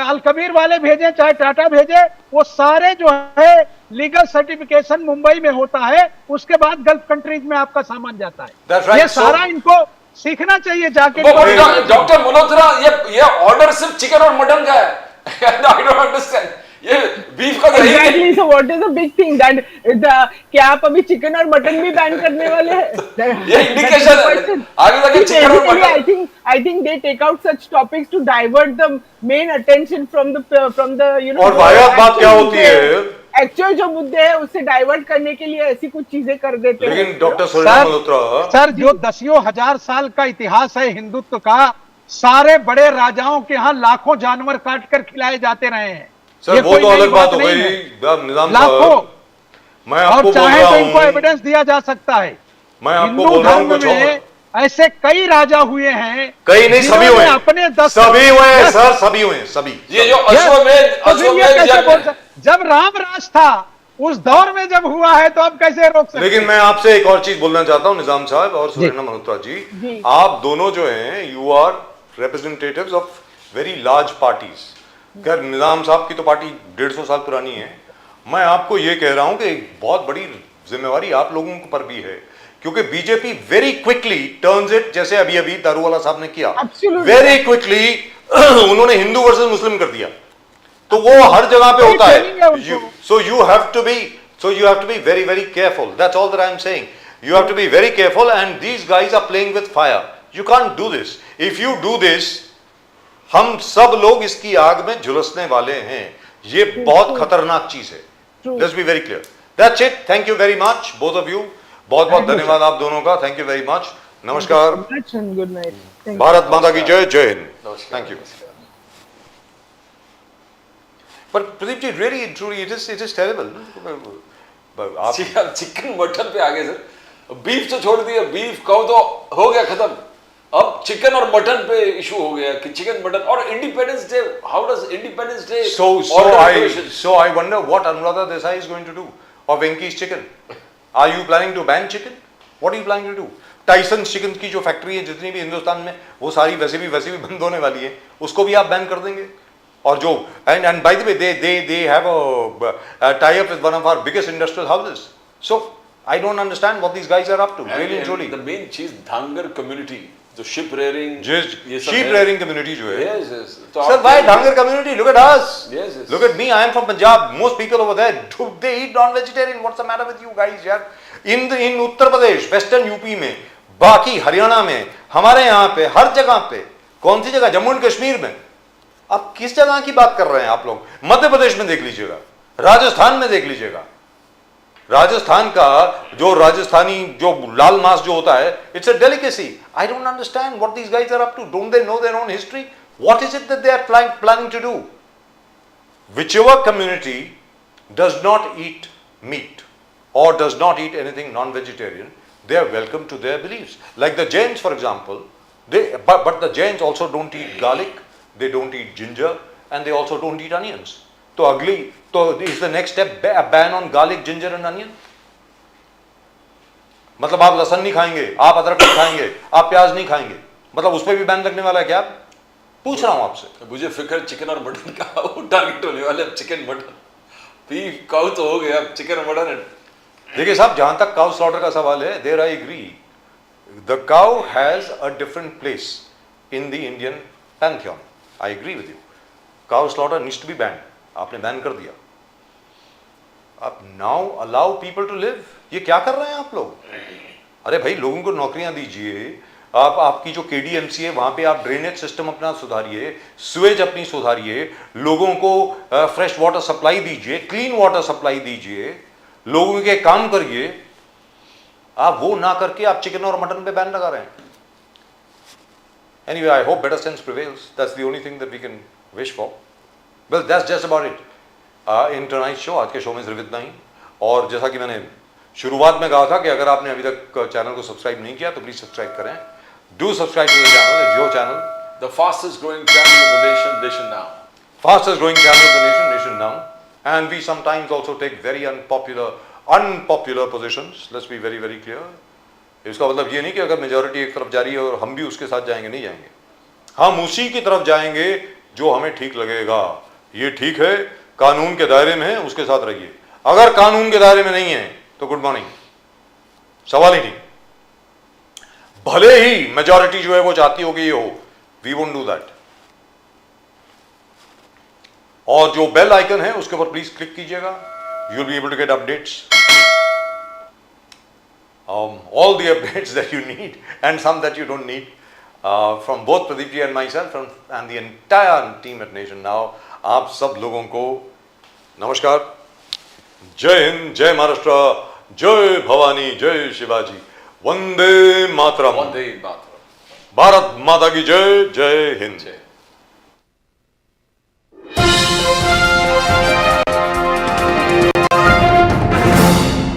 अल कबीर वाले भेजे, चाहे टाटा भेजे, वो सारे जो है लीगल सर्टिफिकेशन मुंबई में होता है. उसके बाद गल्फ कंट्रीज में आपका सामान जाता है. right. ये सारा इनको सीखना चाहिए जाके. डॉक्टर मल्होत्रा, ये ऑर्डर सिर्फ चिकन और मटन का है. I don't understand. ये बीफ का तो Exactly. So what is the big thing that क्या आप अभी चिकन और मटन भी बैन करने वाले हैं? ये इंडिकेशन है. आगे जाके चिकन और mutton. I think they take out such topics to divert the main attention from the you know. और वाहियात बात क्या होती है? एक्चुअल जो मुद्दे हैं उससे डाइवर्ट करने के लिए ऐसी कुछ चीजें कर देते हैं. लेकिन डॉक्टर सुरेना मल्होत्रा, सर, जो दसियों हजार साल का इतिहास है हिंदुत्व का, सारे बड़े राजाओं के यहाँ लाखों जानवर काट कर खिलाए जाते रहे हैं. सर वो तो अलग बात हो गई. निजाम साहब, मैं आपको बोल चाहे रहा तो इनको हूँ, एविडेंस दिया जा सकता है. मैं आपको हिंदू बोल रहा हूँ धर्म कुछ में और. ऐसे कई राजा हुए हैं, कई नहीं, सभी हुए. अपने 10 सभी हुए सर, सभी हुए, सभी. ये जो अश्वमेध जब राम राज था उस दौर में जब हुआ है तो आप कैसे रोक सकते? लेकिन मैं आपसे एक और चीज बोलना चाहता हूं निजाम साहब और सुरेना मल्होत्रा जी, आप दोनों जो हैं, you are representatives of very large parties. खैर निजाम साहब की तो पार्टी 150 साल पुरानी है. मैं आपको ये कह रहा हूं कि एक बहुत बड़ी जिम्मेवारी आप लोगों पर भी है, क्योंकि BJP very quickly turns it, जैसे अभी अभी दारूवाला साहब ने किया, वेरी क्विकली उन्होंने हिंदू वर्सेस मुस्लिम कर दिया. तो वो हर जगह पे होता है. So you have to be very very careful. That's all that I am saying. You have to be very careful, and these guys are playing with fire. You can't do this. If you do this, हम सब लोग इसकी आग में झुलसने वाले हैं. ये बहुत खतरनाक चीज है. Let's be very clear. That's it. Thank you very much, both of you. बहुत बहुत धन्यवाद आप दोनों का. Thank you very much. नमस्कार. Good night. भारत माता की जय. जय Hind. Thank you. But Pradeep ji, really, truly, it is terrible. आप चिकन मटन पे आ गए सर. बीफ तो छोड़ दिया, बीफ कहो तो हो गया खत्म. अब चिकन और मटन पे इशू हो गया कि चिकन मटन. और independence day, how does independence day? So I wonder what Anuradha Desai is going to do of Venki's chicken. Are you planning to ban chicken? What are you planning to do? Tyson chicken की जो factory है जितनी भी हिंदुस्तान में, वो सारी वैसे भी बंद होने वाली है. उसको भी आप बैन कर देंगे. और जो and by the way they have a tie up with one of our biggest industrial houses. So I don't understand what these guys are up to. Really and truly. The main cheese Dangar community तो ship rearing, sheep rearing community जो है, Yes, yes. तो sir, आप- why Dhanger community? Look at us. Yes, yes. Look at me. I am from Punjab. Most people over there, they eat non-vegetarian. What's the matter with you guys, यार? In Uttar Pradesh, western UP में, बाकी हरियाणा में, हमारे यहाँ पे, हर जगह पे, कौन सी जगह? जम्मू एंड कश्मीर में। आप किस जगह की बात कर रहे हैं आप लोग? मध्य प्रदेश में देख लीजिएगा, राजस्थान में देख लीजिएगा। राजस्थान का जो राजस्थानी जो लाल मांस जो होता है, it's a delicacy. I don't understand what these guys are up to. Don't they know their own history? What is it that they are planning to do? Whichever community does not eat meat or does not eat anything non-vegetarian, they are welcome to their beliefs. Like the Jains, for example, but the Jains also don't eat garlic, they don't eat ginger, and they also don't eat onions. So is the next step a ban on garlic, ginger and onion? मतलब आप लहसुन नहीं खाएंगे, आप अदरक नहीं खाएंगे, आप प्याज नहीं खाएंगे, मतलब उस पर भी बैन लगने वाला है क्या? आप पूछ रहा हूं आपसे। मुझे फिक्र चिकन और मटन का, वो टारगेट होने वाले अब चिकन मटन, बीफ काउ तो हो गया, अब चिकन और मटन है। देखिए साहब, जहां तक काउ स्लॉटर का सवाल है, there I agree, the cow has a different place in the Indian pantheon. I agree with you, cow slaughter needs to be ban. आपने बैन कर दिया, अब now allow people to live. ये क्या कर रहे हैं आप लोग? अरे भाई, लोगों को नौकरियां दीजिए। आप आपकी जो केडीएमसी है वहां पे आप ड्रेनेज सिस्टम अपना सुधारिए, स्वेज अपनी सुधारिए, लोगों को फ्रेश वाटर सप्लाई दीजिए, क्लीन वाटर सप्लाई दीजिए, लोगों के काम करिए। आप वो ना करके आप चिकन और मटन पे बैन लगा रहे हैं। Anyway, I hope better sense prevails. That's the only thing that we can wish for. Well, that's just about it in tonight show. आज के शो में सिर्फ इतना ही। और जैसा कि मैंने शुरुआत में कहा था कि अगर आपने अभी तक चैनल को सब्सक्राइब नहीं किया तो प्लीज सब्सक्राइब करें। Do subscribe to the channel. It's your channel. The fastest growing channel of the nation now. Fastest growing channel of the nation now. And we sometimes also take very unpopular positions. Let's be very, very clear. इसका मतलब ये नहीं कि अगर majority एक तरफ जा रही है और हम भी उसके साथ जाएंगे, नहीं जाएंगे। हम उसी की तरफ जाएंगे जो हमें ठीक लगेगा। ये ठीक है, कानून के दायरे में है, उसके साथ रहिए। अगर कानून के दायरे में नहीं है तो गुड मॉर्निंग, सवाल ही नहीं। भले ही मेजॉरिटी जो है वो चाहती हो कि ये हो, वी वोंट डू दैट। और जो बेल आइकन है उसके ऊपर प्लीज क्लिक कीजिएगा। You will be able to get updates, all the updates that you need and some that you don't need from both Pradeep ji and myself and the entire team at Nation Now. आप सब लोगों को नमस्कार, जय हिंद, जय महाराष्ट्र, जय भवानी, जय Shivaji, Vande Mataram, One day in Batra. Bharat माता की जय, जय हिंद।